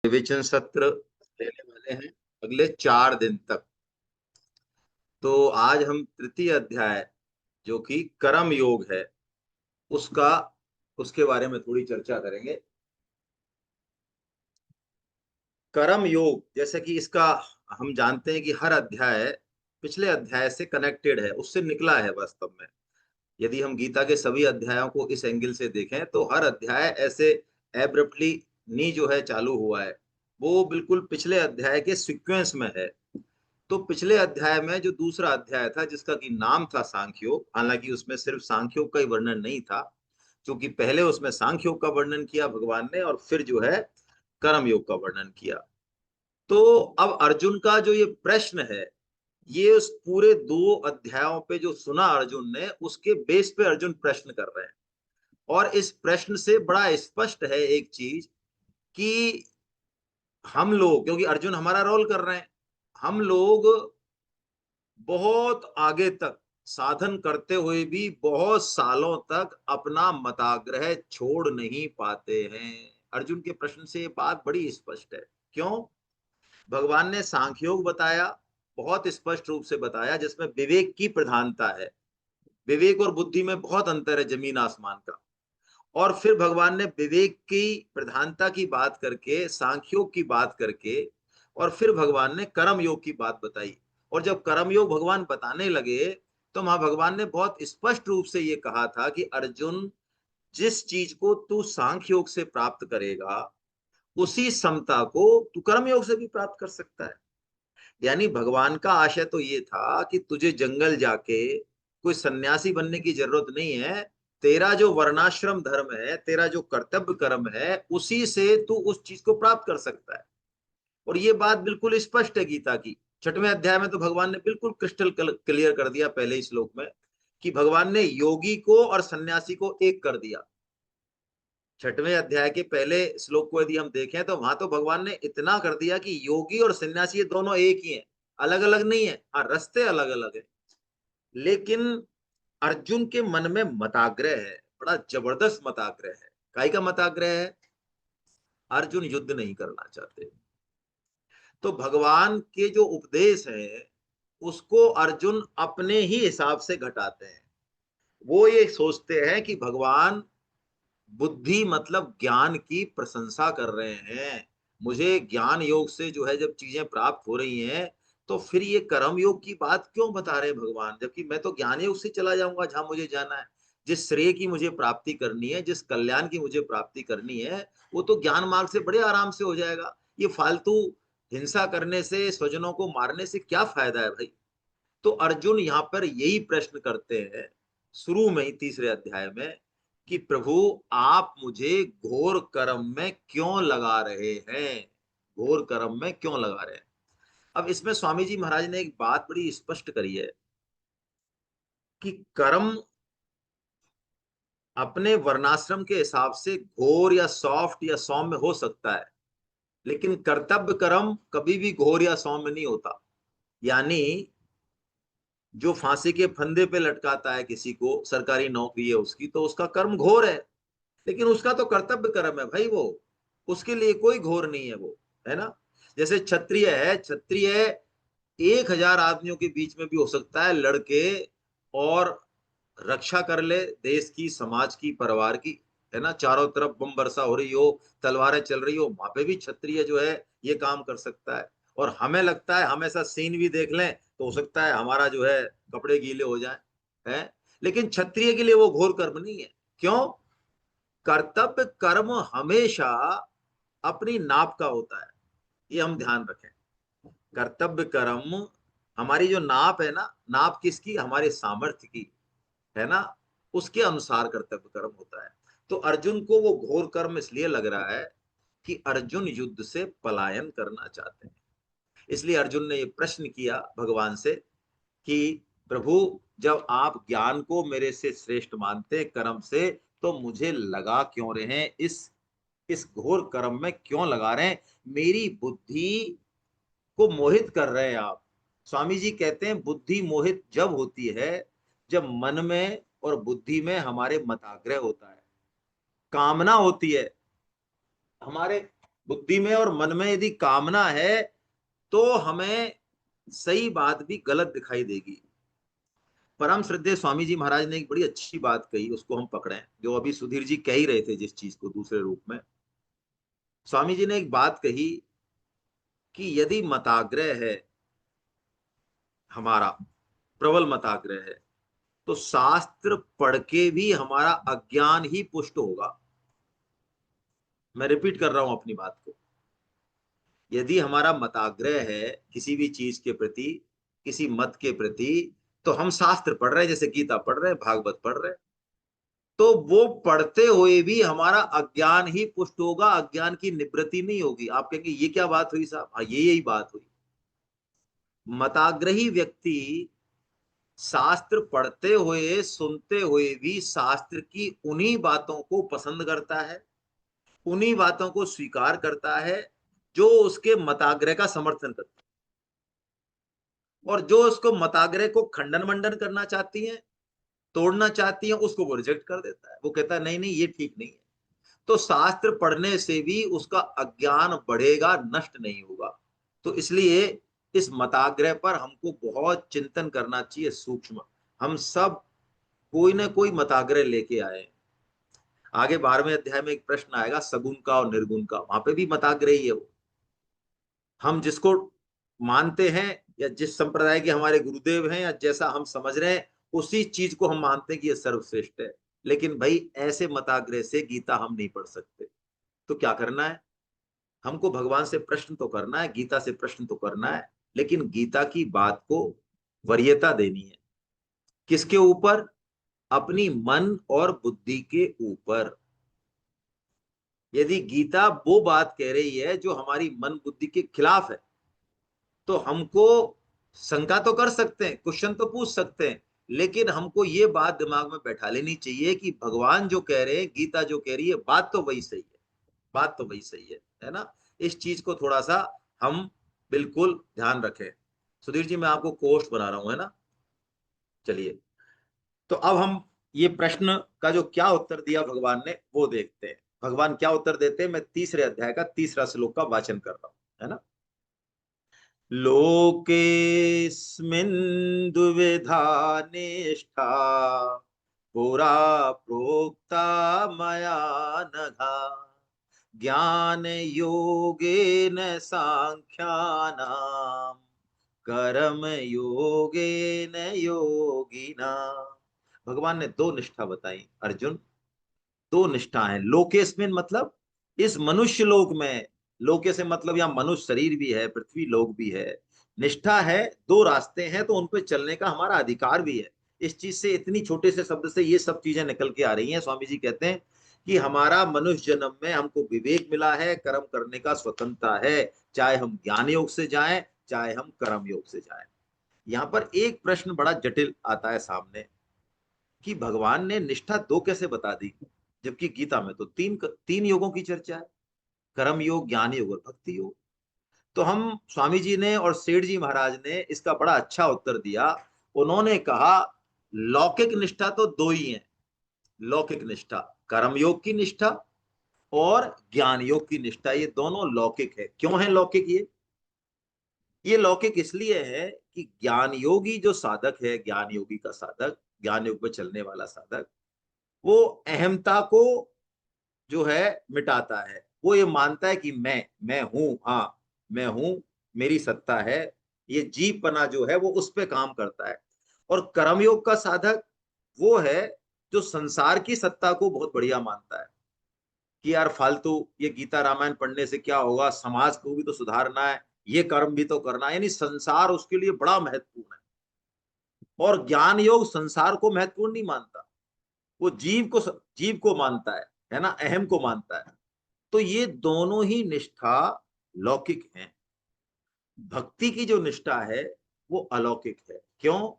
Revision सत्र लेने वाले हैं अगले 4 दिन तक। तो आज हम तृतीय अध्याय जो कि कर्म योग है उसका उसके बारे में थोड़ी चर्चा करेंगे। कर्म योग जैसे कि इसका हम जानते हैं कि हर अध्याय पिछले अध्याय से कनेक्टेड है, उससे निकला है वास्तव में। यदि हम गीता के सभी अध्यायों को इस एंगल से देखें तो हर अध्याय ऐसे एब्रप्टली नहीं जो है चालू हुआ है, वो बिल्कुल पिछले अध्याय के सीक्वेंस में है। तो पिछले अध्याय में जो दूसरा अध्याय था जिसका कि नाम था सांख्योग, हालांकि उसमें सिर्फ सांख्योग का ही वर्णन नहीं था, क्योंकि पहले उसमें सांख्योग का वर्णन किया भगवान ने और फिर जो है कर्म योग का वर्णन किया। तो अब अर्जुन का जो ये प्रश्न है, ये उस पूरे 2 अध्यायों पे जो सुना अर्जुन ने उसके बेस पे अर्जुन प्रश्न कर रहे हैं। और इस प्रश्न से बड़ा स्पष्ट है एक चीज कि हम लोग, क्योंकि अर्जुन हमारा रोल कर रहे हैं, हम लोग बहुत आगे तक साधन करते हुए भी बहुत सालों तक अपना मताग्रह छोड़ नहीं पाते हैं। अर्जुन के प्रश्न से ये बात बड़ी स्पष्ट है। क्यों? भगवान ने सांख्योग बताया, बहुत स्पष्ट रूप से बताया, जिसमें विवेक की प्रधानता है। विवेक और बुद्धि में बहुत अंतर है, जमीन आसमान का। और फिर भगवान ने विवेक की प्रधानता की बात करके, सांख्योग की बात करके, और फिर भगवान ने कर्म योग की बात बताई। और जब कर्म योग भगवान बताने लगे तो वहां भगवान ने बहुत स्पष्ट रूप से ये कहा था कि अर्जुन, जिस चीज को तू सांख्य योग से प्राप्त करेगा उसी समता को तू कर्म योग से भी प्राप्त कर सकता है। यानी भगवान का आशय तो ये था कि तुझे जंगल जाके कोई सन्यासी बनने की जरूरत नहीं है। तेरा जो वर्णाश्रम धर्म है, तेरा जो कर्तव्य कर्म है, उसी से तू उस चीज को प्राप्त कर सकता है। और ये बात बिल्कुल स्पष्ट है गीता की 6वें अध्याय में। तो भगवान ने बिल्कुल क्रिस्टल क्लियर कर दिया पहले ही श्लोक में कि भगवान ने योगी को और सन्यासी को एक कर दिया। 6वें अध्याय के पहले श्लोक को यदि हम देखें तो वहां तो भगवान ने इतना कर दिया कि योगी और सन्यासी ये दोनों एक ही हैं, अलग अलग नहीं है। हाँ, रास्ते अलग अलग है, लेकिन अर्जुन के मन में मताग्रह है, बड़ा जबरदस्त मताग्रह है। काय का मताग्रह है? अर्जुन युद्ध नहीं करना चाहते। तो भगवान के जो उपदेश है उसको अर्जुन अपने ही हिसाब से घटाते हैं। वो ये सोचते हैं कि भगवान बुद्धि मतलब ज्ञान की प्रशंसा कर रहे हैं। मुझे ज्ञान योग से जो है जब चीजें प्राप्त हो रही हैं, तो फिर ये कर्म योग की बात क्यों बता रहे हैं भगवान, जबकि मैं तो ज्ञान योग से चला जाऊंगा जहां मुझे जाना है। जिस श्रेय की मुझे प्राप्ति करनी है, जिस कल्याण की मुझे प्राप्ति करनी है, वो तो ज्ञान मार्ग से बड़े आराम से हो जाएगा। ये फालतू हिंसा करने से, स्वजनों को मारने से क्या फायदा है भाई? तो अर्जुन यहाँ पर यही प्रश्न करते हैं शुरू में ही 3रे अध्याय में कि प्रभु, आप मुझे घोर कर्म में क्यों लगा रहे हैं? घोर कर्म में क्यों लगा रहे हैं? अब इसमें स्वामी जी महाराज ने एक बात बड़ी स्पष्ट करी है कि कर्म अपने वर्णाश्रम के हिसाब से घोर या सॉफ्ट या सौम्य हो सकता है, लेकिन कर्तव्य कर्म कभी भी घोर या सौम्य नहीं होता। यानी जो फांसी के फंदे पे लटकाता है किसी को, सरकारी नौकरी है उसकी, तो उसका कर्म घोर है, लेकिन उसका तो कर्तव्य कर्म है भाई वो, उसके लिए कोई घोर नहीं है वो, है ना? जैसे क्षत्रिय है, क्षत्रिय 1000 आदमियों के बीच में भी हो सकता है लड़के और रक्षा कर ले देश की, समाज की, परिवार की, है ना? चारों तरफ बम वर्षा हो रही हो, तलवारें चल रही हो, वहां पे भी क्षत्रिय जो है ये काम कर सकता है। और हमें लगता है हम ऐसा सीन भी देख लें तो हो सकता है हमारा जो है कपड़े गीले हो जाए, है? लेकिन क्षत्रिय के लिए वो घोर कर्म नहीं है। क्यों? कर्तव्य कर्म हमेशा अपनी नाप का होता है, ये हम ध्यान रखें। कर्तव्य कर्म, हमारी जो नाप है ना, नाप किसकी? हमारे सामर्थ्य की, है ना? उसके अनुसार कर्तव्य कर्म होता है। तो अर्जुन को वो घोर कर्म इसलिए लग रहा है कि अर्जुन युद्ध से पलायन करना चाहते हैं। इसलिए अर्जुन ने ये प्रश्न किया भगवान से कि प्रभु, जब आप ज्ञान को मेरे से श्रेष्ठ मानते कर्म से, तो मुझे लगा क्यों रहे हैं इस घोर कर्म में क्यों लगा रहे हैं? मेरी बुद्धि को मोहित कर रहे हैं आप। स्वामी जी कहते हैं बुद्धि मोहित जब होती है जब मन में और बुद्धि में हमारे मताग्रह होता है, कामना होती है, हमारे बुद्धि में और मन में यदि कामना है तो हमें सही बात भी गलत दिखाई देगी। परम श्रद्धेय स्वामी जी महाराज ने एक बड़ी अच्छी बात कही, उसको हम पकड़ें, जो अभी सुधीर जी कह ही रहे थे जिस चीज को दूसरे रूप में। स्वामी जी ने एक बात कही कि यदि मताग्रह है हमारा, प्रबल मताग्रह है, तो शास्त्र पढ़ के भी हमारा अज्ञान ही पुष्ट होगा। मैं रिपीट कर रहा हूं अपनी बात को। यदि हमारा मताग्रह है किसी भी चीज के प्रति, किसी मत के प्रति, तो हम शास्त्र पढ़ रहे हैं, जैसे गीता पढ़ रहे हैं, भागवत पढ़ रहे हैं, तो वो पढ़ते हुए भी हमारा अज्ञान ही पुष्ट होगा, अज्ञान की निवृत्ति नहीं होगी। आप कहेंगे ये क्या बात हुई साहब? हाँ, ये यही बात हुई। मताग्रही व्यक्ति शास्त्र पढ़ते हुए, सुनते हुए भी शास्त्र की उन्हीं बातों को पसंद करता है, उन्हीं बातों को स्वीकार करता है जो उसके मताग्रह का समर्थन करता है, और जो उसको मताग्रह को खंडन मंडन करना चाहती है, तोड़ना चाहती है, उसको वो रिजेक्ट कर देता है। वो कहता है नहीं नहीं, ये ठीक नहीं है। तो शास्त्र पढ़ने से भी उसका अज्ञान बढ़ेगा, नष्ट नहीं होगा। तो इसलिए इस मताग्रह पर हमको बहुत चिंतन करना चाहिए, सूक्ष्म। हम सब कोई ना कोई मताग्रह लेके आए। आगे 12वें अध्याय में एक प्रश्न आएगा सगुण का और निर्गुण का, वहां पे भी मताग्रह ही है वो। हम जिसको मानते हैं, या जिस संप्रदाय के हमारे गुरुदेव हैं, या जैसा हम समझ रहे हैं, उसी चीज को हम मानते हैं कि ये सर्वश्रेष्ठ है। लेकिन भाई ऐसे मताग्रह से गीता हम नहीं पढ़ सकते। तो क्या करना है? हमको भगवान से प्रश्न तो करना है, गीता से प्रश्न तो करना है, लेकिन गीता की बात को वरीयता देनी है। किसके ऊपर? अपनी मन और बुद्धि के ऊपर। यदि गीता वो बात कह रही है जो हमारी मन बुद्धि के खिलाफ है, तो हमको शंका तो कर सकते हैं, क्वेश्चन तो पूछ सकते हैं, लेकिन हमको ये बात दिमाग में बैठा लेनी चाहिए कि भगवान जो कह रहे हैं, गीता जो कह रही है, बात तो वही सही है। बात तो वही सही है ना? इस चीज को थोड़ा सा हम बिल्कुल ध्यान रखें। सुधीर जी, मैं आपको कोष्ठ बना रहा हूं, है ना? चलिए, तो अब हम ये प्रश्न का जो क्या उत्तर दिया भगवान ने वो देखते हैं। भगवान क्या उत्तर देते हैं? मैं तीसरे अध्याय का तीसरा श्लोक का वाचन कर रहा हूं, है ना? लोकेस्मिन् दुविधा निष्ठा पुरा प्रोक्ता मया नघा ज्ञान योगेन सांख्यानाम कर्म योगेन योगिना। भगवान ने दो निष्ठा बताई अर्जुन। दो निष्ठाएं। लोकेस्मिन मतलब इस मनुष्य लोक में। लोके से मतलब यहाँ मनुष्य शरीर भी है, पृथ्वी लोक भी है। निष्ठा है, दो रास्ते हैं, तो उन पे चलने का हमारा अधिकार भी है। इस चीज से, इतनी छोटे से शब्द से ये सब चीजें निकल के आ रही हैं। स्वामी जी कहते हैं कि हमारा मनुष्य जन्म में हमको विवेक मिला है, कर्म करने का स्वतंत्रता है, चाहे हम ज्ञान योग से जाएं, चाहे हम कर्म योग से जाएं। यहाँ पर एक प्रश्न बड़ा जटिल आता है सामने कि भगवान ने निष्ठा दो कैसे बता दी, जबकि गीता में तो तीन तीन योगों की चर्चा है, कर्म योग, ज्ञान योग और भक्ति योग। तो हम स्वामी जी ने और सेठ जी महाराज ने इसका बड़ा अच्छा उत्तर दिया। उन्होंने कहा लौकिक निष्ठा तो दो ही है। लौकिक निष्ठा, कर्म योग की निष्ठा और ज्ञान योग की निष्ठा, ये दोनों लौकिक है। क्यों है लौकिक? ये लौकिक इसलिए है कि ज्ञान योगी जो साधक है, ज्ञान योगी का साधक, ज्ञान योग पे चलने वाला साधक, वो अहमता को जो है मिटाता है। वो ये मानता है कि मैं हूं, हाँ मैं हूं, मेरी सत्ता है। ये जीवपना जो है वो उस पे काम करता है। और कर्मयोग का साधक वो है जो संसार की सत्ता को बहुत बढ़िया मानता है कि यार फालतू ये गीता रामायण पढ़ने से क्या होगा, समाज को भी तो सुधारना है, ये कर्म भी तो करना है, यानी संसार उसके लिए बड़ा महत्वपूर्ण है। और ज्ञान योग संसार को महत्वपूर्ण नहीं मानता, वो जीव को मानता है ना, अहम को मानता है। तो ये दोनों ही निष्ठा लौकिक हैं। भक्ति की जो निष्ठा है वो अलौकिक है। क्यों?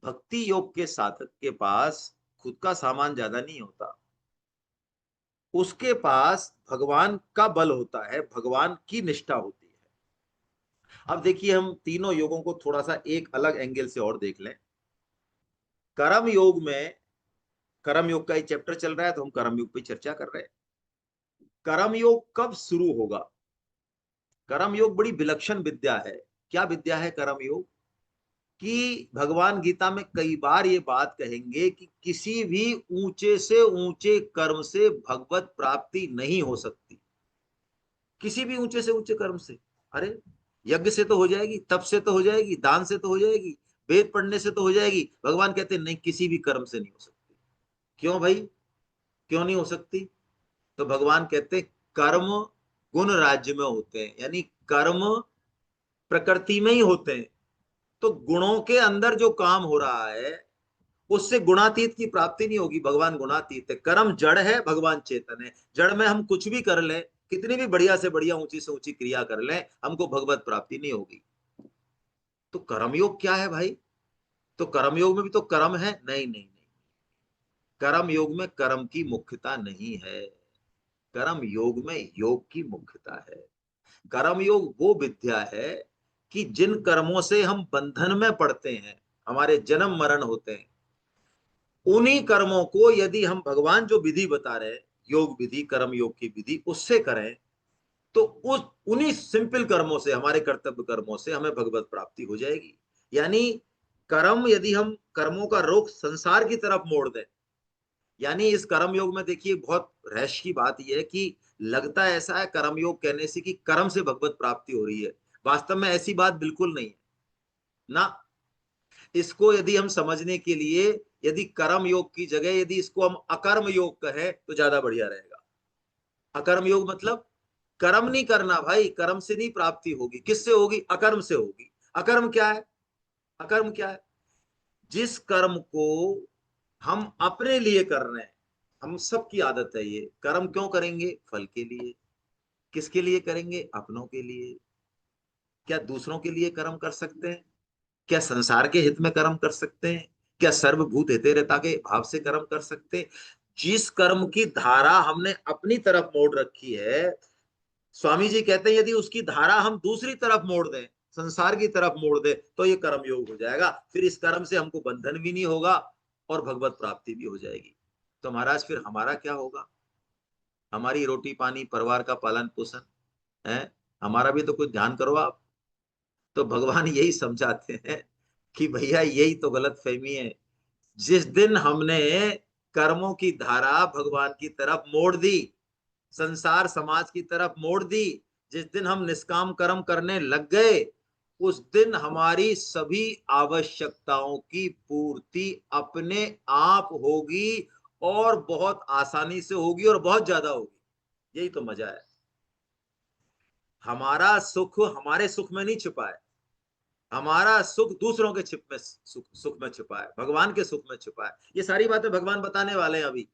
भक्ति योग के साधक के पास खुद का सामान ज्यादा नहीं होता, उसके पास भगवान का बल होता है, भगवान की निष्ठा होती है। अब देखिए, हम तीनों योगों को थोड़ा सा एक अलग एंगल से और देख लें। कर्म योग में, कर्म योग का एक चैप्टर चल रहा है तो हम कर्म योग पे चर्चा कर रहे हैं। कर्म योग कब शुरू होगा? कर्म योग बड़ी विलक्षण विद्या है। क्या विद्या है कर्म योग? कि भगवान गीता में कई बार ये बात कहेंगे कि किसी भी ऊंचे से ऊंचे कर्म से भगवत प्राप्ति नहीं हो सकती। किसी भी ऊंचे से ऊंचे कर्म से, अरे यज्ञ से तो हो जाएगी, तप से तो हो जाएगी, दान से तो हो जाएगी, वेद पढ़ने से तो हो जाएगी। भगवान कहते हैं नहीं, किसी भी कर्म से नहीं हो सकती। क्यों भाई, क्यों नहीं हो सकती? तो भगवान कहते हैं कर्म गुण राज्य में होते हैं, यानी कर्म प्रकृति में ही होते हैं। तो गुणों के अंदर जो काम हो रहा है उससे गुणातीत की प्राप्ति नहीं होगी। भगवान गुणातीत है, कर्म जड़ है, भगवान चेतन है। जड़ में हम कुछ भी कर लें, कितनी भी बढ़िया से बढ़िया ऊंची से ऊंची क्रिया कर लें, हमको भगवत प्राप्ति नहीं होगी। तो कर्मयोग क्या है भाई? तो कर्मयोग में भी तो कर्म है? नहीं नहीं नहीं, कर्म योग में कर्म की मुख्यता नहीं है। कर्म योग में योग की मुख्यता है। कर्म योग वो विद्या है कि जिन कर्मों से हम बंधन में पड़ते हैं, हमारे जन्म मरण होते हैं, उन्हीं कर्मों को यदि हम भगवान जो विधि बता रहे हैं, योग विधि, कर्म योग की विधि, उससे करें तो उस उन्हीं सिंपल कर्मों से, हमारे कर्तव्य कर्मों से हमें भगवत प्राप्ति हो जाएगी। यानी कर्म यदि हम कर्मों का रुख संसार की तरफ मोड़ दें, यानी इस कर्म योग में देखिए बहुत रहस्य की बात यह है कि लगता ऐसा है कर्म योग कहने से कि कर्म से भगवत प्राप्ति हो रही है। वास्तव में ऐसी बात बिल्कुल नहीं है ना। इसको यदि हम समझने के लिए, यदि कर्म योग की जगह यदि इसको हम अकर्म योग कहें तो ज्यादा बढ़िया रहेगा। अकर्म योग मतलब कर्म नहीं करना भाई, कर्म से नहीं प्राप्ति होगी। किससे होगी? अकर्म से होगी। अकर्म क्या है? अकर्म क्या है? जिस कर्म को हम अपने लिए कर रहे हैं, हम सबकी आदत है ये, कर्म क्यों करेंगे? फल के लिए। किसके लिए करेंगे? अपनों के लिए। क्या दूसरों के लिए कर्म कर सकते हैं? क्या संसार के हित में कर्म कर सकते हैं? क्या सर्वभूत हितेरता के भाव से कर्म कर सकते हैं? जिस कर्म की धारा हमने अपनी तरफ मोड़ रखी है, स्वामी जी कहते हैं यदि उसकी धारा हम दूसरी तरफ मोड़ दें, संसार की तरफ मोड़ दें, तो ये कर्म योग हो जाएगा। फिर इस कर्म से हमको बंधन भी नहीं होगा और भगवत प्राप्ति भी हो जाएगी। तो महाराज फिर हमारा क्या होगा? हमारी रोटी पानी, परिवार का पालन पोषण है, हमारा भी तो कुछ ध्यान करो आप। तो भगवान यही समझाते हैं कि भैया यही तो गलत फहमी है। जिस दिन हमने कर्मों की धारा भगवान की तरफ मोड़ दी, संसार समाज की तरफ मोड़ दी, जिस दिन हम निष्काम कर्म करने लग गए, उस दिन हमारी सभी आवश्यकताओं की पूर्ति अपने आप होगी, और बहुत आसानी से होगी, और बहुत ज्यादा होगी। यही तो मजा है। हमारा सुख हमारे सुख में नहीं छिपा है, हमारा सुख दूसरों के सुख में छिपा है, भगवान के सुख में छिपा है। ये सारी बातें भगवान बताने वाले हैं अभी।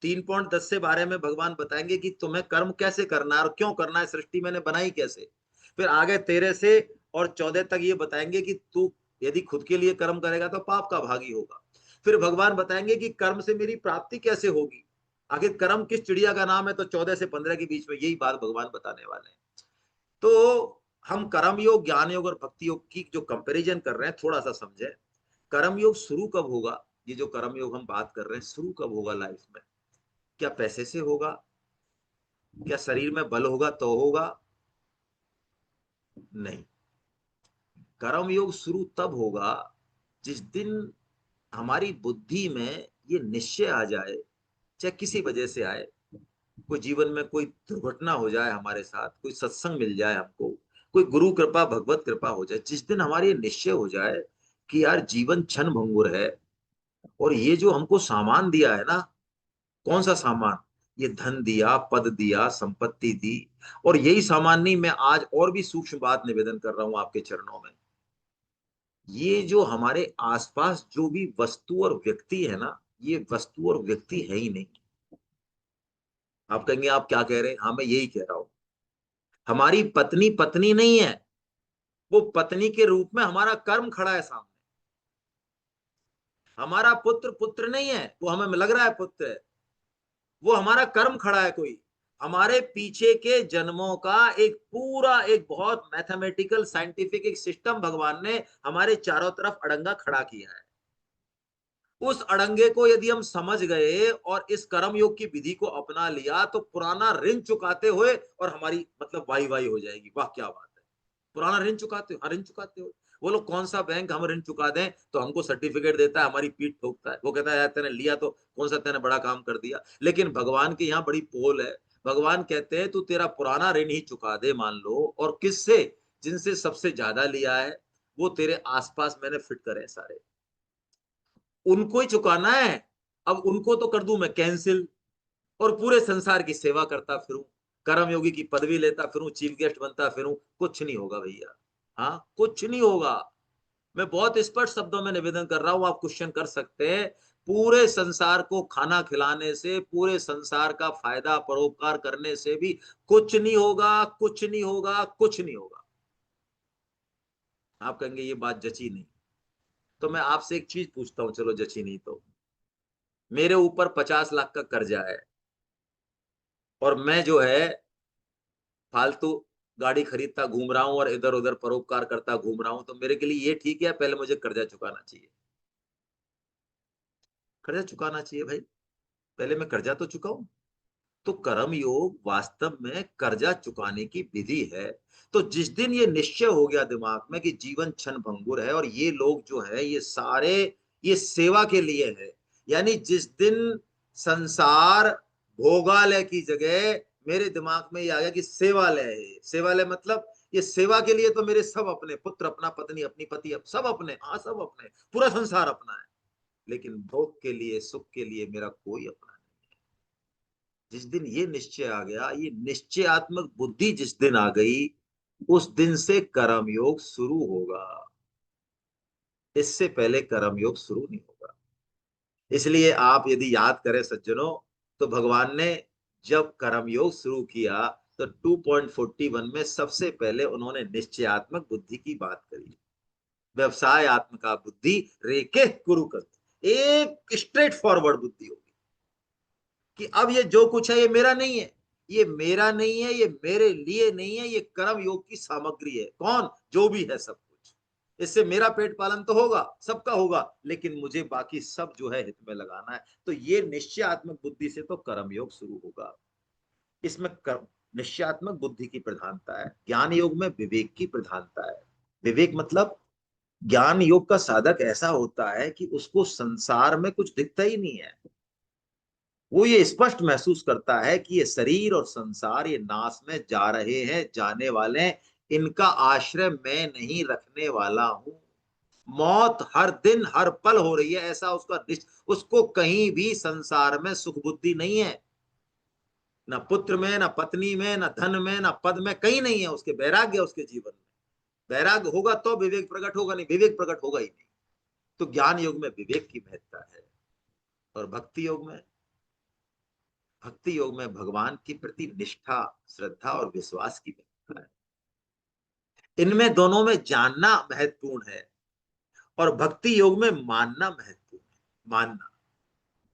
3.10 से 12 में भगवान बताएंगे कि तुम्हें कर्म कैसे करना है और क्यों करना है, सृष्टि मैंने बनाई कैसे। फिर आगे 13 से और 14 तक ये बताएंगे कि तू यदि खुद के लिए कर्म करेगा तो पाप का भागी होगा। फिर भगवान बताएंगे कि कर्म से मेरी प्राप्ति कैसे होगी। आखिर कर्म किस चिड़िया का नाम है? तो 14 से 15 के बीच में यही बात भगवान बताने वाले हैं। तो हम कर्म योग, ज्ञान योग और भक्ति योग की जो कंपैरिजन कर रहे हैं, थोड़ा सा समझे। कर्म योग शुरू कब होगा? ये जो कर्म योग हम बात कर रहे हैं, शुरू कब होगा लाइफ में? क्या पैसे से होगा? क्या शरीर में बल होगा तो होगा? नहीं। कर्म योग शुरू तब होगा जिस दिन हमारी बुद्धि में ये निश्चय आ जाए, चाहे किसी वजह से आए, कोई जीवन में कोई दुर्घटना हो जाए हमारे साथ, कोई सत्संग मिल जाए हमको, कोई गुरु कृपा भगवत कृपा हो जाए, जिस दिन हमारे ये निश्चय हो जाए कि यार जीवन क्षण भंगुर है, और ये जो हमको सामान दिया है ना, कौन सा सामान? ये धन दिया, पद दिया, संपत्ति दी, और यही सामान नहीं, मैं आज और भी सूक्ष्म बात निवेदन कर रहा हूं आपके चरणों में। ये जो हमारे आसपास जो भी वस्तु और व्यक्ति है ना, ये वस्तु और व्यक्ति है ही नहीं। आप कहेंगे आप क्या कह रहे हैं? हाँ, मैं यही कह रहा हूं। हमारी पत्नी पत्नी नहीं है, वो पत्नी के रूप में हमारा कर्म खड़ा है सामने। हमारा पुत्र पुत्र नहीं है, वो हमें लग रहा है पुत्र है, वो हमारा कर्म खड़ा है कोई। हमारे पीछे के जन्मों का एक पूरा, एक बहुत मैथमेटिकल साइंटिफिक एक सिस्टम भगवान ने हमारे चारों तरफ अड़ंगा खड़ा किया है। उस अड़ंगे को यदि हम समझ गए और इस कर्म योग की विधि को अपना लिया तो पुराना ऋण चुकाते हुए और हमारी मतलब वाई वाई हो जाएगी। वाह क्या बात है, पुराना ऋण चुकाते हो, हाँ ऋण चुकाते हो। वो लोग कौन सा बैंक हम ऋण चुका दें तो हमको सर्टिफिकेट देता है, हमारी पीठ ठोकता है, वो कहता है यार तेने लिया तो कौन सा तेने बड़ा काम कर दिया। लेकिन भगवान के यहाँ बड़ी पोल है। भगवान कहते हैं तू तेरा पुराना ऋण ही चुका दे, मान लो, और किससे, जिनसे सबसे ज्यादा लिया है वो तेरे आसपास मैंने फिट करे सारे, उनको ही चुकाना है। अब उनको तो कर दूं मैं कैंसिल और पूरे संसार की सेवा करता फिरूं, कर्म योगी की पदवी लेता फिरूं, चीफ गेस्ट बनता फिरूं, कुछ नहीं होगा भैया। हाँ कुछ नहीं होगा। मैं बहुत स्पष्ट शब्दों में निवेदन कर रहा हूं, आप क्वेश्चन कर सकते हैं। पूरे संसार को खाना खिलाने से, पूरे संसार का फायदा परोपकार करने से भी कुछ नहीं होगा, कुछ नहीं होगा, कुछ नहीं होगा। आप कहेंगे ये बात जची नहीं, तो मैं आपसे एक चीज पूछता हूं, चलो जची नहीं तो, मेरे ऊपर 50 लाख का कर्जा है और मैं जो है फालतू गाड़ी खरीदता घूम रहा हूं और इधर उधर परोपकार करता घूम रहा हूं, तो मेरे के लिए ये ठीक है? पहले मुझे कर्जा चुकाना चाहिए, कर्जा चुकाना चाहिए भाई, पहले मैं कर्जा तो चुकाऊं। तो कर्म योग वास्तव में कर्जा चुकाने की विधि है। तो जिस दिन ये निश्चय हो गया दिमाग में कि जीवन क्षण भंगुर है और ये लोग जो है ये सारे ये सेवा के लिए है, यानी जिस दिन संसार भोगालय की जगह मेरे दिमाग में ये आ गया कि सेवालय है, सेवालय मतलब ये सेवा के लिए तो मेरे सब अपने, पुत्र अपना, पत्नी अपनी, पति सब अपने, हाँ सब अपने, पूरा संसार अपना है, लेकिन भोग के लिए, सुख के लिए मेरा कोई अपना नहीं। जिस दिन ये निश्चय आ गया, ये निश्चयात्मक बुद्धि जिस दिन आ गई, उस दिन से कर्म योग शुरू होगा, इससे पहले कर्म योग शुरू नहीं होगा। इसलिए आप यदि याद करें सज्जनों, तो भगवान ने जब कर्म योग शुरू किया तो 2.41 में सबसे पहले उन्होंने निश्चयात्मक बुद्धि की बात करी। व्यवसाय आत्मका बुद्धि रेके कुरु कर, एक स्ट्रेट फॉरवर्ड बुद्धि होगी कि अब ये जो कुछ है ये मेरा नहीं है, ये मेरा नहीं है, ये मेरे लिए नहीं है, ये कर्म योग की सामग्री है। कौन? जो भी है सब कुछ, इससे मेरा पेट पालन तो होगा, सबका होगा, लेकिन मुझे बाकी सब जो है हित में लगाना है। तो ये निश्चयात्मक बुद्धि से तो कर्म योग शुरू होगा। इसमें निश्चयात्मक बुद्धि की प्रधानता है, ज्ञान योग में विवेक की प्रधानता है। विवेक मतलब ज्ञान योग का साधक ऐसा होता है कि उसको संसार में कुछ दिखता ही नहीं है। वो ये स्पष्ट महसूस करता है कि ये शरीर और संसार ये नाश में जा रहे हैं, जाने वाले हैं, इनका आश्रय मैं नहीं रखने वाला हूं। मौत हर दिन हर पल हो रही है, ऐसा उसका उसको कहीं भी संसार में सुख बुद्धि नहीं है, ना पुत्र में, ना पत्नी में, ना धन में, ना पद में, कहीं नहीं है उसके। वैराग्य उसके जीवन में, वैराग्य होगा तो विवेक प्रकट होगा, नहीं विवेक प्रकट होगा ही नहीं। तो ज्ञान योग में विवेक की महत्ता है। और भक्ति योग में भगवान के प्रति निष्ठा, श्रद्धा और विश्वास की महत्ता है। इनमें दोनों में जानना महत्वपूर्ण है और भक्ति योग में मानना महत्वपूर्ण है, मानना।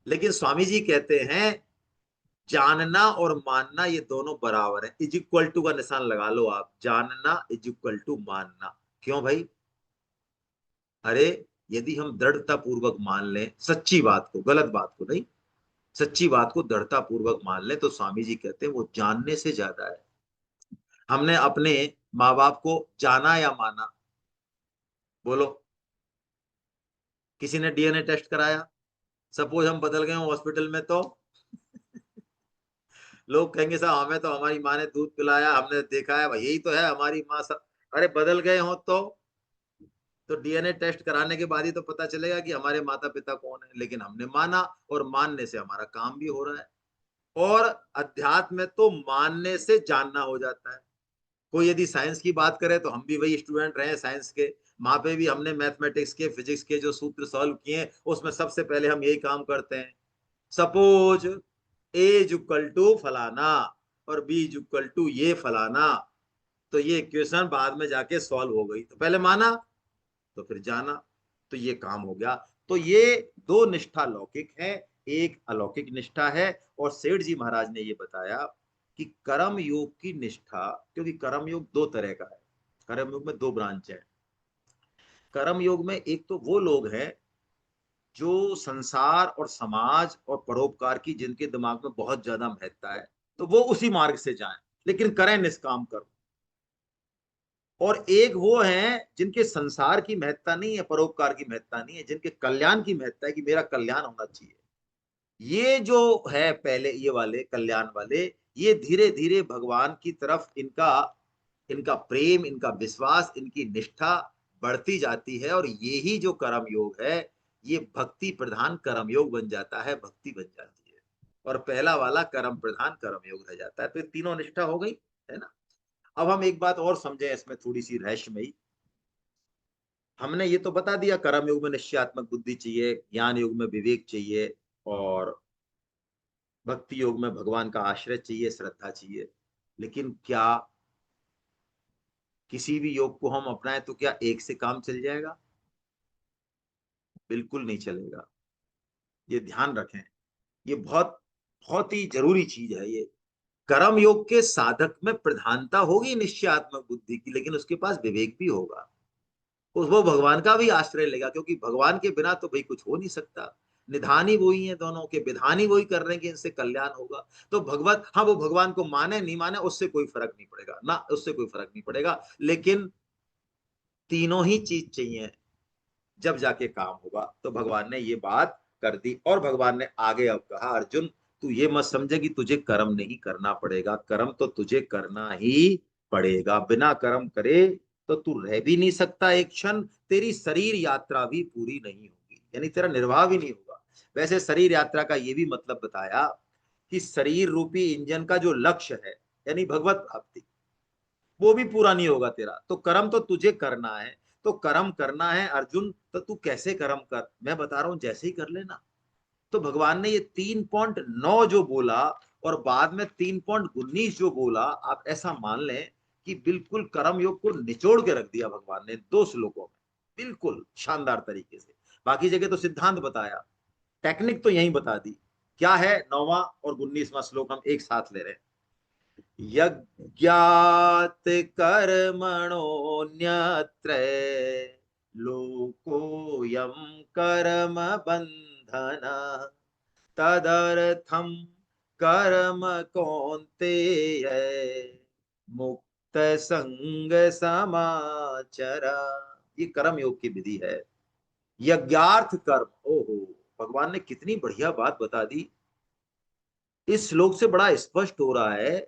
लेकिन स्वामी जी कहते हैं जानना और मानना ये दोनों बराबर है, इज इक्वल टू का निशान लगा लो आप, जानना इज इक्वल टू मानना। क्यों भाई? अरे यदि हम दृढ़ता पूर्वक मान लें सच्ची बात को, गलत बात को नहीं, सच्ची बात को दृढ़ता पूर्वक मान लें, तो स्वामी जी कहते हैं वो जानने से ज्यादा है। हमने अपने माँ बाप को जाना या माना? बोलो। किसी ने डीएनए टेस्ट कराया, सपोज हम बदल गए हो हॉस्पिटल में, तो लोग कहेंगे साहब हमें तो हमारी माँ ने दूध पिलाया, हमने देखा है भाई यही तो है हमारी माँ सब। अरे बदल गए हो तो डीएनए टेस्ट कराने के बाद ही तो पता चलेगा कि हमारे माता पिता कौन है। लेकिन हमने माना और मानने से हमारा काम भी हो रहा है। और अध्यात्म में तो मानने से जानना हो जाता है। कोई यदि साइंस की बात करे तो हम भी वही स्टूडेंट रहे साइंस के, वहां पे भी हमने मैथमेटिक्स के, फिजिक्स के जो सूत्र सॉल्व किए उसमें सबसे पहले हम यही काम करते हैं। Suppose A is equal to फलाना और बी इज इक्वल टू ये फलाना, तो ये इक्वेशन बाद में जाके सॉल्व हो गई, तो पहले माना तो फिर जाना, तो ये काम हो गया। तो ये दो निष्ठा लौकिक है, एक अलौकिक निष्ठा है। और सेठ जी महाराज ने ये बताया कि कर्म योग की निष्ठा, क्योंकि कर्म योग दो तरह का है, कर्म योग में दो ब्रांच है। कर्म योग में एक तो वो लोग हैं जो संसार और समाज और परोपकार की जिनके दिमाग में बहुत ज्यादा महत्ता है, तो वो उसी मार्ग से जाएं, लेकिन करें निष्काम कर्म। और एक वो हैं जिनके संसार की महत्ता नहीं है, परोपकार की महत्ता नहीं है, जिनके कल्याण की महत्ता है कि मेरा कल्याण होना चाहिए। ये जो है पहले ये वाले कल्याण वाले, ये धीरे धीरे भगवान की तरफ इनका इनका प्रेम, इनका विश्वास, इनकी निष्ठा बढ़ती जाती है, और यही जो कर्म योग है, ये भक्ति प्रधान कर्म योग बन जाता है, भक्ति बन जाती है। और पहला वाला कर्म प्रधान कर्म योग रह जाता है। तो ये तीनों निष्ठा हो गई, है ना। अब हम एक बात और समझे इसमें थोड़ी सी रहस्यमयी। हमने ये तो बता दिया कर्म योग में निश्चयात्मक बुद्धि चाहिए, ज्ञान योग में विवेक चाहिए, और भक्ति योग में भगवान का आश्रय चाहिए, श्रद्धा चाहिए। लेकिन क्या किसी भी योग को हम अपनाएं तो क्या एक से काम चल जाएगा? बिल्कुल नहीं चलेगा। ये ध्यान रखें। ये बहुत बहुत ही जरूरी चीज है ये। कर्म योग के साधक में प्रधानता होगी निश्चयात्मक बुद्धि की, लेकिन उसके पास विवेक भी होगा। वो भगवान का भी आश्रय लेगा, क्योंकि भगवान के बिना तो भाई कुछ हो नहीं सकता। निधान ही वही है, दोनों के विधान ही वही कर रहे हैं कि इनसे कल्याण होगा। तो भगवत, हाँ, वो भगवान को माने नहीं माने उससे कोई फर्क नहीं पड़ेगा ना, उससे कोई फर्क नहीं पड़ेगा। लेकिन तीनों ही चीज चाहिए, जब जाके काम होगा। तो भगवान ने ये बात कर दी, और भगवान ने आगे अब कहा, अर्जुन तू ये मत समझे कि तुझे कर्म नहीं करना पड़ेगा, कर्म तो तुझे करना ही पड़ेगा। बिना कर्म करे तो तू रह भी नहीं सकता एक क्षण, तेरी शरीर यात्रा भी पूरी नहीं होगी, यानी तेरा निर्वाह भी नहीं होगा। वैसे शरीर यात्रा का ये भी मतलब बताया कि शरीर रूपी इंजन का जो लक्ष्य है, यानी भगवत प्राप्ति, वो भी पूरा नहीं होगा तेरा। तो कर्म तो तुझे करना है। तो कर्म करना है अर्जुन, तो तू कैसे कर्म कर, मैं बता रहा हूं, जैसे ही कर लेना। तो भगवान ने ये 3.9 जो बोला, और बाद में 3.19 जो बोला, आप ऐसा मान लें कि बिल्कुल कर्म योग को निचोड़ के रख दिया भगवान ने 2 श्लोकों में, बिल्कुल शानदार तरीके से। बाकी जगह तो सिद्धांत बताया, टेक्निक तो यही बता दी। क्या है 9वां और 19वां श्लोक, हम एक साथ ले रहे हैं। यज्ञात् कर्मणोऽन्यत्र लोकोऽयं कर्म बन्धनः तदर्थं कर्म कौन्तेय मुक्त संग समाचर। ये कर्म योग की विधि है। यज्ञार्थ कर्म, ओहो, भगवान ने कितनी बढ़िया बात बता दी। इस श्लोक से बड़ा स्पष्ट हो रहा है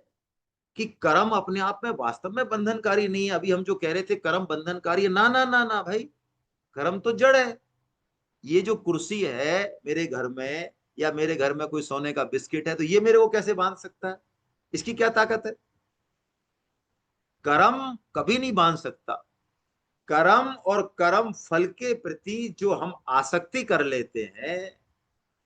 कि कर्म अपने आप में वास्तव में बंधनकारी नहीं है। अभी हम जो कह रहे थे कर्म बंधनकारी है, ना ना ना ना भाई, कर्म तो जड़ है। ये जो कुर्सी है मेरे घर में, या मेरे घर में कोई सोने का बिस्किट है, तो ये मेरे को कैसे बांध सकता है? इसकी क्या ताकत है? कर्म कभी नहीं बांध सकता। कर्म और कर्म फल के प्रति जो हम आसक्ति कर लेते हैं,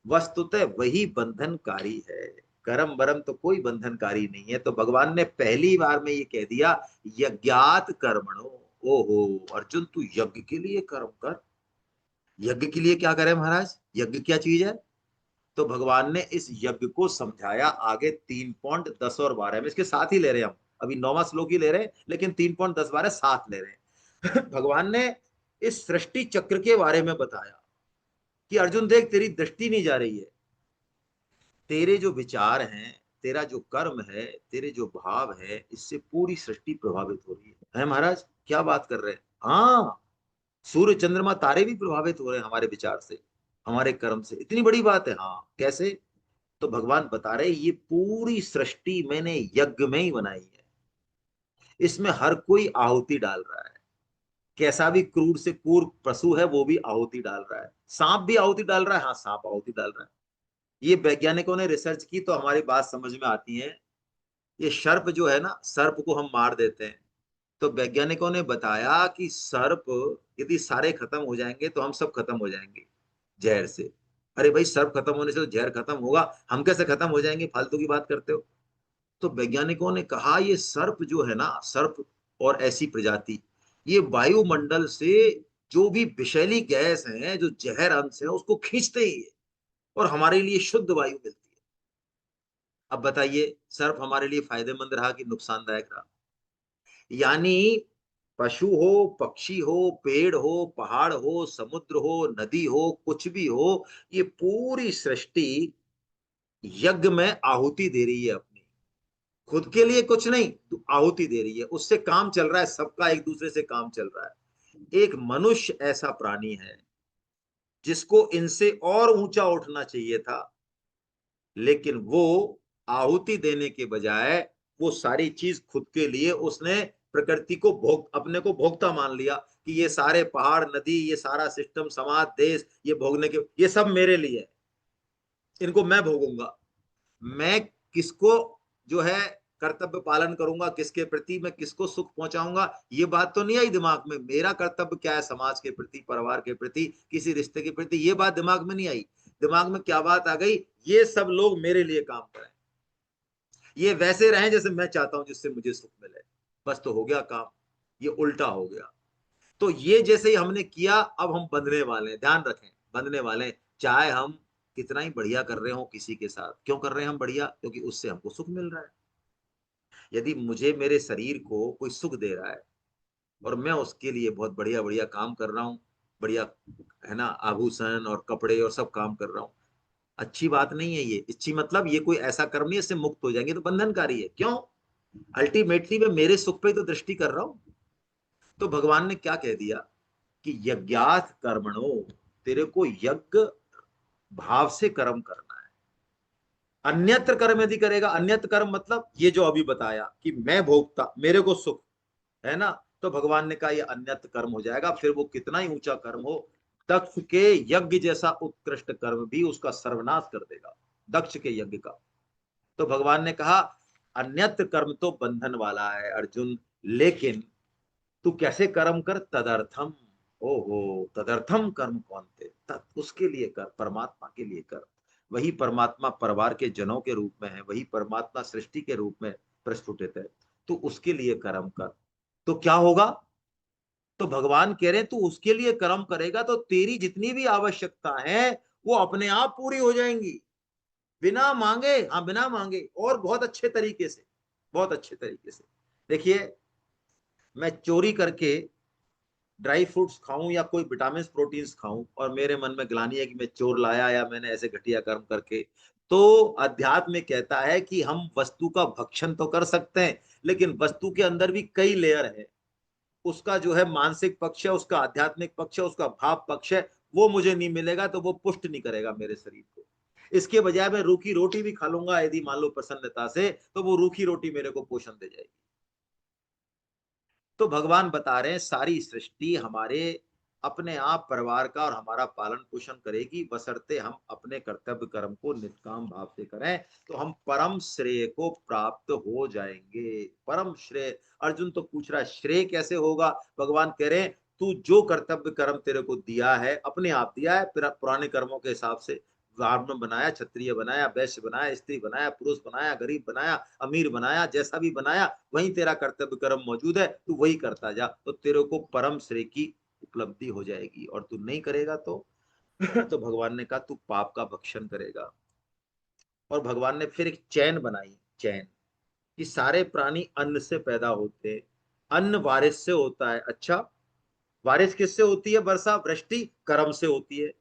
वस्तुतः वही बंधनकारी है। कर्म वरम तो कोई बंधनकारी नहीं है। तो भगवान ने पहली बार में ये कह दिया, यज्ञात कर्मणो। ओहो अर्जुन, तू यज्ञ के लिए कर्म कर। यज्ञ के लिए क्या करे महाराज? यज्ञ क्या चीज है? तो भगवान ने इस यज्ञ को समझाया आगे 3.10 और 12 में, इसके साथ ही ले रहे हैं हम। अभी 9वां श्लोक ही ले रहे हैं, लेकिन 3.10 12 साथ ले रहे हैं। भगवान ने इस सृष्टि चक्र के बारे में बताया कि अर्जुन देख, तेरी दृष्टि नहीं जा रही है। तेरे जो विचार हैं, तेरा जो कर्म है, तेरे जो भाव है, इससे पूरी सृष्टि प्रभावित हो रही है महाराज, क्या बात कर रहे हैं? हाँ, सूर्य चंद्रमा तारे भी प्रभावित हो रहे हैं हमारे विचार से, हमारे कर्म से। इतनी बड़ी बात है। हाँ, कैसे? तो भगवान बता रहे, ये पूरी सृष्टि मैंने यज्ञ में ही बनाई है। इसमें हर कोई आहुति डाल रहा है। कैसा भी क्रूर से क्रूर पशु है, वो भी आहुति डाल रहा है। सांप भी आहुति डाल रहा है, हाँ, सांप आहुति डाल रहा है। ये वैज्ञानिकों ने रिसर्च की तो हमारी बात समझ में आती है। ये सर्प जो है ना, सर्प को हम मार देते हैं, तो वैज्ञानिकों ने बताया कि सर्प यदि सारे खत्म हो जाएंगे तो हम सब खत्म हो जाएंगे जहर से। अरे भाई, सर्प खत्म होने से तो जहर खत्म होगा, हम कैसे खत्म हो जाएंगे? फालतू की बात करते हो। तो वैज्ञानिकों ने कहा, ये सर्प जो है ना, सर्प और ऐसी प्रजाति, ये वायुमंडल से जो भी विषैली गैस है, जो जहर अंश है, उसको खींचते ही है, और हमारे लिए शुद्ध वायु मिलती है। अब बताइए, सर्प हमारे लिए फायदेमंद रहा कि नुकसानदायक रहा? यानी पशु हो, पक्षी हो, पेड़ हो, पहाड़ हो, समुद्र हो, नदी हो, कुछ भी हो, ये पूरी सृष्टि यज्ञ में आहुति दे रही है अपनी। खुद के लिए कुछ नहीं, तो आहुति दे रही है, उससे काम चल रहा है, सबका एक दूसरे से काम चल रहा है। एक मनुष्य ऐसा प्राणी है जिसको इनसे और ऊंचा उठना चाहिए था, लेकिन वो आहुति देने के बजाय वो सारी चीज खुद के लिए उसने प्रकृति को भोग, अपने को भोक्ता मान लिया कि ये सारे पहाड़, नदी, ये सारा सिस्टम, समाज, देश, ये भोगने के, ये सब मेरे लिए है, इनको मैं भोगूंगा। मैं किसको जो है कर्तव्य पालन करूंगा, किसके प्रति मैं किसको सुख पहुंचाऊंगा, ये बात तो नहीं आई दिमाग में। मेरा कर्तव्य क्या है समाज के प्रति, परिवार के प्रति, किसी रिश्ते के प्रति, ये बात दिमाग में नहीं आई। दिमाग में क्या बात आ गई, ये सब लोग मेरे लिए काम करें, ये वैसे रहें जैसे मैं चाहता हूं, जिससे मुझे सुख मिले, बस तो हो गया काम। ये उल्टा हो गया। तो ये जैसे ही हमने किया, अब हम बंधने वाले हैं, ध्यान रखें, बंधने वाले हैं। चाहे हम कितना ही बढ़िया कर रहे हो किसी के साथ, क्यों कर रहे हैं हम बढ़िया? क्योंकि उससे हमको सुख मिल रहा है। यदि मुझे मेरे शरीर को कोई सुख दे रहा है और मैं उसके लिए बहुत बढ़िया बढ़िया काम कर रहा हूँ, बढ़िया, है ना, आभूषण और कपड़े और सब काम कर रहा हूँ, अच्छी बात नहीं है ये। अच्छी मतलब ये कोई ऐसा कर्म नहीं है, इससे मुक्त हो जाएंगे, तो बंधनकारी है। क्यों? अल्टीमेटली मैं मेरे सुख पे तो दृष्टि कर रहा हूं। तो भगवान ने क्या कह दिया कि यज्ञात कर्मणो, तेरे को यज्ञ भाव से कर्म करना है। अन्यत्र कर्म यदि करेगा, अन्यत्र कर्म मतलब ये जो अभी बताया कि मैं भोगता, मेरे को सुख, है ना, तो भगवान ने कहा ये अन्यत्र कर्म हो जाएगा। फिर वो कितना ही ऊंचा कर्म हो, दक्ष के यज्ञ जैसा उत्कृष्ट कर्म भी उसका सर्वनाश कर देगा, दक्ष के यज्ञ का। तो भगवान ने कहा अन्यत्र कर्म तो बंधन वाला है अर्जुन, लेकिन तू कैसे कर्म कर, तदर्थम। ओहो, तदर्थम कर्म कौन थे, उसके लिए कर, परमात्मा के लिए कर। वही परमात्मा परिवार के जनों के रूप में है, वही परमात्मा सृष्टि के रूप में प्रस्फुटित है, तो उसके लिए कर्म कर। तो क्या होगा? तो भगवान कह रहे हैं तू उसके लिए कर्म करेगा तो तेरी जितनी भी आवश्यकता है वो अपने आप पूरी हो जाएंगी, बिना मांगे, हाँ बिना मांगे, और बहुत अच्छे तरीके से, बहुत अच्छे तरीके से। देखिए, मैं चोरी करके ड्राई फ्रूट्स खाऊं या कोई विटामिन प्रोटीन्स खाऊं और मेरे मन में ग्लानि है कि मैं चोर लाया या मैंने ऐसे घटिया कर्म करके, तो अध्यात्म में कहता है कि हम वस्तु का भक्षण तो कर सकते हैं, लेकिन वस्तु के अंदर भी कई लेयर है। उसका जो है मानसिक पक्ष है, उसका आध्यात्मिक पक्ष है, उसका भाव पक्ष है, वो मुझे नहीं मिलेगा तो वो पुष्ट नहीं करेगा मेरे शरीर को। इसके बजाय मैं रूखी रोटी भी खा लूंगा यदि मान लो प्रसन्नता से, तो वो रूखी रोटी मेरे को पोषण दे जाएगी। तो भगवान बता रहे हैं सारी सृष्टि हमारे अपने आप परिवार का और हमारा पालन पोषण करेगी, बशर्ते हम अपने कर्तव्य कर्म को निष्काम भाव से करें, तो हम परम श्रेय को प्राप्त हो जाएंगे। परम श्रेय, अर्जुन तो पूछ रहा है श्रेय कैसे होगा? भगवान कह रहे हैं तू जो कर्तव्य कर्म तेरे को दिया है, अपने आप दिया है, पुराने कर्मों के हिसाब से, ब्राह्मण बनाया, क्षत्रिय बनाया, वैश्य बनाया, स्त्री बनाया, पुरुष बनाया, गरीब बनाया, अमीर बनाया, जैसा भी बनाया वहीं तेरा कर्तव्य कर्म मौजूद है, तू वही करता जा, तो तेरे को परम श्रेय की उपलब्धि हो जाएगी। और तू नहीं करेगा तो तो भगवान ने कहा तू पाप का भक्षण करेगा। और भगवान ने फिर एक चैन बनाई, चैन, कि सारे प्राणी अन्न से पैदा होते हैं, अन्न वारिस से होता है। अच्छा, बारिश किससे होती है? वर्षा, वृष्टि कर्म से होती है।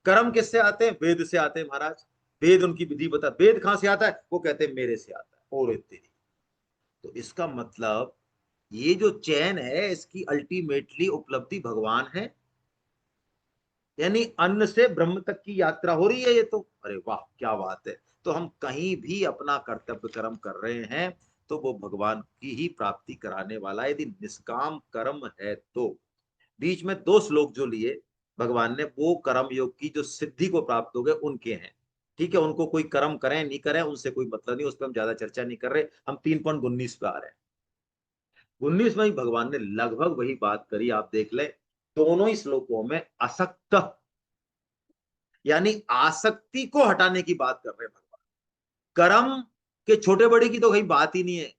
कर्म किससे आते हैं? वेद से आते हैं महाराज। वेद उनकी विधि बता, वेद कहां से आता है? वो कहते हैं मेरे से आता है, और तेरी। तो इसका मतलब ये जो चैन है इसकी अल्टीमेटली उपलब्धि भगवान है, यानी अन्न से ब्रह्म तक की यात्रा हो रही है ये तो। अरे वाह, क्या बात है! तो हम कहीं भी अपना कर्तव्य कर्म कर रहे हैं तो वो भगवान की ही प्राप्ति कराने वाला है, यदि निष्काम कर्म है तो। बीच में दो श्लोक जो लिए भगवान ने, वो कर्म योग की जो सिद्धि को प्राप्त हो गए उनके हैं। ठीक है, उनको कोई कर्म करें नहीं करें उनसे कोई मतलब नहीं, उस पर हम ज्यादा चर्चा नहीं कर रहे। हम 3.19 पे आ रहे हैं। 19 में ही भगवान ने लगभग वही बात करी, आप देख लें दोनों ही श्लोकों में असक्त, यानी आसक्ति को हटाने की बात कर रहे हैं भगवान। कर्म के छोटे बड़े की तो कहीं बात ही नहीं है।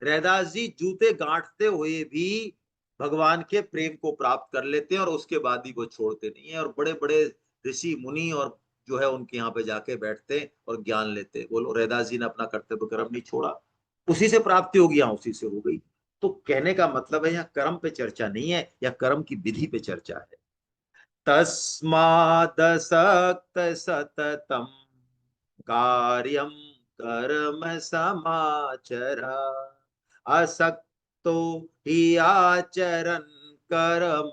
रैदास जी जूते गांठते हुए भी भगवान के प्रेम को प्राप्त कर लेते हैं और उसके बाद भी वो छोड़ते नहीं है, और बड़े बड़े ऋषि मुनि और जो है उनके यहाँ पे जाके बैठते हैं और ज्ञान लेते हैं। बोलो, रैदास जी ने अपना कर्तव्य कर्म नहीं छोड़ा, उसी से प्राप्ति होगी, यहाँ उसी से हो गई। तो कहने का मतलब है यहाँ कर्म पे चर्चा नहीं है, या कर्म की विधि पे चर्चा है। तस्मादसक्त सततम कार्यम कर्म समाचर, असक्तो हि आचरन् कर्म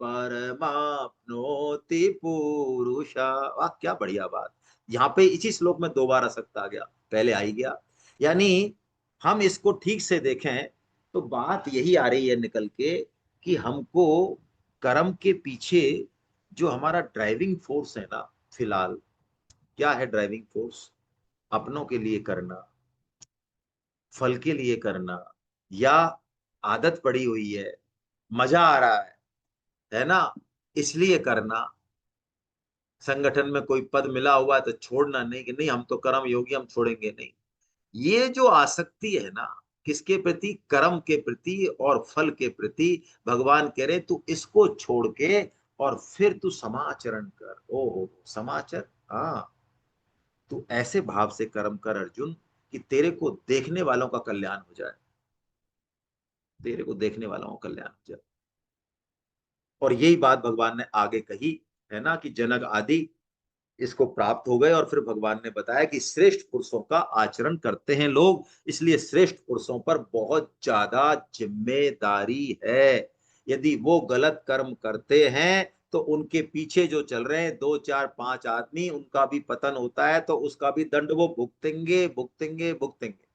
परमाप्नोति पुरुषा। वाह क्या बढ़िया बात। यहाँ पे इसी श्लोक में दो बार असक्त आ गया, पहले आ ही गया। यानी हम इसको ठीक से देखें तो बात यही आ रही है निकल के कि हमको कर्म के पीछे जो हमारा ड्राइविंग फोर्स है ना, फिलहाल क्या है ड्राइविंग फोर्स? अपनों के लिए करना, फल के लिए करना, या आदत पड़ी हुई है, मजा आ रहा है ना, इसलिए करना। संगठन में कोई पद मिला हुआ है तो छोड़ना नहीं कि नहीं हम तो कर्म योगी, हम छोड़ेंगे नहीं। ये जो आसक्ति है ना, किसके प्रति? कर्म के प्रति और फल के प्रति। भगवान कह रहे तू इसको छोड़ के और फिर तू समाचरण कर। ओहो समाचर, हाँ, तू ऐसे भाव से कर्म कर अर्जुन कि तेरे को देखने वालों का कल्याण हो जाए, तेरे को देखने वालों का कल्याण हो जाए। और यही बात भगवान ने आगे कही है ना कि जनक आदि इसको प्राप्त हो गए, और फिर भगवान ने बताया कि श्रेष्ठ पुरुषों का आचरण करते हैं लोग, इसलिए श्रेष्ठ पुरुषों पर बहुत ज्यादा जिम्मेदारी है। यदि वो गलत कर्म करते हैं तो उनके पीछे जो चल रहे हैं दो चार पांच आदमी, उनका भी पतन होता है, तो उसका भी दंड वो भुगतेंगे भुगतेंगे भुगतेंगे।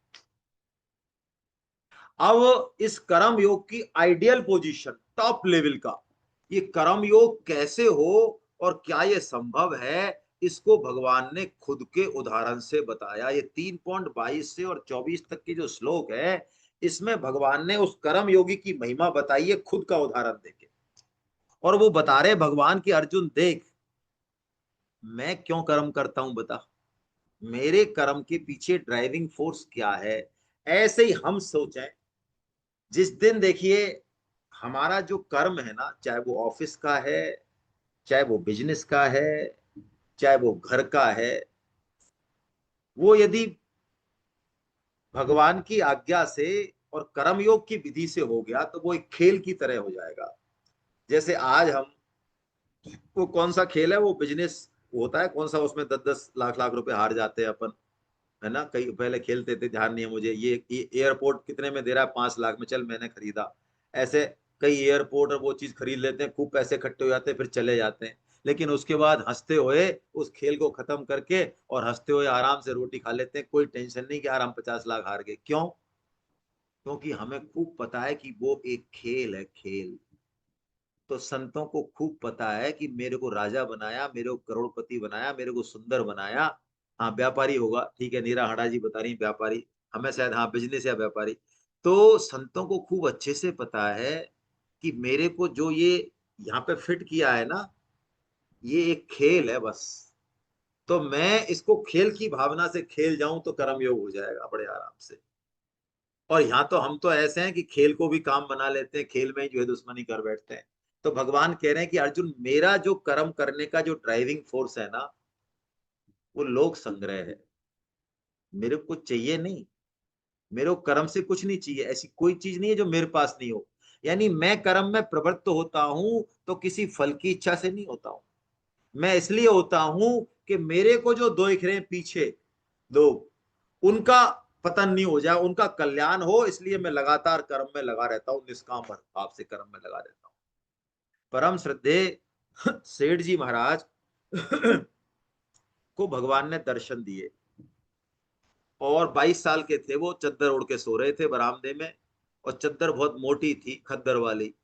अब इस कर्म योग की आइडियल पोजीशन, टॉप लेवल का ये कर्म योग कैसे हो और क्या ये संभव है, इसको भगवान ने खुद के उदाहरण से बताया। ये 3.22 से और 24 तक के जो श्लोक है, इसमें भगवान ने उस कर्म योगी की महिमा बताई है खुद का उदाहरण देके। और वो बता रहे भगवान की अर्जुन देख, मैं क्यों कर्म करता हूं बता, मेरे कर्म के पीछे ड्राइविंग फोर्स क्या है। ऐसे ही हम सोचें, जिस दिन देखिए हमारा जो कर्म है ना, चाहे वो ऑफिस का है, चाहे वो बिजनेस का है, चाहे वो घर का है, वो यदि भगवान की आज्ञा से और कर्मयोग की विधि से हो गया तो वो एक खेल की तरह हो जाएगा। जैसे आज हम, वो कौन सा खेल है, वो बिजनेस होता है कौन सा, उसमें 10-10 लाख लाख रुपए हार जाते हैं अपन, है ना। कई पहले खेलते थे, ध्यान नहीं है मुझे, ये एयरपोर्ट कितने में दे रहा है, 5 लाख में, चल मैंने खरीदा। ऐसे कई एयरपोर्ट और वो चीज खरीद लेते हैं, खूब पैसे इकट्ठे हो जाते हैं, फिर चले जाते हैं। लेकिन उसके बाद हंसते हुए उस खेल को खत्म करके और हंसते हुए आराम से रोटी खा लेते हैं, कोई टेंशन नहीं कि यार हम 50 लाख हार गए। क्यों? क्योंकि हमें खूब पता है कि वो एक खेल है, खेल। तो संतों को खूब पता है कि मेरे को राजा बनाया, मेरे को करोड़पति बनाया, मेरे को सुंदर बनाया। हाँ व्यापारी होगा, ठीक है, नीरा हड़ा जी बता रही व्यापारी, हमें शायद हाँ बिजनेस या व्यापारी। तो संतों को खूब अच्छे से पता है कि मेरे को जो ये यहाँ पे फिट किया है ना, ये एक खेल है बस। तो मैं इसको खेल की भावना से खेल जाऊं तो कर्मयोग हो जाएगा बड़े आराम से। और यहाँ तो हम तो ऐसे हैं कि खेल को भी काम बना लेते हैं, खेल में ही जो है दुश्मनी कर बैठते हैं। तो भगवान कह रहे हैं कि अर्जुन, मेरा जो कर्म करने का जो ड्राइविंग फोर्स है ना, वो लोक संग्रह है। मेरे को कुछ चाहिए नहीं, मेरे को कर्म से कुछ नहीं चाहिए, ऐसी कोई चीज नहीं है जो मेरे पास नहीं हो। यानी मैं कर्म में प्रवृत्त होता हूं तो किसी फल की इच्छा से नहीं होता हूं। मैं इसलिए होता हूं कि मेरे को जो देख रहे हैं पीछे लोग, उनका पतन नहीं हो जाए, उनका कल्याण हो, इसलिए मैं लगातार कर्म में लगा रहता हूँ, निष्काम भाव से कर्म में लगा रहता हूँ। परम श्रद्धे सेठ जी महाराज को भगवान ने दर्शन दिए, और 22 साल के थे वो, चद्दर ओढ़ के सो रहे थे बरामदे में, और चद्दर बहुत मोटी थी, खद्दर वाली।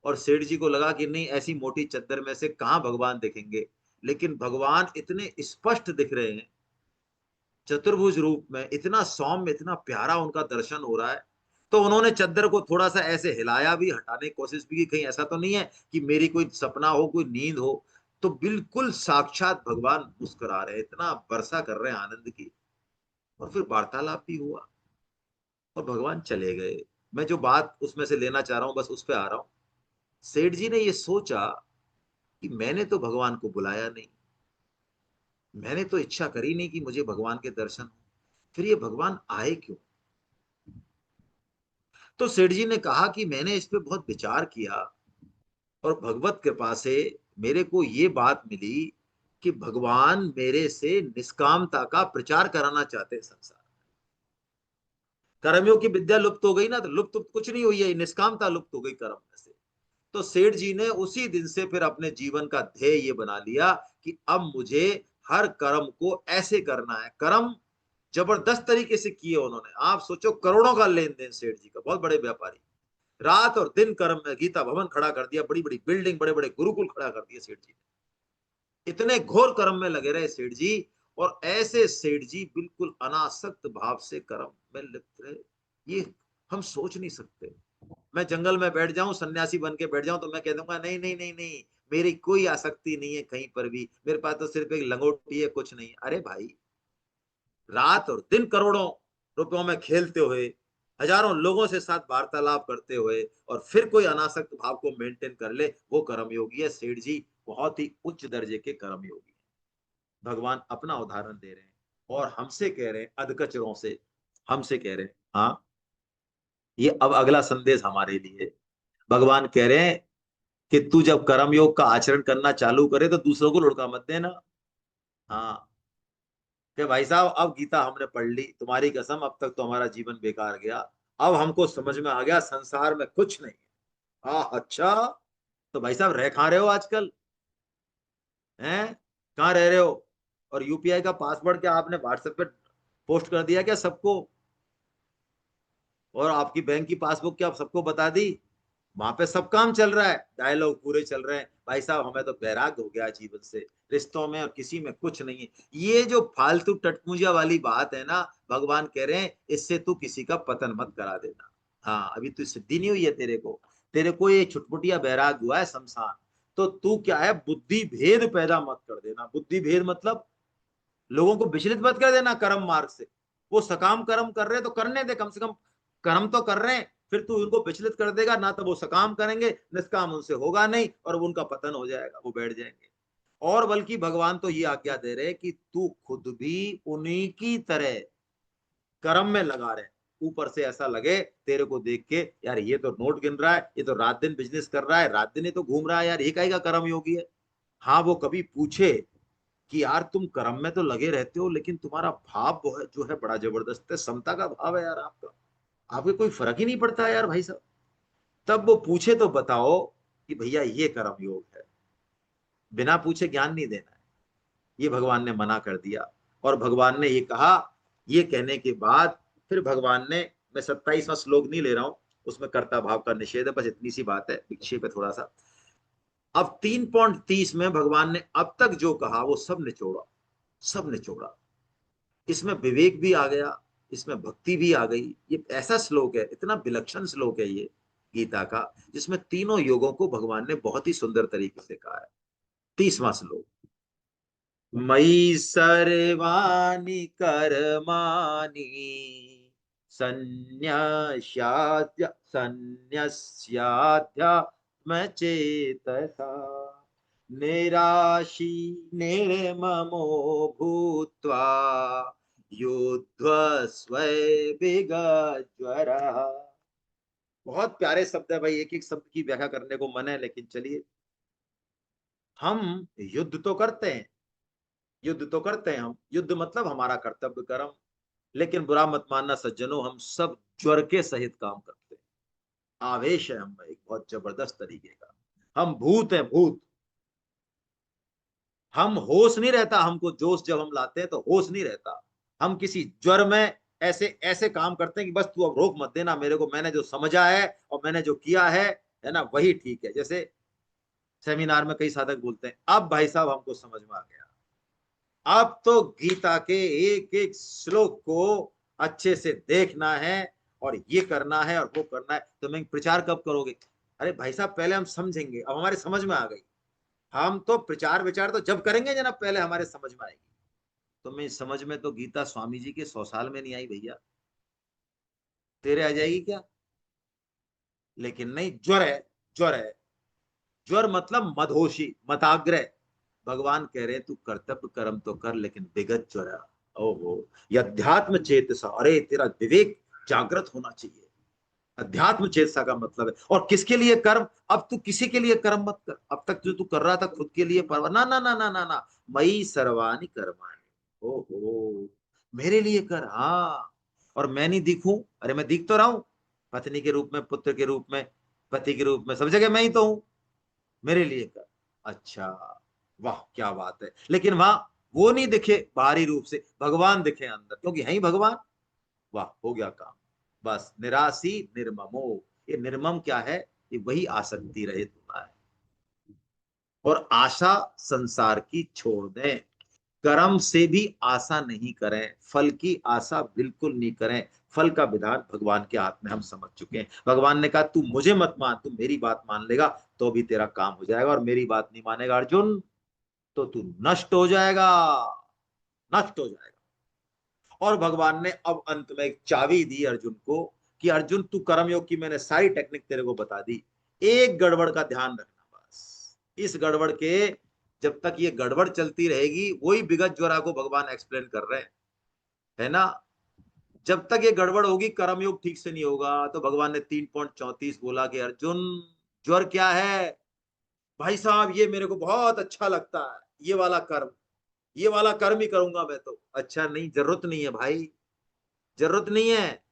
और सेठ जी को लगा कि नहीं, ऐसी मोटी चद्दर में से कहाँ भगवान दिखेंगे। लेकिन भगवान इतने स्पष्ट दिख रहे हैं, चतुर्भुज रूप में, इतना सौम्य, इतना प्यारा उनका दर्शन हो रहा है। तो उन्होंने चद्दर को थोड़ा सा ऐसे हिलाया भी, हटाने की कोशिश भी की, कहीं ऐसा तो नहीं है कि मेरी कोई सपना हो, कोई नींद हो। तो बिल्कुल साक्षात भगवान मुस्कुरा रहे, इतना वर्षा कर रहे हैं आनंद की। और फिर वार्तालाप भी हुआ और भगवान चले गए। मैं जो बात उसमें से लेना चाह रहा हूं, बस उस पर आ रहा हूं। सेठ जी ने ये सोचा कि मैंने तो भगवान को बुलाया नहीं, मैंने तो इच्छा करी नहीं कि मुझे भगवान के दर्शन हो, फिर ये भगवान आए क्यों? तो सेठ जी ने कहा कि मैंने इस पे बहुत विचार किया और भगवत कृपा से मेरे को ये बात मिली कि भगवान मेरे से निष्कामता का प्रचार कराना चाहते हैं संसार। कर्मयोग की विद्या लुप्त हो गई ना, तो लुप्त कुछ नहीं हुई है, निष्कामता लुप्त हो गई कर्म में से। तो सेठ जी ने उसी दिन से फिर अपने जीवन का ध्येय ये बना लिया कि अब मुझे हर कर्म को ऐसे करना है। कर्म जबरदस्त तरीके से किए उन्होंने। आप सोचो, करोड़ों का लेन देन सेठ जी का, बहुत बड़े व्यापारी। रात और दिन कर्म में गीता भवन खड़ा कर दिया, बड़ी बड़ी बिल्डिंग, बड़े बड़े गुरुकुल खड़ा कर दिए सेठ जी ने। इतने घोर कर्म में लगे रहे सेठ जी। और ऐसे सेठ जी बिल्कुल अनासक्त भाव से कर्म में लिप्त रहे, ये हम सोच नहीं सकते। मैं जंगल में बैठ जाऊं, सन्यासी बन के बैठ जाऊं, तो मैं कह दूंगा नहीं नहीं नहीं नहीं, मेरी कोई आसक्ति नहीं है कहीं पर भी, मेरे पास तो सिर्फ एक लंगोटी है, कुछ नहीं। अरे भाई, रात और दिन करोड़ों रुपयों में खेलते हुए, हजारों लोगों से साथ वार्तालाप करते हुए, और फिर कोई अनासक्त भाव को मेंटेन कर ले, वो कर्मयोगी है सेठ जी। बहुत ही उच्च दर्जे के कर्मयोगी है। भगवान अपना उदाहरण दे रहे हैं और हमसे कह रहे हैं, अधकचरों से हमसे कह रहे हैं। हाँ, ये अब अगला संदेश हमारे लिए। भगवान कह रहे हैं कि तू जब कर्मयोग का आचरण करना चालू करे तो दूसरों को लुढ़का मत देना। हाँ, कि भाई साहब, अब गीता हमने पढ़ ली, तुम्हारी कसम, अब तक तो हमारा जीवन बेकार गया। अब हमको समझ में आ गया संसार में कुछ नहीं है। हाँ, अच्छा, तो भाई साहब रह कहाँ रहे हो आजकल? हैं, कहाँ रह रहे हो? और यूपीआई का पासवर्ड क्या आपने व्हाट्सएप पे पोस्ट कर दिया क्या सबको? और आपकी बैंक की पासबुक क्या सबको बता दी? वहां पे सब काम चल रहा है, डायलॉग पूरे चल रहे हैं। भाई साहब, हमें तो बैराग हो गया जीवन से, रिश्तों में और किसी में कुछ नहीं है। ये जो फालतू टटमुजा वाली बात है ना, भगवान कह रहे हैं इससे तू किसी का पतन मत करा देना। हाँ, अभी तो सिद्धि नहीं हुई है तेरे को ये छुटपुटिया बैराग हुआ है शमशान। तो तू क्या है, बुद्धि भेद पैदा मत कर देना। बुद्धि भेद मतलब लोगों को विचलित मत कर देना कर्म मार्ग से। वो सकाम कर्म कर रहे तो करने दे, कम से कम कर्म तो कर रहे हैं। फिर तू उनको विचलित कर देगा ना, तो वो सकाम करेंगे, निष्काम उनसे होगा नहीं, और उनका पतन हो जाएगा, वो बैठ जाएंगे। और बल्कि भगवान तो ये आज्ञा दे रहे कि तू खुद भी उन्हीं की तरह कर्म में लगा रहे। ऊपर से ऐसा लगे तेरे को देख के, यार ये तो नोट गिन रहा है, ये तो रात दिन बिजनेस कर रहा है, रात दिन ही तो घूम रहा है, यार ये काहे का कर्म योगी है। हाँ, वो कभी पूछे कि यार तुम कर्म में तो लगे रहते हो, लेकिन तुम्हारा भाव जो है बड़ा जबरदस्त है, समता का भाव है यार आपका, आपके कोई फर्क ही नहीं पड़ता है यार भाई साहब। तब वो पूछे तो बताओ कि भैया ये कर्म योग है। बिना पूछे ज्ञान नहीं देना है, ये भगवान ने मना कर दिया। और भगवान ने ये कहा, ये कहने के बाद फिर भगवान ने, मैं 27वां श्लोक नहीं ले रहा हूं, उसमें कर्ता भाव का निषेध है, बस इतनी सी बात है, विक्षेप है थोड़ा सा। अब 3.30 में भगवान ने अब तक जो कहा वो सब निचोड़ा, सब निचोड़ा। इसमें विवेक भी आ गया, इसमें भक्ति भी आ गई। ये ऐसा श्लोक है, इतना विलक्षण श्लोक है ये गीता का, जिसमें तीनों योगों को भगवान ने बहुत ही सुंदर तरीके से कहा है। 30वां श्लोक, मयि सर्वाणि कर्माणि संन्यस्याध्यात्मचेतसा निराशी निर्ममो भूत्वा युध्यस्व विगज्वरः। बहुत प्यारे शब्द है भाई, एक एक शब्द की व्याख्या करने को मन है, लेकिन चलिए। हम युद्ध तो करते हैं, युद्ध तो करते हैं हम, युद्ध मतलब हमारा कर्तव्य कर्म। लेकिन बुरा मत मानना सज्जनों, हम सब ज्वर के सहित काम करते हैं। आवेश है हम एक बहुत जबरदस्त तरीके का। हम भूत है, भूत। हम होश नहीं रहता हमको, जोश जब हम लाते हैं तो होश नहीं रहता। हम किसी ज्वर में ऐसे ऐसे काम करते हैं कि बस तू अब रोक मत देना मेरे को, मैंने जो समझा है और मैंने जो किया है ना, वही ठीक है। जैसे सेमिनार में कई साधक बोलते हैं, अब भाई साहब हमको समझ में आ गया, अब तो गीता के एक एक श्लोक को अच्छे से देखना है, और ये करना है और वो करना है। तो मैं प्रचार कब करोगे? अरे भाई साहब, पहले हम समझेंगे, अब हमारे समझ में आ गई। हम तो प्रचार विचार तो जब करेंगे जनाब, पहले हमारे समझ में आएगी। तो मैं समझ में तो गीता स्वामी जी के 100 साल में नहीं आई भैया, तेरे आ जाएगी क्या? लेकिन नहीं, ज्वर है, ज्वर है। ज्वर मतलब मदहोशी, मताग्रह। भगवान कह रहे हैं तू कर्तव्य कर्म तो कर, लेकिन विगत ज्वर। ओहो, ये अध्यात्म चेतसा, अरे तेरा विवेक जागृत होना चाहिए। अध्यात्म चेतसा का मतलब है। और किसके लिए कर्म? अब तू किसी के लिए कर्म मत कर। अब तक जो तू कर रहा था खुद के लिए परवाह, ना ना ना ना ना ना, मई सर्वाणि कर्माणि, ओहो, मेरे लिए कर। हाँ, और मैं नहीं दिखूं? अरे मैं दिख तो रहा हूं, पत्नी के रूप में, पुत्र के रूप में, पति के रूप में, सब जगह मैं ही तो हूं। मेरे लिए कर। अच्छा, वाह क्या बात है। लेकिन वहां वो नहीं दिखे बाहरी रूप से, भगवान दिखे अंदर, क्योंकि है ही भगवान। वाह, हो गया काम। बस निराशी निर्ममो, ये निर्मम क्या है? ये वही आसक्ति रहित होना है। और आशा संसार की छोड़ दें। कर्म से भी आशा नहीं करें, फल की आशा बिल्कुल नहीं करें। फल का विधान भगवान के हाथ में, हम समझ चुके हैं। भगवान ने कहा तू मुझे मत मान, तू मेरी बात मान लेगा तो भी तेरा काम हो जाएगा, और मेरी बात नहीं मानेगा अर्जुन तो तू नष्ट हो जाएगा, नष्ट हो जाएगा। और भगवान ने अब अंत में एक चाबी दी अर्जुन को कि अर्जुन तू कर्मयोग की मैंने सारी टेक्निक तेरे को बता दी, एक गड़बड़ का ध्यान रखना बस। इस गड़बड़ के, जब तक ये गड़बड़ चलती रहेगी, वही विगत ज्वरा को भगवान एक्सप्लेन कर रहे हैं, है ना। जब तक ये गड़बड़ होगी, कर्मयोग ठीक से नहीं होगा, तो भगवान ने 3.34 बोला कि अर्जुन, ज्वर क्या है? भाई साहब ये मेरे को बहुत अच्छा लगता है, ये वाला कर्म, ये वाला कर्म ही करूंगा मैं तो। अच्छा नहीं, जरूरत नहीं है भाई, जरूरत नहीं है।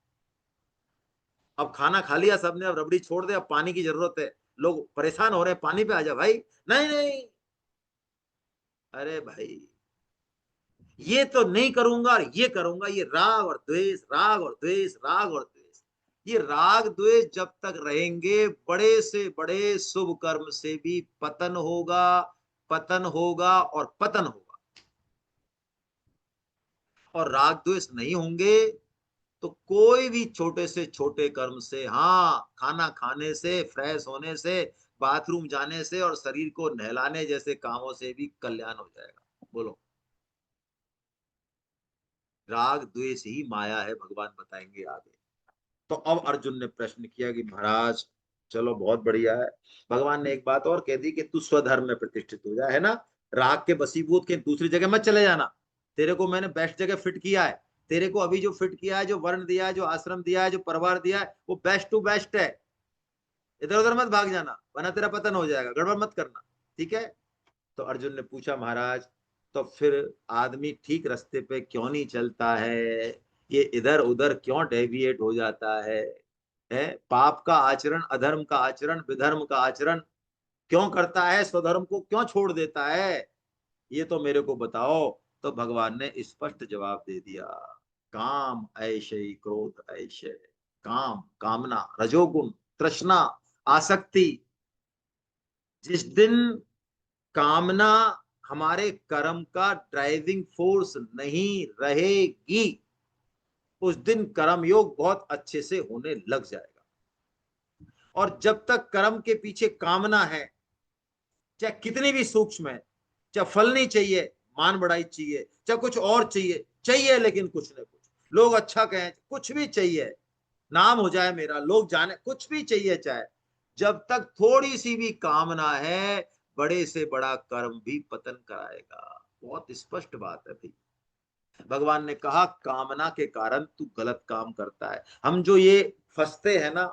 अब खाना खा लिया सबने, अब रबड़ी छोड़ दे, अब पानी की जरूरत है। लोग परेशान हो रहे हैं, पानी पे आ जा भाई। नहीं नहीं, अरे भाई ये तो नहीं करूंगा और ये करूंगा, ये राग और द्वेष, राग और द्वेष, राग और द्वेष। ये राग द्वेष जब तक रहेंगे, बड़े से बड़े शुभ कर्म से भी पतन होगा, पतन होगा और पतन होगा। और राग द्वेष नहीं होंगे तो कोई भी छोटे से छोटे कर्म से, हाँ, खाना खाने से, फ्रेश होने से, बाथरूम जाने से और शरीर को नहलाने जैसे कामों से भी कल्याण हो जाएगा। बोलो, राग द्वेष ही माया है, भगवान बताएंगे आगे। तो अब अर्जुन ने प्रश्न किया कि महाराज चलो बहुत बढ़िया है, भगवान ने एक बात और कह दी कि तू स्वधर्म में प्रतिष्ठित हो जा, है ना। राग के बसीभूत के दूसरी जगह मत चले जाना। तेरे को मैंने बेस्ट जगह फिट किया है। तेरे को अभी जो फिट किया है, जो वर्ण दिया है, जो आश्रम दिया है, जो परिवार दिया है, वो बेस्ट टू बेस्ट है। इधर उधर मत भाग जाना, वरना तेरा पतन हो जाएगा, गड़बड़ मत करना, ठीक है। तो अर्जुन ने पूछा महाराज, तो फिर आदमी ठीक रास्ते पे क्यों नहीं चलता है? ये इधर उधर क्यों डेविएट हो जाता है? पाप का आचरण, अधर्म का आचरण, विधर्म का आचरण क्यों करता है? स्वधर्म को क्यों छोड़ देता है? ये तो मेरे को बताओ। तो भगवान ने स्पष्ट जवाब दे दिया, काम ऐसे ही, क्रोध ऐसे, काम कामना, रजोगुण, तृष्णा, आसक्ति, जिस दिन कामना हमारे कर्म का ड्राइविंग फोर्स नहीं रहेगी, उस दिन कर्म योग बहुत अच्छे से होने लग जाएगा। और जब तक कर्म के पीछे कामना है, चाहे कितनी भी सूक्ष्म है, चाहे फल नहीं चाहिए, मान बढ़ाई चाहिए, चाहे कुछ और चाहिए, चाहिए लेकिन कुछ न कुछ, लोग अच्छा कहें, कुछ भी चाहिए, नाम हो जाए मेरा, लोग जाने, कुछ भी चाहिए चाहे, जब तक थोड़ी सी भी कामना है, बड़े से बड़ा कर्म भी पतन कराएगा। बहुत स्पष्ट बात है भाई। भगवान ने कहा कामना के कारण तू गलत काम करता है। हम जो ये फंसते हैं ना,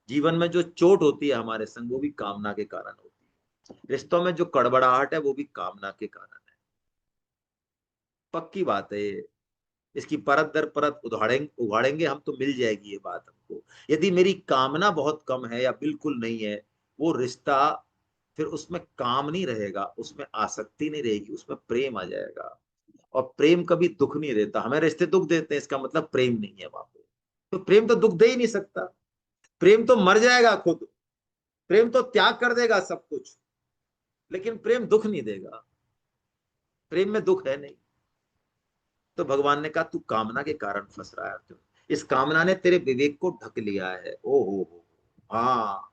जीवन में जो चोट होती है हमारे संग, वो भी कामना के कारण होती है। रिश्तों में जो कड़बड़ाहट है, वो भी कामना के कारण है। पक्की बात है ये। इसकी परत दर परत उधाड़ेंगे, उगाड़ेंगे हम तो मिल जाएगी ये बात हमको। यदि मेरी कामना बहुत कम है या बिल्कुल नहीं है, वो रिश्ता, फिर उसमें काम नहीं रहेगा, उसमें आसक्ति नहीं रहेगी, उसमें प्रेम आ जाएगा। और प्रेम कभी दुख नहीं देता। हमें रिश्ते दुख देते हैं, इसका मतलब प्रेम नहीं है वहां पे। तो प्रेम तो दुख दे ही नहीं सकता। प्रेम तो मर जाएगा खुद, प्रेम तो त्याग कर देगा सब कुछ, लेकिन प्रेम दुख नहीं देगा। प्रेम में दुख है नहीं। तो भगवान ने कहा तू कामना के कारण फंस रहा है अर्जुन। इस कामना ने तेरे विवेक को ढक लिया है। ओ हो, हाँ,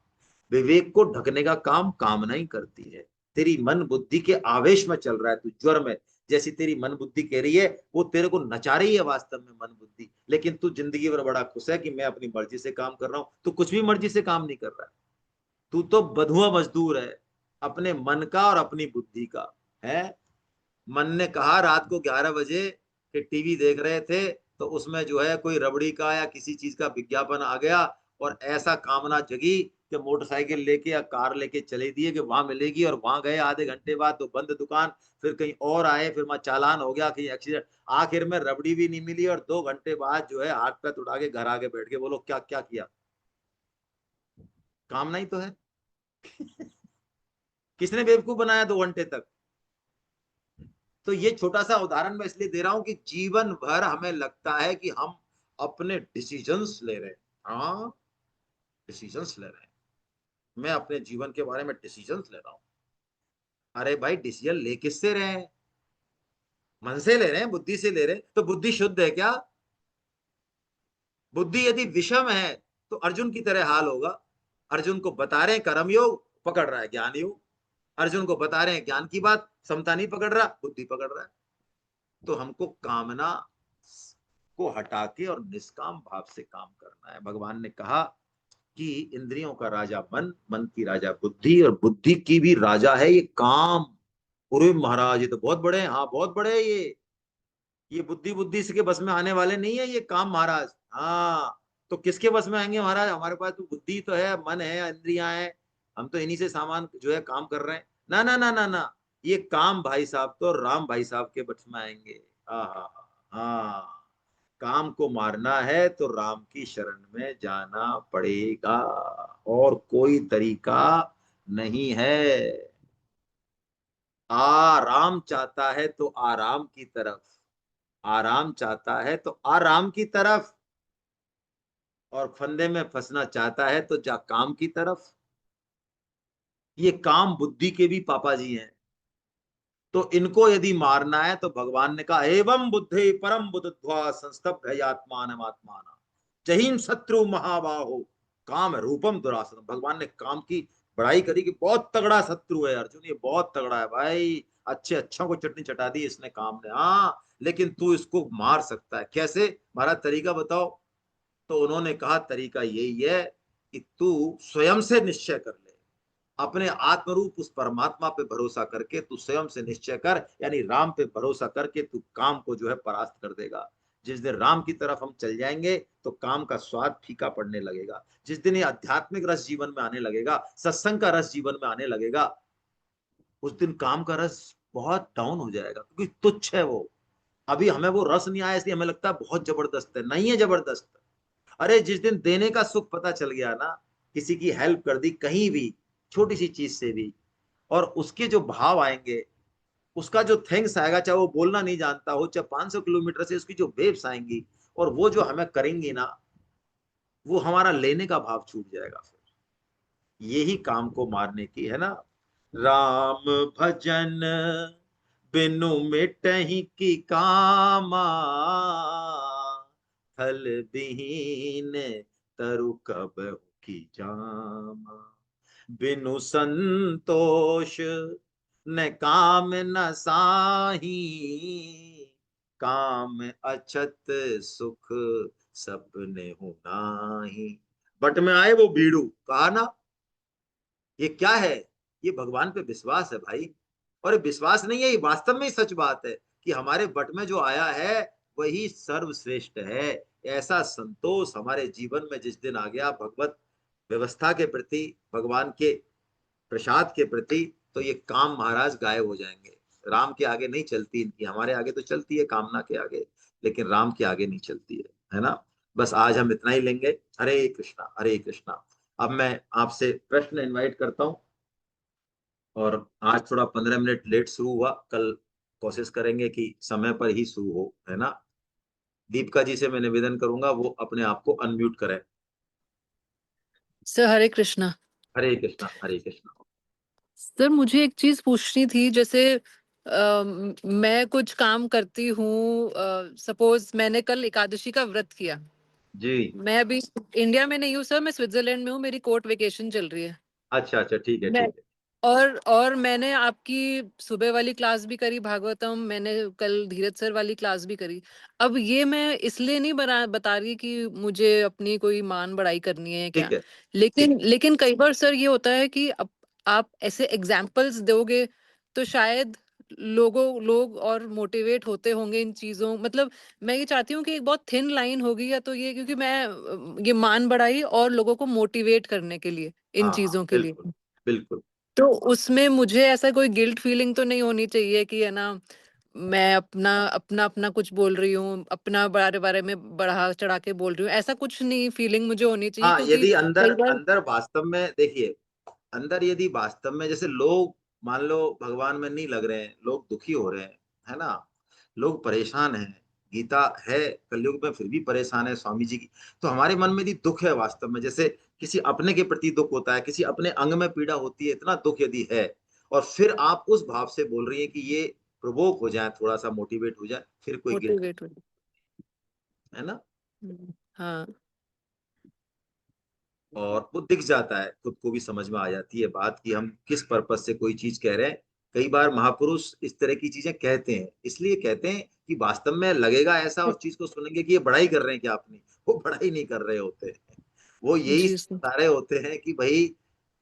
विवेक को ढकने का काम कामना ही करती है। तेरी मन बुद्धि के आवेश में चल रहा है, तू ज्वर में, जैसी तेरी मन बुद्धि कह रही है, वो तेरे को नचा रही है वास्तव में मन बुद्धि, लेकिन तू जिंदगी भर बड़ा खुश है कि मैं अपनी मर्जी से काम कर रहा हूं। तू कुछ भी मर्जी से काम नहीं कर रहा है। तू तो बंधुआ मजदूर है, अपने मन का और अपनी बुद्धि का, है। मन ने कहा रात को 11 बजे कि टीवी देख रहे थे, तो उसमें जो है कोई रबड़ी का या किसी चीज का विज्ञापन आ गया, और ऐसा कामना जगी कि मोटरसाइकिल लेके या कार लेके चले दिए कि वहां मिलेगी, और वहां गए आधे घंटे बाद तो बंद दुकान, फिर कहीं और आए, फिर वहां चालान हो गया, कहीं एक्सीडेंट, आखिर में रबड़ी भी नहीं मिली, और 2 घंटे बाद जो है हाथ पैर उठा के घर आके बैठ के बोलो क्या क्या किया। कामना ही तो है। किसने बेवकूफ बनाया 2 घंटे तक। तो ये छोटा सा उदाहरण मैं इसलिए दे रहा हूं कि जीवन भर हमें लगता है कि हम अपने डिसीजंस ले रहे हैं। हाँ, डिसीजंस ले रहे हैं, मैं अपने जीवन के बारे में डिसीजंस ले रहा हूं। अरे भाई, डिसीजन ले किससे रहे हैं? मन से ले रहे हैं, बुद्धि से ले रहे हैं, तो बुद्धि शुद्ध है क्या? बुद्धि यदि विषम है तो अर्जुन की तरह हाल होगा। अर्जुन को बता रहे हैं कर्म योग, पकड़ रहा है ज्ञान योग। अर्जुन को बता रहे हैं ज्ञान की बात, समता नहीं पकड़ रहा, बुद्धि पकड़ रहा है। तो हमको कामना को हटा के और निष्काम भाव से काम करना है। भगवान ने कहा कि इंद्रियों का राजा मन, मन की राजा बुद्धि, और बुद्धि की भी राजा है ये काम। अरे महाराज, ये तो बहुत बड़े हैं। हाँ, बहुत बड़े हैं ये बुद्धि बुद्धि इसके बस में आने वाले नहीं है ये काम महाराज। हाँ, तो किसके बस में आएंगे महाराज? हमारे पास तो बुद्धि तो है, मन है, इंद्रियां हैं, हम तो इन्हीं से सामान जो है काम कर रहे हैं। ना ना ना ना ना, ये काम भाई साहब तो राम भाई साहब के बस में आएंगे। हाँ हाँ, काम को मारना है तो राम की शरण में जाना पड़ेगा, और कोई तरीका नहीं है। आराम चाहता है तो आराम की तरफ, आराम चाहता है तो आराम की तरफ, और फंदे में फंसना चाहता है तो जा काम की तरफ। ये काम बुद्धि के भी पापा जी हैं। तो इनको यदि मारना है तो भगवान ने कहा एवं बुद्धे परम बुद्धत्वा संस्तभ्य आत्मान आत्माना जहीम शत्रु महाबाहो काम रूपम दुरासनम। भगवान ने काम की बड़ाई करी कि बहुत तगड़ा शत्रु है अर्जुन, ये बहुत तगड़ा है भाई, अच्छे अच्छों को चटनी चटा दी इसने काम ने। हाँ, लेकिन तू इसको मार सकता है कैसे? हमारा तरीका बताओ। तो उन्होंने कहा तरीका यही है कि तू स्वयं से निश्चय कर ले, अपने आत्मरूप उस परमात्मा पे भरोसा करके तू स्वयं से निश्चय कर, यानी राम पे भरोसा करके तू काम को जो है परास्त कर देगा। जिस दिन राम की तरफ हम चल जाएंगे तो काम का स्वाद फीका पड़ने लगेगा। जिस दिन ये आध्यात्मिक रस जीवन में आने लगेगा, सत्संग का रस जीवन में आने लगेगा, उस दिन काम का रस बहुत डाउन हो जाएगा, क्योंकि तुच्छ है वो। अभी हमें वो रस नहीं आया इसलिए हमें लगता है बहुत जबरदस्त है, नहीं है जबरदस्त। अरे जिस दिन देने का सुख पता चल गया ना, किसी की हेल्प कर दी कहीं भी, छोटी सी चीज से भी, और उसके जो भाव आएंगे, उसका जो थैंक्स आएगा, चाहे वो बोलना नहीं जानता हो, चाहे 500 किलोमीटर से उसकी जो वेव्स आएंगी, और वो जो हमें करेंगी ना, वो हमारा लेने का भाव छूट जाएगा। फिर यही काम को मारने की है ना। राम भजन बिनु मिटहि की कामा, फल विहीन तरु कब की जामा। बिनु संतोष न काम न साही, काम अछत सुख सपने हो नाही। बट में आए वो बीड़ू, कहा ना, ये क्या है? ये भगवान पे विश्वास है भाई। और ये विश्वास नहीं है, ये वास्तव में ही सच बात है कि हमारे बट में जो आया है वही सर्वश्रेष्ठ है। ऐसा संतोष हमारे जीवन में जिस दिन आ गया भगवत व्यवस्था के प्रति, भगवान के प्रसाद के प्रति, तो ये काम महाराज गायब हो जाएंगे। राम के आगे नहीं चलती इनकी, हमारे आगे तो चलती है कामना के आगे, लेकिन राम के आगे नहीं चलती है ना। बस आज हम इतना ही लेंगे। हरे कृष्णा, हरे कृष्णा। अब मैं आपसे प्रश्न इनवाइट करता हूँ, और आज थोड़ा 15 मिनट लेट शुरू हुआ, कल कोशिश करेंगे कि समय पर ही शुरू हो, है ना। दीपिका जी से मैं निवेदन करूंगा वो अपने आप को अनम्यूट करें। सर हरे कृष्णा। हरे कृष्णा, हरे कृष्णा। सर मुझे एक चीज पूछनी थी, जैसे मैं कुछ काम करती हूँ, सपोज मैंने कल एकादशी का व्रत किया। जी। मैं अभी इंडिया में नहीं हूँ सर, मैं स्विट्जरलैंड में हूँ, मेरी कोर्ट वेकेशन चल रही है। अच्छा अच्छा, ठीक है मैं ठीक है। और मैंने आपकी सुबह वाली क्लास भी करी भागवतम, मैंने कल धीरज सर वाली क्लास भी करी। अब ये मैं इसलिए नहीं बता रही कि मुझे अपनी कोई मान बढ़ाई करनी है क्या, ठीक है। लेकिन कई बार सर ये होता है कि आप ऐसे एग्जाम्पल्स दोगे तो शायद लोग और मोटिवेट होते होंगे इन चीजों, मतलब मैं ये चाहती हूँ कि एक बहुत थिन लाइन होगी या तो ये, क्योंकि मैं ये मान बढ़ाई और लोगों को मोटिवेट करने के लिए इन हाँ हाँ चीजों के बिल्कुल लिए, बिल्कुल। तो उसमें मुझे ऐसा कोई गिल्ट फीलिंग तो नहीं होनी चाहिए कि है ना, मैं अपना अपना अपना कुछ बोल रही हूँ, अपना बारे बारे में बढ़ा चढ़ा के बोल रही हूँ, ऐसा कुछ नहीं फीलिंग मुझे होनी चाहिए, हाँ क्योंकि यदि अंदर कई बार अंदर वास्तव में देखिए, अंदर यदि वास्तव में जैसे लोग मान लो भगवान में नहीं लग रहे हैं, लोग दुखी हो रहे हैं, है ना, लोग परेशान हैं, गीता है कलयुग में फिर भी परेशान है स्वामी जी की, तो हमारे मन में यदि दुख है वास्तव में, जैसे किसी अपने के प्रति दुख होता है, किसी अपने अंग में पीड़ा होती है, इतना दुख यदि है, और फिर आप उस भाव से बोल रही है कि ये प्रवोक हो जाए, थोड़ा सा मोटिवेट हो जाए, फिर कोई गिल्ट मोटिवेट हो। है ना। हाँ। और वो दिख जाता है, खुद को भी समझ में आ जाती है बात कि हम किस पर्पज से कोई चीज कह रहे हैं। कई बार महापुरुष इस तरह की चीजें कहते हैं, इसलिए कहते हैं कि वास्तव में लगेगा ऐसा उस चीज को सुनेंगे कि ये बड़ाई कर रहे हैं क्या अपनी, वो बड़ाई नहीं कर रहे होते, वो यही जी सर। बता रहे होते हैं कि भाई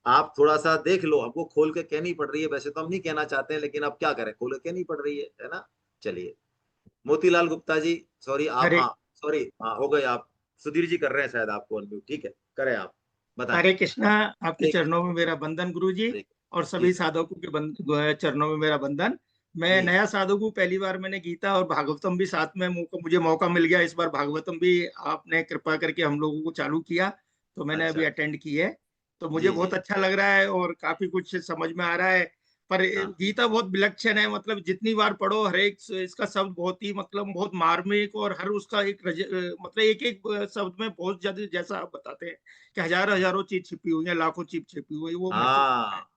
आप थोड़ा सा देख लो, हमको खोल के कहनी पड़ रही है, वैसे तो हम नहीं कहना चाहते हैं, लेकिन अब क्या करें, खोल के कहनी पड़ रही है ना। चलिए, मोतीलाल गुप्ता जी, सॉरी आप, हरे हाँ सॉरी, हाँ हो गए आप, सुधीर जी कर रहे हैं शायद आपको अनम्यूट, ठीक है करें आप, बताएं। हरे कृष्णा। आपके एक चरणों में मेरा वंदन गुरु जी, एक और जी सभी साधकों के चरणों में मेरा वंदन। मैं जी नया साधक हूँ, पहली बार मैंने गीता और भागवतम भी साथ में मुझे मौका मिल गया, इस बार भागवतम भी आपने कृपा करके हम लोगों को चालू किया, तो मैंने अच्छा अभी अटेंड की है। तो मुझे जी बहुत जी अच्छा लग रहा है और काफी कुछ समझ में आ रहा है। पर हाँ गीता बहुत विलक्षण है, मतलब जितनी बार पढ़ो हर एक इसका शब्द बहुत ही, मतलब बहुत मार्मिक, और हर उसका एक मतलब एक एक शब्द में बहुत ज्यादा, जैसा आप बताते हैं कि हजारों चीज छिपी हुई है, लाखों चीज छिपी हुई है, वो महसूस होता है। हाँ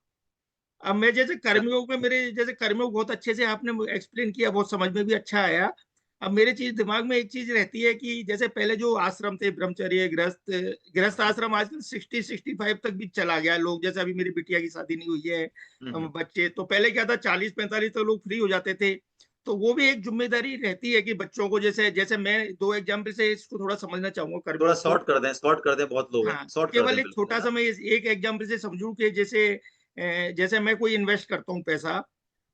अब मैं जैसे कर्मयोग में, मेरे जैसे कर्मयोग बहुत अच्छे से आपने एक्सप्लेन किया, बहुत समझ में भी अच्छा आया। अब मेरे चीज दिमाग में एक चीज रहती है कि जैसे पहले जो आश्रम थे, ब्रह्मचर्य, गृहस्थ, गृहस्थ आश्रम आजकल 60-65 तक भी चला गया। लोग जैसे अभी मेरी बिटिया की शादी नहीं हुई है, हम्म, बच्चे, तो पहले क्या था 40-45 तक लोग फ्री हो जाते थे। तो वो भी एक जिम्मेदारी रहती है कि बच्चों को, जैसे जैसे मैं दो एग्जाम्पल से इसको थोड़ा समझना चाहूंगा थोड़ा कर्मयोग को। शॉर्ट कर दें, शॉर्ट कर दें, बहुत लोग हैं, हाँ, शॉर्ट कर केवल दें एक बिल्कुल, है छोटा ना। सा मैं एक एग्जांपल से समझूं कि जैसे जैसे मैं कोई इन्वेस्ट करता हूँ पैसा,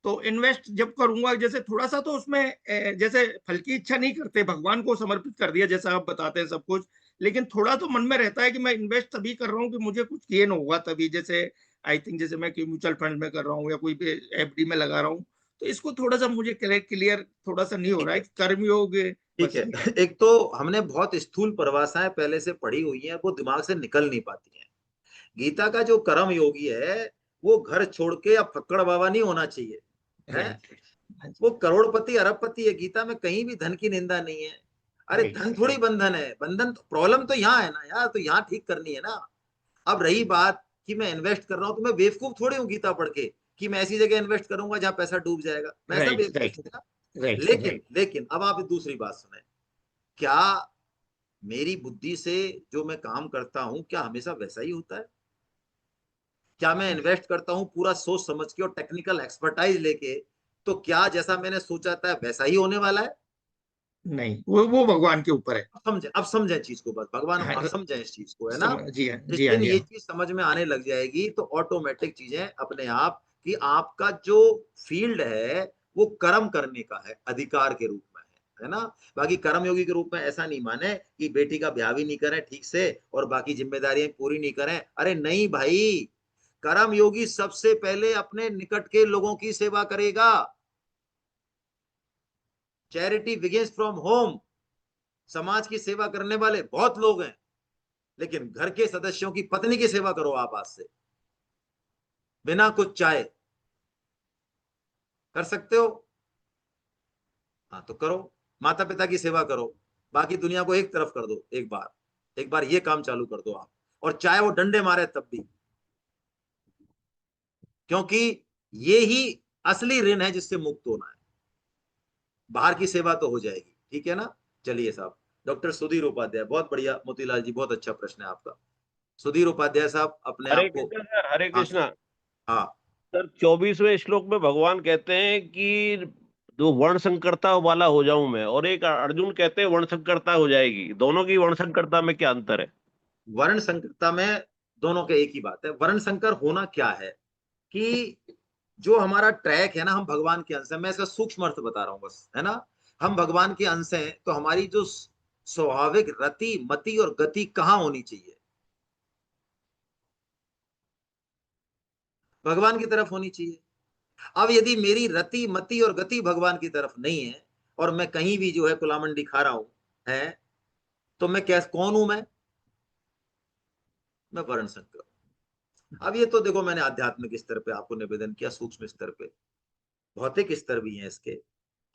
तो इन्वेस्ट जब करूंगा, जैसे थोड़ा सा तो उसमें जैसे फल की इच्छा नहीं करते, भगवान को समर्पित कर दिया जैसा आप बताते हैं सब कुछ, लेकिन थोड़ा तो मन में रहता है कि मैं इन्वेस्ट तभी कर रहा हूँ कि मुझे कुछ गेन होगा तभी, जैसे आई थिंक जैसे मैं म्यूचुअल फंड में कर रहा हूँ या कोई एफडी में लगा रहा हूँ। तो इसको थोड़ा सा मुझे क्लियर थोड़ा सा नहीं हो ठीक रहा है है कि कर्मयोग, ठीक बस है। ये है। एक तो हमने बहुत स्थूल परिभाषाएं पहले से पढ़ी हुई हैं, वो दिमाग से निकल नहीं पाती हैं। गीता का जो कर्म योगी है, वो घर छोड़ के अब फक्कड़ बाबा नहीं होना चाहिए, है, राइट। हाँ जी। वो करोड़पति अरबपति है। गीता में कहीं भी धन की निंदा नहीं है। अरे राइट। धन थोड़ी बंधन है, बंधन तो, प्रॉब्लम तो यहाँ है ना यार, तो यहाँ ठीक करनी है ना। अब रही बात कि मैं इन्वेस्ट कर रहा हूँ, तो मैं बेवकूफ थोड़ी हूँ गीता पढ़ के कि मैं ऐसी जगह इन्वेस्ट करूंगा जहां पैसा डूब जाएगा, मैं ऐसा राइट। बेवकूफ राइट। हूँ क्या। राइट। लेकिन राइट। लेकिन अब आप दूसरी बात सुने, क्या मेरी बुद्धि से जो मैं काम करता हूं क्या हमेशा वैसा ही होता है? क्या मैं इन्वेस्ट करता हूं पूरा सोच समझ के और टेक्निकल एक्सपर्टाइज लेके, तो क्या जैसा मैंने सोचा था वैसा ही होने वाला है? नहीं, वो भगवान के ऊपर है। अब समझे चीज को, बस भगवान हाँ, आप समझे इस चीज को, है ना। जी हाँ, जिस जी हाँ, दिन जी ये हाँ। चीज समझ में आने लग जाएगी तो ऑटोमेटिक चीजें अपने आप, कि आपका जो फील्ड है वो कर्म करने का है, अधिकार के रूप में है ना। बाकी कर्म योगी के रूप में ऐसा नहीं माने कि बेटी का ब्याह भी नहीं करें ठीक से और बाकी जिम्मेदारियां पूरी नहीं करें, अरे नहीं भाई, कर्म योगी सबसे पहले अपने निकट के लोगों की सेवा करेगा। Charity begins from home. समाज की सेवा करने वाले बहुत लोग हैं, लेकिन घर के सदस्यों की पत्नी की सेवा करो आप आज से, बिना कुछ चाहे, कर सकते हो, हाँ तो करो। माता पिता की सेवा करो, बाकी दुनिया को एक तरफ कर दो, एक बार ये काम चालू कर दो आप, और चाहे वो डंडे मारे तब भी, क्योंकि ये ही असली ऋण है जिससे मुक्त होना है। बाहर की सेवा तो हो जाएगी, ठीक है ना। चलिए साहब, डॉक्टर सुधीर उपाध्याय, बहुत बढ़िया मोतीलाल जी, बहुत अच्छा प्रश्न है आपका। सुधीर उपाध्याय साहब अपने हरे आप को, कृष्णा सर, हरे हाँ कृष्णा। हाँ सर 24वें श्लोक में भगवान कहते हैं कि जो वर्ण संकरता वाला हो जाऊं मैं, और एक अर्जुन कहते हैं वर्ण संकरता हो जाएगी, दोनों की वर्ण संकरता में क्या अंतर है? वर्ण संकरता में दोनों के एक ही बात है। वर्ण संकर होना क्या है कि जो हमारा ट्रैक है ना, हम भगवान के अंश हैं। मैं इसका सूक्ष्म अर्थ बता रहा हूँ बस, है ना। हम भगवान के अंश हैं, तो हमारी जो स्वाभाविक रति मति और गति कहाँ होनी चाहिए? भगवान की तरफ होनी चाहिए। अब यदि मेरी रति मति और गति भगवान की तरफ नहीं है, और मैं कहीं भी जो है कुलामंडी खा रहा हूं, है, तो मैं कैसे, कौन हूं मैं वर्ण संकर। अब ये तो देखो, मैंने आध्यात्मिक स्तर पे आपको निवेदन किया, सूक्ष्म स्तर पे भौतिक स्तर भी है इसके,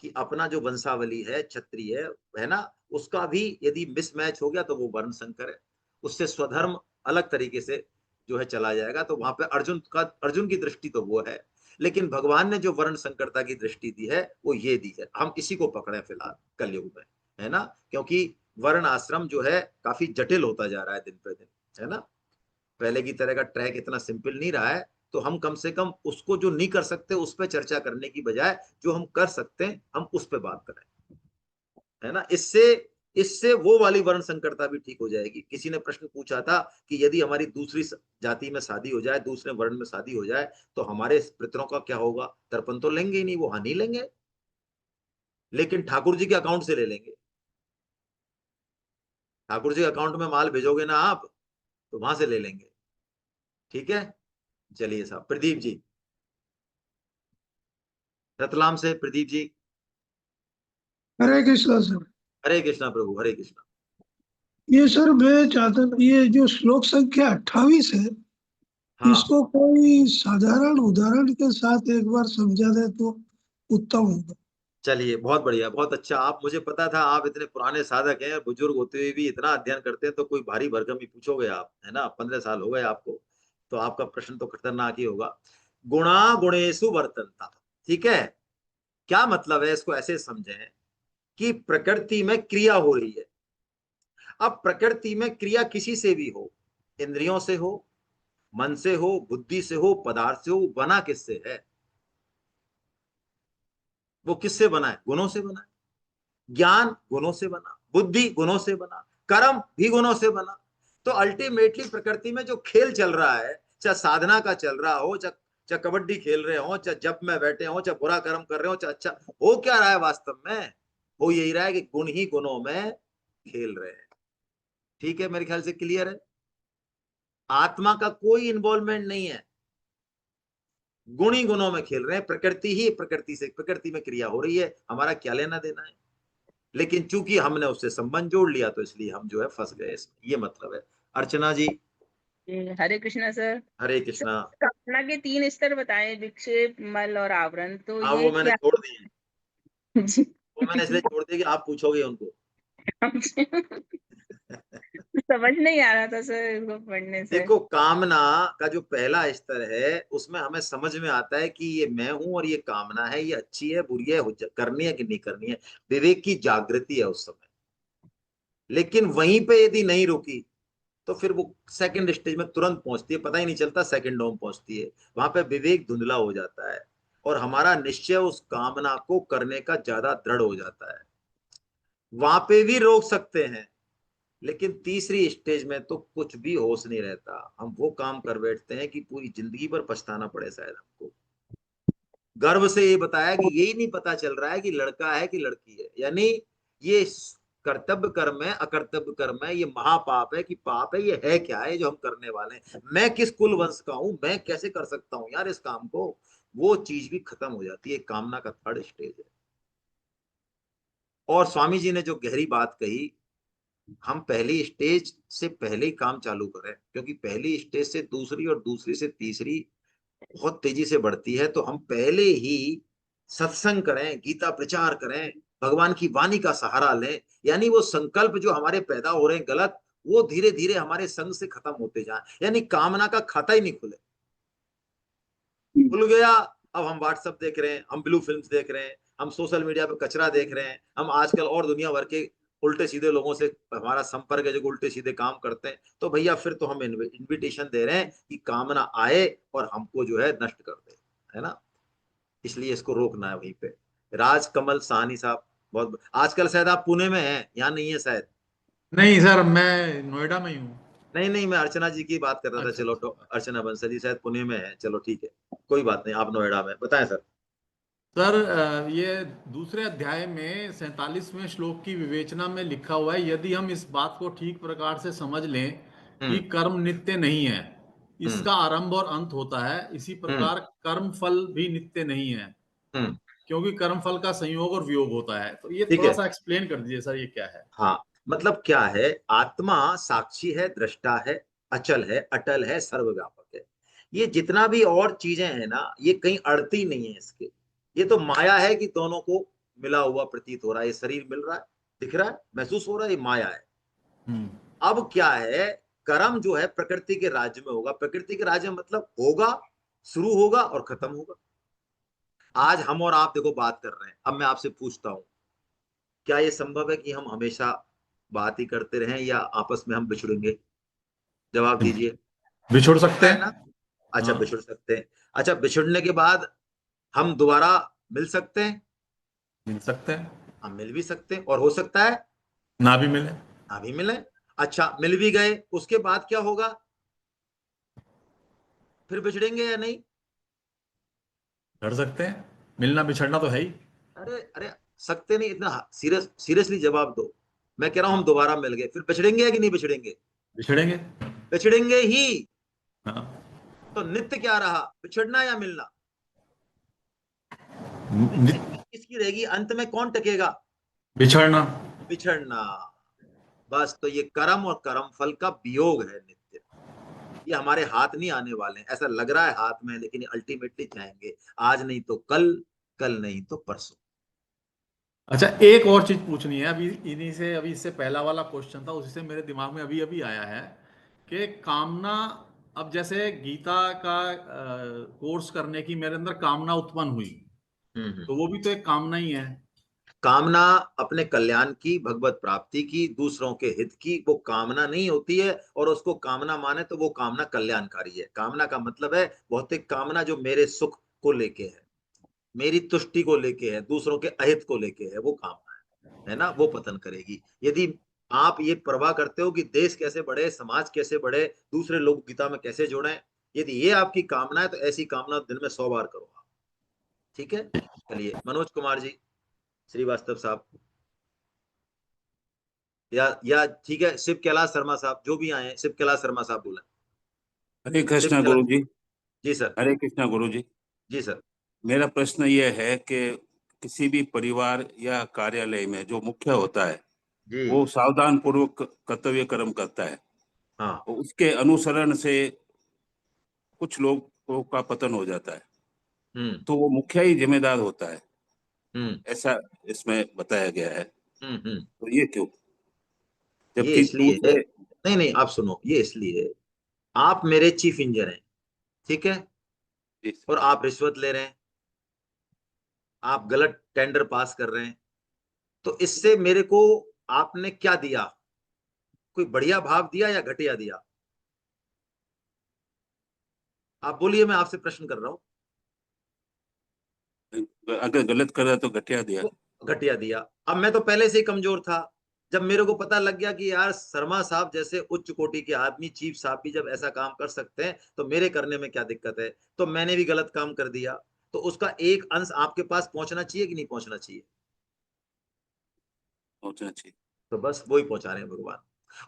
कि अपना जो वंशावली है क्षत्रिय है ना, उसका भी यदि मिसमैच हो गया तो वो वर्ण संकर है, उससे स्वधर्म अलग तरीके से जो है चला जाएगा। तो वहां पे अर्जुन की दृष्टि तो वो है, लेकिन भगवान ने जो वर्ण संकरता की दृष्टि दी है वो ये दी है। हम इसी को पकड़े फिलहाल कलयुग में, है ना, क्योंकि वर्ण आश्रम जो है काफी जटिल होता जा रहा है दिन पे दिन, है ना। पहले की तरह का ट्रैक इतना सिंपल नहीं रहा है। तो हम कम से कम उसको जो नहीं कर सकते उस पर चर्चा करने की बजाय जो हम कर सकते हैं हम उस पर बात करें, है ना। इससे इससे वो वाली वर्ण संकरता भी ठीक हो जाएगी। किसी ने प्रश्न पूछा था कि यदि हमारी दूसरी जाति में शादी हो जाए, दूसरे वर्ण में शादी हो जाए, तो हमारे पितरों का क्या होगा? तर्पण तो लेंगे ही नहीं, वो हानि लेंगे, लेकिन ठाकुर जी के अकाउंट से ले लेंगे। ठाकुर जी के अकाउंट में माल भेजोगे ना आप, तो वहां से ले लेंगे। ठीक है, चलिए साहब, प्रदीप जी रतलाम से, प्रदीप जी। हरे कृष्णा सर। हरे कृष्णा प्रभु, हरे कृष्णा। ये सर मैं चाहता, ये जो श्लोक संख्या 28 है, हाँ, इसको कोई साधारण उदाहरण के साथ एक बार समझा दे तो उत्तम होगा। चलिए, बहुत बढ़िया, बहुत अच्छा। आप, मुझे पता था आप इतने पुराने साधक हैं, बुजुर्ग होते हुए भी इतना अध्ययन करते हैं, तो कोई भारी भरकम ही पूछोगे आप, है ना। 15 साल हो गए आपको, तो आपका प्रश्न तो खतरनाक ही होगा। गुणा गुणेशु वर्तनता, ठीक है। क्या मतलब है? इसको ऐसे समझें कि प्रकृति में क्रिया हो रही है। अब प्रकृति में क्रिया किसी से भी हो, इंद्रियों से हो, मन से हो, बुद्धि से हो, पदार्थ से हो, बना किससे है? वो किससे बना है? गुणों से बना है। ज्ञान गुणों से बना, बुद्धि गुणों से बना, कर्म भी गुणों से बना। तो अल्टीमेटली प्रकृति में जो खेल चल रहा है, चाहे साधना का चल रहा हो, चाहे कबड्डी खेल रहे हो, चाहे जप में बैठे हो, चाहे बुरा कर्म कर रहे हो, चाहे अच्छा, हो क्या रहा है वास्तव में? हो यही रहा है कि गुण ही गुणों में खेल रहे हैं। ठीक है, मेरे ख्याल से क्लियर है। आत्मा का कोई इन्वॉल्वमेंट नहीं है, गुण ही गुणों में खेल रहे हैं। प्रकृति ही प्रकृति से, प्रकृति में क्रिया हो रही है, हमारा क्या लेना देना है। लेकिन चूंकि हमने उससे संबंध जोड़ लिया, तो इसलिए हम जो है फंस गए इसमें, ये मतलब है। अर्चना जी। हरे कृष्णा सर। हरे सर, कृष्णा। कल्पना के 3 स्तर बताए, विक्षेप, मल और आवरण, तो हाँ, ये वो मैंने क्या? छोड़ दिए, जी। वो मैंने इसलिए छोड़ दिया कि आप पूछोगे उनको। समझ नहीं आ रहा था सर इसको पढ़ने से। देखो, कामना का जो पहला स्तर है, उसमें हमें समझ में आता है कि ये मैं हूं और ये कामना है, ये अच्छी है बुरी है, करनी है कि नहीं करनी है। विवेक की जागृति है उस समय। लेकिन वहीं पे यदि नहीं रुकी, तो फिर वो सेकंड स्टेज में तुरंत पहुंचती है, पता ही नहीं चलता सेकंडों में पहुंचती है। वहां पे विवेक धुंधला हो जाता है, और हमारा निश्चय उस कामना को करने का ज्यादा दृढ़ हो जाता है। वहां पे भी रोक सकते हैं, लेकिन तीसरी स्टेज में तो कुछ भी होश नहीं रहता। हम वो काम कर बैठते हैं कि पूरी जिंदगी पर पछताना पड़े शायद हमको। गर्व से ये बताया कि यही नहीं पता चल रहा है कि लड़का है कि लड़की है। यानी ये कर्तव्य कर्म है, अकर्तव्य कर्म है, ये महापाप है कि पाप है, ये है क्या है जो हम करने वाले हैं? मैं किस कुल वंश का हूं, मैं कैसे कर सकता हूं यार इस काम को? वो चीज भी खत्म हो जाती है। कामना का थर्ड स्टेज है। और स्वामी जी ने जो गहरी बात कही, हम पहली स्टेज से पहले ही काम चालू करें, क्योंकि पहली स्टेज से दूसरी और दूसरी से तीसरी बहुत तेजी से बढ़ती है। तो हम पहले ही सत्संग करें, गीता प्रचार करें, भगवान की वाणी का सहारा लें। यानी वो संकल्प जो हमारे पैदा हो रहे हैं गलत, वो धीरे धीरे हमारे संग से खत्म होते जाएं। यानी कामना का खाता ही नहीं खुले, खुल गया। अब हम व्हाट्सएप देख रहे हैं, हम ब्लू फिल्म्स देख रहे हैं, हम सोशल मीडिया पे कचरा देख रहे हैं, हम आजकल और दुनिया भर के उल्टे सीधे लोगों से हमारा संपर्क है जो उल्टे सीधे काम करते हैं। तो भैया फिर तो हम इन्विटेशन दे रहे हैं कि कामना आए और हमको जो है नष्ट कर दे, है ना। इसलिए इसको रोकना है वहीं पे। राजकमल साहनी साहब, बहुत आजकल शायद आप पुणे में हैं, यहाँ नहीं है शायद। नहीं सर, मैं नोएडा में ही हूँ। नहीं नहीं, मैं अर्चना जी की बात कर रहा था। अच्छा चलो, अच्छा। अर्चना बंसल जी शायद पुणे में है। चलो ठीक है। कोई बात नहीं, आप नोएडा में बताएं सर। सर ये दूसरे अध्याय में 47वें श्लोक की विवेचना में लिखा हुआ है, यदि हम इस बात को ठीक प्रकार से समझ लें कि कर्म नित्य नहीं है, इसका आरंभ और अंत होता है, इसी प्रकार कर्म फल भी नित्य नहीं है, क्योंकि कर्म फल का संयोग और वियोग होता है। तो ये थोड़ा सा एक्सप्लेन कर दीजिए सर, ये क्या है? हाँ, मतलब क्या है, आत्मा साक्षी है, दृष्टा है, अचल है, अटल है, सर्वव्यापक है। ये जितना भी और चीजें हैं ना, ये कहीं अड़ती नहीं है इसके। ये तो माया है कि दोनों को मिला हुआ प्रतीत हो रहा है। ये शरीर मिल रहा है, दिख रहा है, महसूस हो रहा है, ये माया है। अब क्या है, कर्म जो है प्रकृति के राज्य में होगा। प्रकृति के राज्य में मतलब होगा, शुरू होगा और खत्म होगा। आज हम और आप देखो बात कर रहे हैं, अब मैं आपसे पूछता हूं, क्या ये संभव है कि हम हमेशा बात ही करते रहें या आपस में हम बिछड़ेंगे? जवाब दीजिए। बिछुड़ सकते हैं ना? अच्छा, बिछुड़ सकते हैं। अच्छा, बिछुड़ने के बाद हम दोबारा मिल सकते हैं? मिल सकते हैं, हम मिल भी सकते हैं, और हो सकता है ना भी मिले, ना भी मिले। अच्छा, मिल भी गए, उसके बाद क्या होगा? फिर बिछड़ेंगे या नहीं? लड़ सकते हैं, मिलना बिछड़ना तो है ही। अरे अरे, सकते नहीं, इतना सीरियसली जवाब दो। मैं कह रहा हूं हम दोबारा मिल गए, फिर बिछड़ेंगे कि नहीं बिछड़ेंगे? बिछड़ेंगे। बिछड़ेंगे ही। हाँ। तो नित्य क्या रहा, बिछड़ना या मिलना? किसकी रहेगी, अंत में कौन टकेगा? बिछड़ना। बिछड़ना। बस, तो ये कर्म और कर्म फल का वियोग है नित्य। ये हमारे हाथ नहीं आने वाले हैं, ऐसा लग रहा है हाथ में, लेकिन अल्टीमेटली जाएंगे। आज नहीं तो कल, कल नहीं तो परसों। अच्छा, एक और चीज पूछनी है अभी इन्हीं से, अभी इससे पहला वाला क्वेश्चन था, उसी से मेरे दिमाग में अभी अभी आया है कि कामना, अब जैसे गीता का कोर्स करने की मेरे अंदर कामना उत्पन्न हुई, तो वो भी तो एक कामना ही है। कामना अपने कल्याण की, भगवत प्राप्ति की, दूसरों के हित की, वो कामना नहीं होती है। और उसको कामना माने तो वो कामना कल्याणकारी है। कामना का मतलब है भौतिक कामना जो मेरे सुख को लेके है, मेरी तुष्टि को लेके है, दूसरों के अहित को लेके है, वो कामना है ना, वो पतन करेगी। यदि आप ये परवाह करते हो कि देश कैसे बढ़े, समाज कैसे बढ़े, दूसरे लोग गीता में कैसे जुड़े, यदि ये आपकी कामना है तो ऐसी कामना दिन में 100 बार करो आप। ठीक है, चलिए मनोज कुमार जी श्रीवास्तव साहब, या ठीक है, शिव कैलाश शर्मा साहब, जो भी आए हैं, शिव कैलाश शर्मा साहब बोला। हरे शिव कृष्णा कैलाश, गुरु जी। जी सर। हरे कृष्णा गुरु जी। जी सर। मेरा प्रश्न ये है कि किसी भी परिवार या कार्यालय में जो मुख्य होता है जी। वो सावधान पूर्वक कर्तव्य कर्म करता है, हाँ। तो उसके अनुसरण से कुछ लोगों का पतन हो जाता है, तो वो मुखिया ही जिम्मेदार होता है, ऐसा इसमें बताया गया है। तो ये क्यों, ये जबकि इसलिए है, दूसरे। नहीं नहीं, आप सुनो, ये इसलिए आप मेरे चीफ इंजीनियर हैं, ठीक है, और आप रिश्वत ले रहे हैं, आप गलत टेंडर पास कर रहे हैं, तो इससे मेरे को आपने क्या दिया? कोई बढ़िया भाव दिया या घटिया दिया? आप बोलिए, मैं आपसे प्रश्न कर रहा हूं। अगर गलत कर रहा तो घटिया दिया। घटिया दिया। अब मैं तो पहले से ही कमजोर था। जब मेरे को पता लग गया कि यार शर्मा साहब जैसे उच्च कोटि के आदमी, चीफ साहब भी जब ऐसा काम कर सकते हैं, तो मेरे करने में क्या दिक्कत है? तो मैंने भी गलत काम कर दिया। तो उसका एक अंश आपके पास पहुंचना चाहिए कि नहीं पहुंचना चाहिए? पहुंचना चाहिए। तो बस वही पहुंचा रहे हैं भगवान।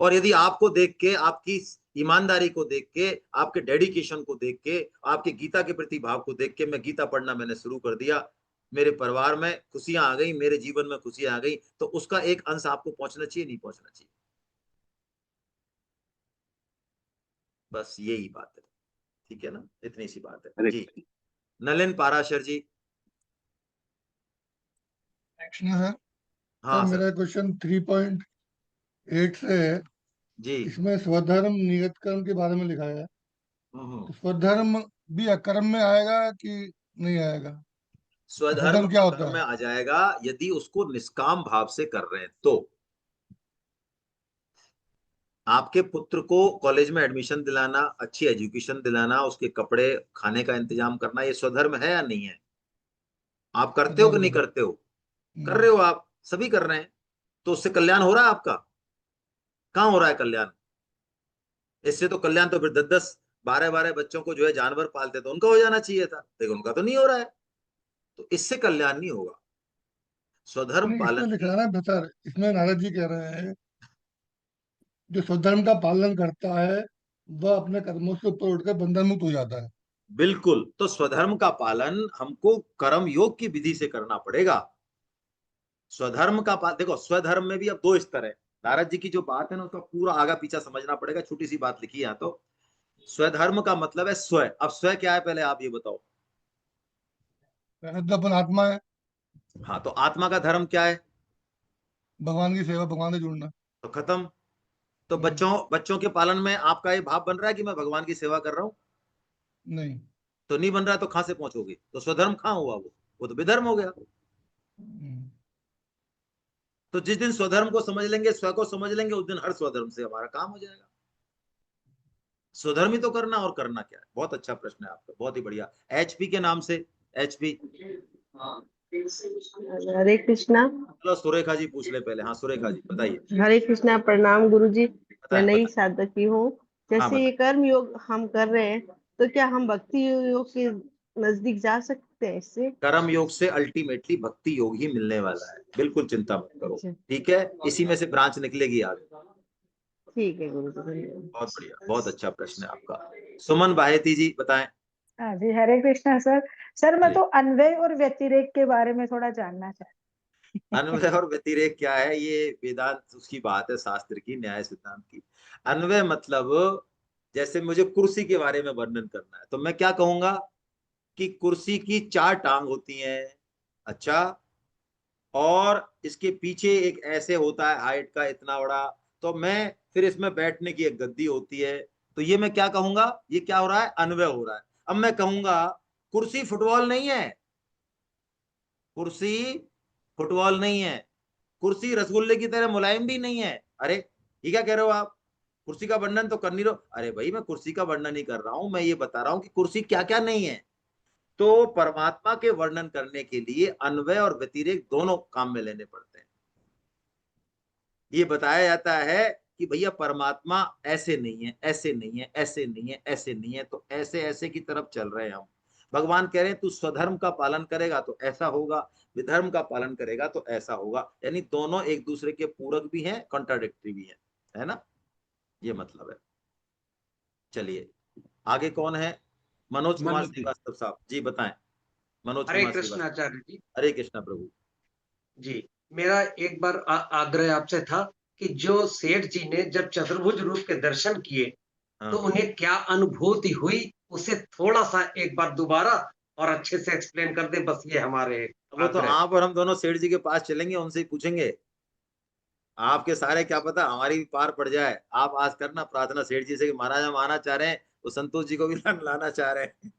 और यदि आपको देख के, आपकी ईमानदारी को देख के, आपके डेडिकेशन को देख के, आपके गीता के प्रति भाव को देख के, मैं गीता पढ़ना मैंने शुरू कर दिया, मेरे परिवार में खुशियां आ गई, मेरे जीवन में खुशियां आ गई, तो उसका एक अंश आपको पहुंचना चाहिए नहीं पहुंचना चाहिए? बस यही बात है, ठीक है ना, इतनी सी बात है जी। नलिन पाराशर जी। सर, हाँ सर। मेरा क्वेश्चन 3.8 से है। जी। इसमें स्वधर्म नियत कर्म के बारे में लिखा है, तो स्वधर्म भी अकर्म में आएगा कि नहीं आएगा? स्वधर्म क्या होता अकर्म में है? आ जाएगा यदि उसको निष्काम भाव से कर रहे हैं तो। आपके पुत्र को कॉलेज में एडमिशन दिलाना, अच्छी एजुकेशन दिलाना, उसके कपड़े खाने का इंतजाम करना, ये स्वधर्म है या नहीं है? आप करते हो कि नहीं करते हो? कर रहे हो, आप सभी कर रहे हैं। तो उससे कल्याण हो रहा है आपका? कहाँ हो रहा है कल्याण? इससे तो कल्याण तो फिर 10-10 12 बच्चों को जो है जानवर पालते तो उनका हो जाना चाहिए था, लेकिन उनका तो नहीं हो रहा है, तो इससे कल्याण नहीं होगा। स्वधर्म नहीं, पालन इसमें लिखा है ना बेहतर, इसमें नारद जी कह रहे हैं जो स्वधर्म का पालन करता है वह अपने कर्मों से ऊपर उठकर बंधन मुक्त हो जाता है। बिल्कुल, तो स्वधर्म का पालन हमको कर्म योग की विधि से करना पड़ेगा। स्वधर्म का पालन, देखो स्वधर्म में भी अब 2 स्तर है। नारद जी की जो बात है ना उसका पूरा आगा पीछा समझना पड़ेगा, छोटी सी बात लिखी है। तो स्वधर्म का मतलब है स्व। अब स्व क्या है पहले आप ये बताओ। वैसे तो अपन आत्मा है, हाँ, तो आत्मा का धर्म क्या है? भगवान की सेवा, भगवान से जुड़ना। तो खत्म। तो हम्म, बच्चों के पालन में आपका ये भाव बन रहा है कि मैं भगवान की सेवा कर रहा हूं? नहीं। तो नहीं बन रहा है, तो कहां से पहुंचोगे? तो स्वधर्म कहां हुआ? वो तो विधर्म हो गया। हम्म, तो जिस दिन स्वधर्म को समझ लेंगे, स्व को समझ लेंगे, उस दिन हर स्वधर्म से हमारा काम हो जाएगा। स्वधर्म ही तो करना, और करना क्या है? बहुत अच्छा प्रश्न है आपका, बहुत ही बढ़िया। एचपी के नाम से, एचपी। हरे कृष्णा। चलो सुरेखा जी पूछ ले पहले। हाँ सुरेखा जी बताइए। हरे कृष्णा, प्रणाम गुरुजी। मैं बताएं नई बताएं। साधक ही हूँ। हाँ जैसे ये बताएं। कर्म योग हम कर रहे हैं, तो क्या हम भक्ति योग के नजदीक जा सकते हैं इससे? कर्म योग से अल्टीमेटली भक्ति योग ही मिलने वाला है, बिल्कुल चिंता मत करो। अच्छा, ठीक है, इसी में से ब्रांच निकलेगी आगे। ठीक है गुरुजी, धन्यवाद। बहुत बढ़िया, बहुत अच्छा प्रश्न है आपका। सुमन बाहेती जी बताएं। हाँ जी, हरे कृष्णा सर। सर मैं जी, तो अन्वय और व्यतिरेक के बारे में थोड़ा जानना चाहती अन्वय और व्यतिरेक क्या है? ये वेदांत उसकी बात है, शास्त्र की, न्याय सिद्धांत की। अन्वय मतलब, जैसे मुझे कुर्सी के बारे में वर्णन करना है तो मैं क्या कहूंगा कि कुर्सी की 4 टांग होती हैं। अच्छा, और इसके पीछे एक ऐसे होता है हाइट का इतना बड़ा, तो मैं फिर इसमें बैठने की एक गद्दी होती है। तो ये मैं क्या कहूंगा? ये क्या हो रहा है? अन्वय हो रहा है। अब मैं कहूंगा कुर्सी फुटबॉल नहीं है, कुर्सी फुटबॉल नहीं है, कुर्सी रसगुल्ले की तरह मुलायम भी नहीं है। अरे ये क्या कह रहे हो आप? कुर्सी का वर्णन तो कर नहीं रहो। अरे भाई मैं कुर्सी का वर्णन नहीं कर रहा हूं, मैं ये बता रहा हूं कि कुर्सी क्या क्या नहीं है। तो परमात्मा के वर्णन करने के लिए अन्वय और व्यतिरेक दोनों काम में लेने पड़ते हैं। ये बताया जाता है कि भैया परमात्मा ऐसे नहीं है, ऐसे नहीं है, ऐसे नहीं है, ऐसे नहीं है, तो ऐसे ऐसे की तरफ चल रहे हैं हम। भगवान कह रहे हैं तू स्वधर्म का पालन करेगा तो ऐसा होगा, विधर्म का पालन करेगा तो ऐसा होगा। यानी दोनों एक दूसरे के पूरक भी हैं, कॉन्ट्राडिक्टरी भी है ना? ये मतलब है। चलिए आगे कौन है? मनोज कुमार मनोज जी। श्रीवास्तव साहब जी बताएं। मनोज हरे कुमार कृष्ण श्रीवास्तव। आचार्य जी। हरे कृष्णा प्रभु। जी, मेरा एक बार आग्रह आपसे था कि जो सेठ जी ने जब चतुर्भुज रूप के दर्शन किए तो हाँ, उन्हें क्या अनुभूति हुई, उसे थोड़ा सा एक बार दोबारा और अच्छे से एक्सप्लेन कर दे। बस ये हमारे वो तो आग्रह। आप और हम दोनों सेठ जी के पास चलेंगे, उनसे ही पूछेंगे। आपके सारे क्या पता हमारी भी पार पड़ जाए। आप आज करना प्रार्थना सेठ जी से कि महाराज हम आना चाह रहे हैं, तो संतोष जी को भी लाना चाह रहे हैं।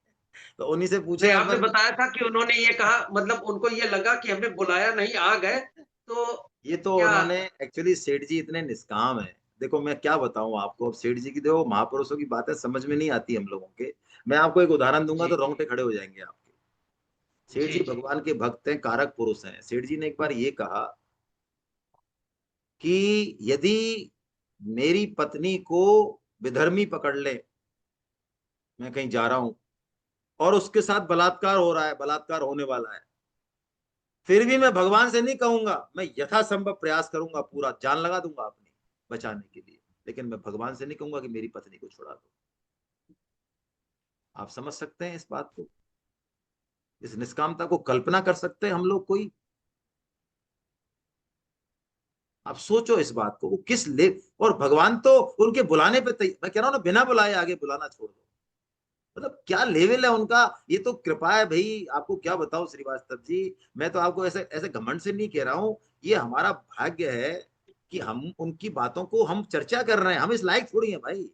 तो उन्हीं से पूछे नहीं, हम आपने पर। बताया था कि उन्होंने ये कहा, मतलब उनको ये लगा कि हमने बुलाया नहीं, आ गए तो ये तो क्या? उन्होंने एक्चुअली, सेठ जी इतने निष्काम है। देखो मैं क्या बताऊं आपको, अब सेठ जी की देखो महापुरुषों की बातें समझ में नहीं आती हम लोगों के। मैं आपको एक उदाहरण दूंगा जी तो रोंगटे खड़े हो जाएंगे आपके। सेठ जी जी जी। भगवान के भक्त हैं, कारक पुरुष हैं। सेठ जी ने एक बार ये कहा कि यदि मेरी पत्नी को विधर्मी पकड़ ले, मैं कहीं जा रहा हूं और उसके साथ बलात्कार हो रहा है, बलात्कार होने वाला है, फिर भी मैं भगवान से नहीं कहूंगा, मैं यथासंभव प्रयास करूंगा, पूरा जान लगा दूंगा अपनी बचाने के लिए, लेकिन मैं भगवान से नहीं कहूंगा कि मेरी पत्नी को छुड़ा दो। आप समझ सकते हैं इस बात को? इस निष्कामता को कल्पना कर सकते हैं हम लोग कोई? आप सोचो इस बात को, वो किस ले। और भगवान तो उनके बुलाने पे मैं कह रहा हूं ना, बिना बुलाए आगे बुलाना छोड़ दो। मतलब क्या लेवल है उनका। ये तो कृपा है भाई, आपको क्या बताऊं श्रीवास्तव जी। मैं तो आपको ऐसे ऐसे घमंड से नहीं कह रहा हूं। ये हमारा भाग्य है कि हम उनकी बातों को हम चर्चा कर रहे हैं। हम इस लायक थोड़ी हैं भाई,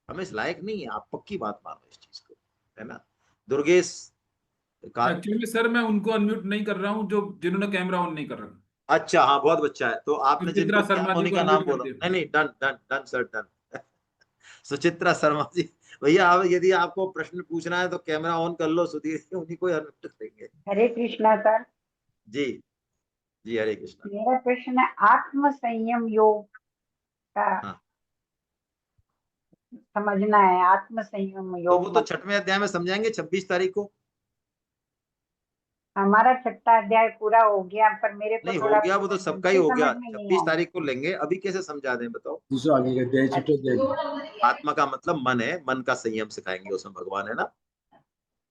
हम इस लायक नहीं है। आप पक्की बात मानो इस चीज को, है ना? दुर्गेश का। एक्चुअली सर मैं उनको अनम्यूट नहीं कर रहा हूँ जो जिन्होंने कैमरा ऑन नहीं कर रखा। अच्छा हाँ, बहुत अच्छा है। तो आपने सुचित्रा जिनको किया शर्मा जी उन्हीं को का नाम अनम्यूट कर बोलो। दिया। नहीं नहीं, done done done sir, done. Suchitra Sharma ji, भैया आप यदि आपको प्रश्न पूछना है तो कैमरा ऑन कर लो, सुधीर जी उन्हीं को अनम्यूट करेंगे। हरे कृष्णा सर। जी जी, हरे कृष्णा। मेरा प्रश्न है आत्म संयम योग का हाँ समझना है आत्म संयम तो योग वो तो छठवें अध्याय में समझाएंगे 26 तारीख को। हमारा छठा अध्याय पूरा हो गया, पर मेरे को नहीं हो थोड़ा गया, वो तो सबका ही से हो गया। समझ में नहीं 26 आया। तारीख को लेंगे, अभी कैसे समझा दें बताओ। दूसरा आगे का अध्याय, छठे अध्याय। आत्मा का मतलब मन है, मन का संयम सिखाएंगे उसमें भगवान, है ना।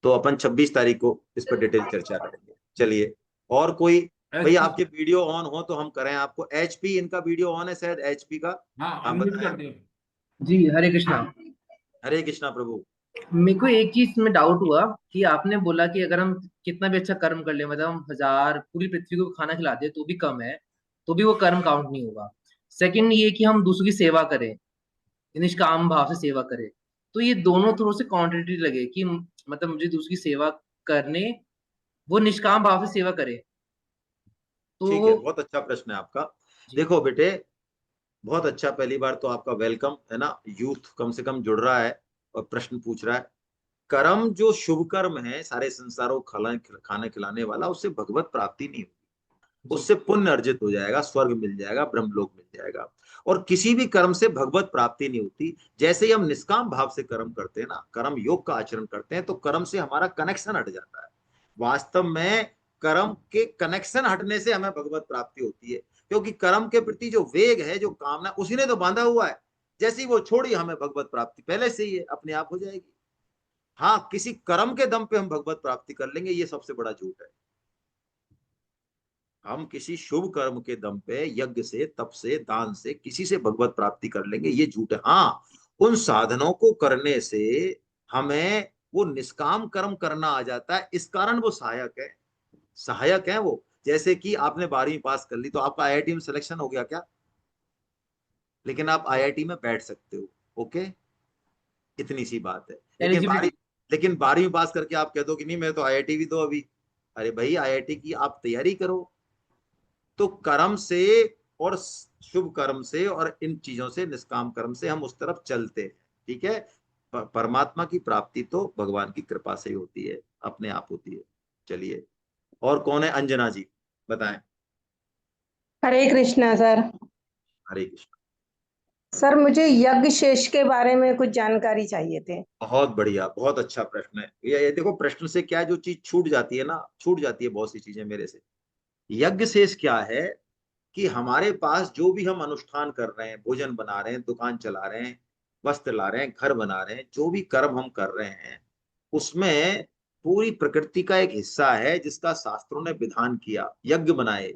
तो अपन 26 तारीख को इस पर डिटेल चर्चा करेंगे। चलिए, और कोई भैया आपके वीडियो ऑन हो तो हम करें आपको। एचपी इनका वीडियो ऑन है शायद, एचपी का। हाँ, आप अनम्यूट बताएं। कर दिया। जी हरे कृष्णा। हरे कृष्णा प्रभु। मेरे को एक चीज में डाउट हुआ कि आपने बोला कि अगर हम कितना भी अच्छा कर्म कर ले, मतलब हम 1000 पूरी पृथ्वी को खाना खिला दे तो भी कम है, तो भी वो कर्म काउंट नहीं होगा। सेकंड ये कि हम दूसरों की सेवा करें, निष्काम भाव से सेवा करें, तो ये दोनों थोड़े से कॉन्ट्रेडिक्टरी लगे कि मतलब मुझे दूसरी की सेवा करने, वो निष्काम भाव से सेवा करे तो। ठीक है, बहुत अच्छा प्रश्न है आपका। देखो बेटे, बहुत अच्छा, पहली बार तो आपका वेलकम, है ना। यूथ कम से कम जुड़ रहा है और प्रश्न पूछ रहा है। कर्म जो शुभ कर्म है, सारे संसारों को खाना खिलाने वाला, उससे भगवत प्राप्ति नहीं होगी। उससे पुण्य अर्जित हो जाएगा, स्वर्ग मिल जाएगा, ब्रह्मलोक मिल जाएगा। और किसी भी कर्म से भगवत प्राप्ति नहीं होती। जैसे ही हम निष्काम भाव से कर्म करते हैं ना, कर्म योग का आचरण करते हैं, तो कर्म से हमारा कनेक्शन हट जाता है। वास्तव में कर्म के कनेक्शन हटने से हमें भगवत प्राप्ति होती है, क्योंकि कर्म के प्रति जो वेग है, जो कामना, उसी ने तो बांधा हुआ है। जैसे ही वो छोड़ी, हमें भगवत प्राप्ति पहले से ही है, अपने आप हो जाएगी। हाँ, किसी कर्म के दम पे हम भगवत प्राप्ति कर लेंगे, ये सबसे बड़ा झूठ है। हम किसी शुभ कर्म के दम पे, यज्ञ से, तप से, दान से, किसी से भगवत प्राप्ति कर लेंगे, ये झूठ है। हाँ, उन साधनों को करने से हमें वो निष्काम कर्म करना आ जाता है, इस कारण वो सहायक है। सहायक है वो। जैसे कि आपने 12वीं पास कर ली, तो आपका आईआईटी में सिलेक्शन हो गया क्या? लेकिन आप आईआईटी में बैठ सकते हो। ओके, इतनी सी बात है। लेकिन 12वीं पास करके आप कह दो कि नहीं मैं तो आईआईटी भी दो अभी। अरे भाई, आईआईटी की आप तैयारी करो। तो कर्म से और शुभ कर्म से और इन चीजों से, निष्काम कर्म से हम उस तरफ चलते हैं। ठीक है, परमात्मा की प्राप्ति तो भगवान की कृपा से ही होती है, अपने आप होती है। चलिए, और कौन है? अंजना जी बताएं। हरे कृष्णा सर। हरे कृष्ण। सर मुझे यज्ञ शेष के बारे में कुछ जानकारी चाहिए थे। बहुत बढ़िया, बहुत अच्छा प्रश्न है। ये देखो, प्रश्न से क्या, जो चीज छूट जाती है ना, छूट जाती है बहुत सी चीजें मेरे से। यज्ञ शेष क्या है कि हमारे पास जो भी हम अनुष्ठान कर रहे हैं, भोजन बना रहे हैं, दुकान चला रहे हैं, वस्त्र ला रहे हैं, घर बना रहे हैं, जो भी कर्म हम कर रहे हैं, उसमें पूरी प्रकृति का एक हिस्सा है जिसका शास्त्रों ने विधान किया। यज्ञ बनाए,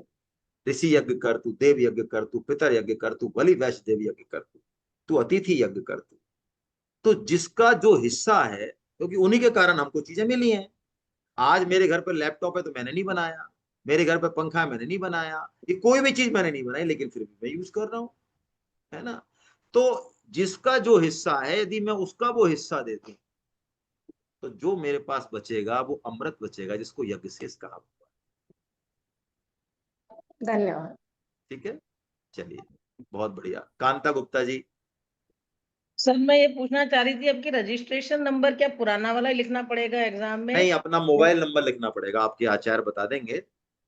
ऋषि यज्ञ कर तू, देव यज्ञ कर तू, पितर यज्ञ कर तू, बलि वैश्य देव यज्ञ कर तू, तू अतिथि यज्ञ कर तू। तो जिसका जो हिस्सा है, क्योंकि उन्हीं के कारण हमको चीजें मिली हैं। आज मेरे घर पर लैपटॉप है तो मैंने नहीं बनाया, मेरे घर पे पंखा है मैंने नहीं बनाया, ये कोई भी चीज मैंने नहीं बनाई, लेकिन फिर भी मैं यूज कर रहा हूं, है ना। तो जिसका जो हिस्सा है, यदि मैं उसका वो हिस्सा दे दूं, तो जो मेरे पास बचेगा वो अमृत बचेगा, जिसको यज्ञ शेष कहा हुआ है। धन्यवाद। ठीक है, चलिए, बहुत बढ़िया। कांता गुप्ता जी। सर मैं ये पूछना चाह रही थी, आपकी रजिस्ट्रेशन नंबर क्या पुराना वाला ही लिखना पड़ेगा एग्जाम में? नहीं, अपना मोबाइल नंबर लिखना पड़ेगा, आपके आचार्य बता देंगे।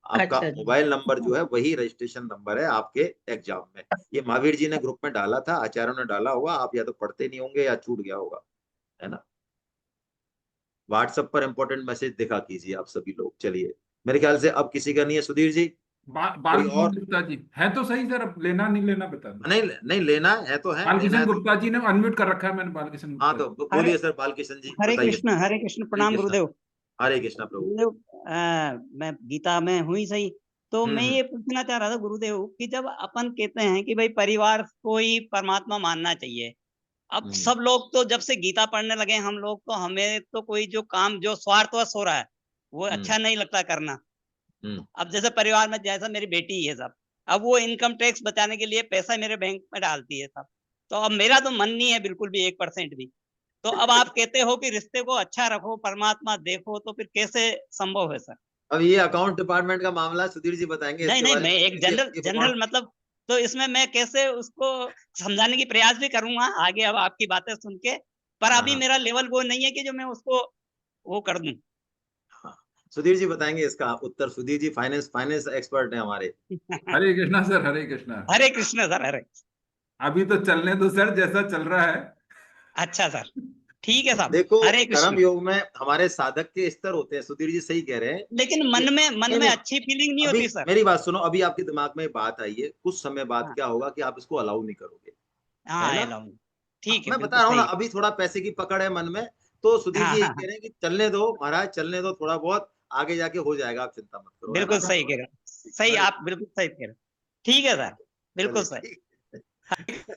आपका मोबाइल नंबर जो है वही रजिस्ट्रेशन नंबर है आपके एग्जाम में। ये महावीर जी ने ग्रुप में डाला था, आचार्यों ने डाला होगा, आप या तो पढ़ते नहीं होंगे या छूट गया होगा, है ना। व्हाट्सएप पर इंपॉर्टेंट मैसेज दिखा कीजिए आप सभी लोग। चलिए, मेरे ख्याल से अब किसी का नहीं है। सुधीर जी, बालकिशन गुप्ता जी है तो सही सर, अब लेना नहीं लेना बता दो। नहीं लेना है तो है। बालकिशन गुप्ता जी ने अनम्यूट कर रखा है मैंने, बालकिशन। हाँ तो बोलिए सर, बालकिशन जी। हरे कृष्ण, प्रणाम गुरुदेव। हरे कृष्ण प्रभु। मैं गीता में हुई सही, तो मैं ये पूछना चाह रहा था गुरुदेव कि जब अपन कहते हैं कि भाई परिवार को ही परमात्मा मानना चाहिए, अब सब लोग तो जब से गीता पढ़ने लगे हम लोग, तो हमें तो कोई जो काम जो स्वार्थवश हो रहा है वो अच्छा नहीं लगता करना। अब जैसे परिवार में, जैसा मेरी बेटी है सब, अब वो इनकम टैक्स बचाने के लिए पैसा मेरे बैंक में डालती है सब, तो अब मेरा तो मन नहीं है बिल्कुल भी 1% भी। तो अब आप कहते हो कि रिश्ते को अच्छा रखो, परमात्मा देखो, तो फिर कैसे संभव है सर? अब ये अकाउंट डिपार्टमेंट का मामला, सुधीर जी बताएंगे। नहीं, मैं एक जनरल मतलब, तो इसमें मैं कैसे उसको समझाने की प्रयास भी करूंगा आगे, अब आपकी बातें सुन के, पर अभी मेरा लेवल वो नहीं है कि जो मैं उसको वो कर दूं। सुधीर जी बताएंगे इसका उत्तर। सुधीर जी फाइनेंस एक्सपर्ट हैं हमारे। हरे कृष्णा सर, हरे कृष्णा। हरे कृष्ण सर, हरे। अभी तो चलने दो सर, जैसा चल रहा है। अच्छा सर, ठीक है साहब। देखो हरे कर्म कृष्ण। योग में हमारे साधक के स्तर होते हैं, सुधीर जी सही कह रहे हैं। लेकिन मन नहीं, में अच्छी फीलिंग नहीं अभी होती सर। मेरी बात सुनो, अभी आपके दिमाग में बात आई है, कुछ समय बाद हाँ क्या होगा कि आप इसको अलाउ नहीं करोगे, हाँ, है ना? अलाउ। ठीक है, मैं बता बिल्कुल रहा हूँ ना, सही। अभी थोड़ा पैसे की पकड़ है मन में, तो सुधीर हाँ जी हाँ यही कह हाँ, रहे हैं कि चलने दो महाराज, चलने दो, थोड़ा बहुत आगे जाके हो जाएगा, आप चिंता मत करो, है बिल्कुल ना? सही कह रहे हो। सही, हरे आप बिल्कुल सही कह रहे हो। ठीक है सर, बिल्कुल चलिए सही। ठीक।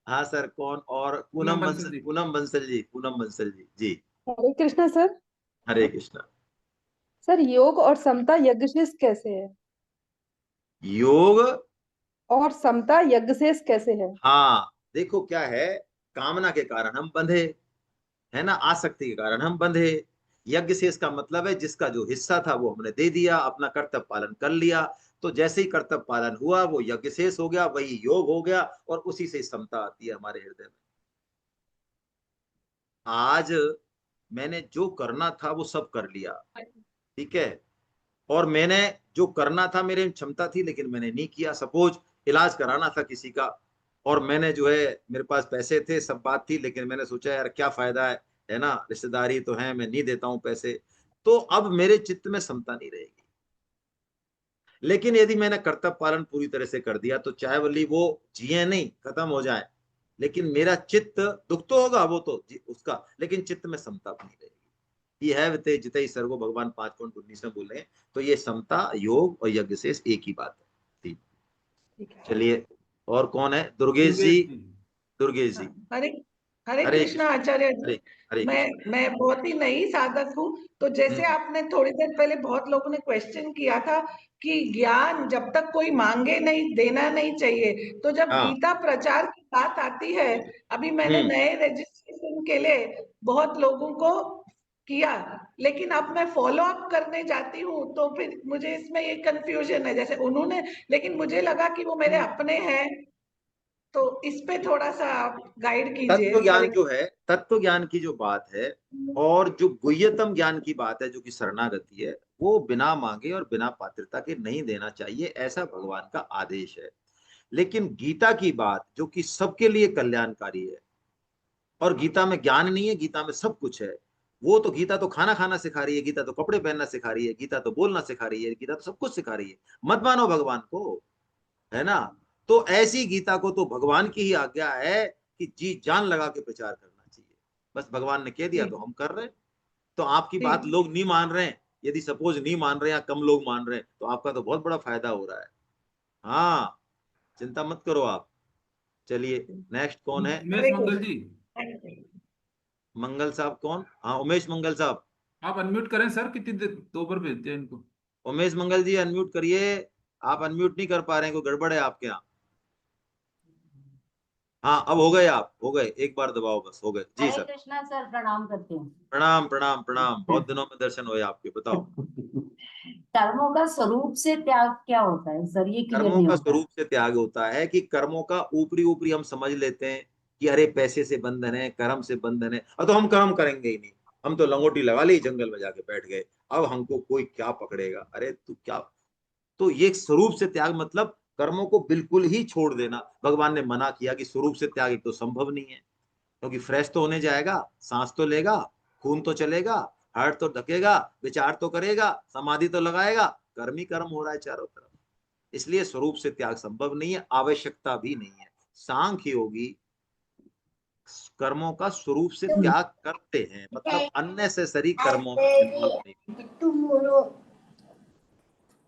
हाँ सर, कौन और? पूनम पूनम बंसल बंसल, जी। पूनम बंसल जी, पूनम बंसल जी, जी हरे कृष्णा सर। हरे कृष्णा। सर योग और समता यज्ञशेष कैसे है? योग और समता यज्ञशेष कैसे है? हाँ, देखो क्या है, कामना के कारण हम बंधे, है ना, आसक्ति के कारण हम बंधे। यज्ञ शेष का मतलब है जिसका जो हिस्सा था वो हमने दे दिया, अपना कर्तव्य पालन कर लिया, तो जैसे ही कर्तव्य पालन हुआ वो यज्ञ शेष हो गया, वही योग हो गया, और उसी से समता आती है हमारे हृदय में। आज मैंने जो करना था वो सब कर लिया, ठीक है, और मैंने जो करना था मेरे में क्षमता थी लेकिन मैंने नहीं किया। सपोज इलाज कराना था किसी का, और मैंने जो है, मेरे पास पैसे थे, सब बात थी, लेकिन मैंने सोचा यार क्या फायदा है ना, रिश्तेदारी तो है, मैं नहीं देता हूं पैसे, तो अब मेरे चित्त में समता नहीं रहेगी। लेकिन यदि मैंने कर्तव्य पालन पूरी तरह से कर दिया, तो चाहे वली वो जिए नहीं, खत्म हो जाए, लेकिन मेरा चित्त, दुख तो होगा वो तो उसका, लेकिन चित्त में समता नहीं रहेगी। ये है विते जिते सर्वो, भगवान 5.19 में बोले। तो ये समता, योग और यज्ञ से एक ही बात है। ठीक, चलिए, और कौन है? दुर्गेश जी, दुर्गेश जी। हरे हरे हरे कृष्णा कृष्ण, आचार्य हरे जी। हरे कृष्ण। मैं बहुत ही नई साधक हूँ, तो जैसे आपने थोड़ी देर पहले बहुत लोगों ने क्वेश्चन किया था कि ज्ञान जब तक कोई मांगे नहीं, देना नहीं चाहिए। तो जब हाँ, गीता प्रचार की बात आती है, अभी मैंने नए रजिस्ट्रेशन के लिए बहुत लोगों को किया, लेकिन अब मैं फॉलो अप करने जाती हूँ, तो फिर मुझे इसमें ये कंफ्यूजन है, जैसे उन्होंने, लेकिन मुझे लगा कि वो मेरे अपने हैं, तो इस पे थोड़ा सा आप गाइड कीजिए। तत्व ज्ञान जो है, तत्व ज्ञान की जो बात है, और जो गुह्यतम ज्ञान की बात है, जो कि शरणागति है, वो बिना मांगे और बिना पात्रता के नहीं देना चाहिए, ऐसा भगवान का आदेश है। लेकिन गीता की बात, जो कि सबके लिए कल्याणकारी है, और गीता में ज्ञान नहीं है, गीता में सब कुछ है, वो तो गीता तो खाना खाना सिखा रही है, गीता तो कपड़े पहनना सिखा रही है, गीता तो बोलना सिखा रही है, गीता तो सब कुछ सिखा रही है। मत मानो भगवान को, है ना? तो ऐसी गीता को तो भगवान की ही आज्ञा है कि जी जान लगा के प्रचार करना चाहिए। बस भगवान ने कह दिया तो हम कर रहे हैं। तो आपकी बात लोग नहीं मान रहे हैं, यदि सपोज नहीं मान रहे हैं या कम लोग मान रहे हैं, तो आपका तो बहुत बड़ा फायदा हो रहा है। हाँ, चिंता मत करो आप। चलिए, नेक्स्ट कौन है? उमेश मंगल जी। मंगल साहब कौन? हाँ, उमेश मंगल साहब। आप अनम्यूट करें सर, कितनी देर दो बार भेजते हैं इनको। उमेश मंगल जी अनम्यूट करिए, आप अनम्यूट नहीं कर पा रहे हैं, कोई गड़बड़ है आपके यहाँ। हाँ, अब हो गए, आप हो गए, एक बार दबाओ बस, हो गए जी हरे सर। कृष्णा सर, प्रणाम करते हैं। प्रणाम प्रणाम प्रणाम, बहुत दिनों में दर्शन हुए आपके, बताओ। कर्मों का स्वरूप से त्याग क्या होता है सर, ये क्लियर कर्मों नहीं का होता है। स्वरूप से त्याग होता है कि कर्मों का ऊपरी ऊपरी हम समझ लेते हैं कि अरे पैसे से बंधन है, कर्म से बंधन है, और तो हम कर्म करेंगे ही नहीं, हम तो लंगोटी लगा ली, जंगल में जाके बैठ गए, अब हमको कोई क्या पकड़ेगा, अरे तू क्या। तो ये स्वरूप से त्याग मतलब कर्मों को बिल्कुल ही छोड़ देना। भगवान ने मना किया कि स्वरूप से त्याग एक तो संभव नहीं है, क्योंकि फ्रेश तो होने जाएगा, सांस तो लेगा, खून तो चलेगा, हार्ट तो ढकेगा, विचार तो करेगा, समाधि तो लगाएगा, कर्म ही कर्म हो रहा है चारों तरफ। इसलिए स्वरूप से त्याग संभव नहीं है, आवश्यकता भी नहीं है। सांख्य योगी कर्मों का स्वरूप से त्याग करते हैं, मतलब अननेसेसरी कर्मों में इन्वॉल्व नहीं।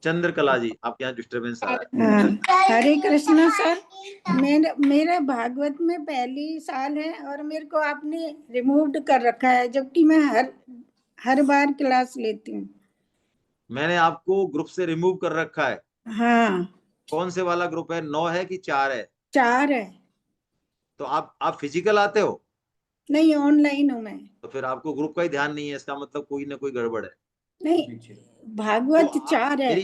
चंद्रकला जी, आपके यहाँ डिस्टरबेंस आ रहा है। हरे कृष्णा सर, मेरा भागवत में पहली साल है और मेरे को आपने रिमूव्ड कर रखा है, जबकि मैं हर बार क्लास लेती हूँ। मैंने आपको ग्रुप से रिमूव कर रखा है। हाँ। कौन से वाला ग्रुप है? 9 है कि 4 है? 4 है। तो आप फिजिकल आते हो? नहीं, ऑनलाइन हूँ मैं। तो फिर आपको ग्रुप का ही ध्यान नहीं है, इसका मतलब कोई ना कोई गड़बड़ है। नहीं, भागवत तो 4 है।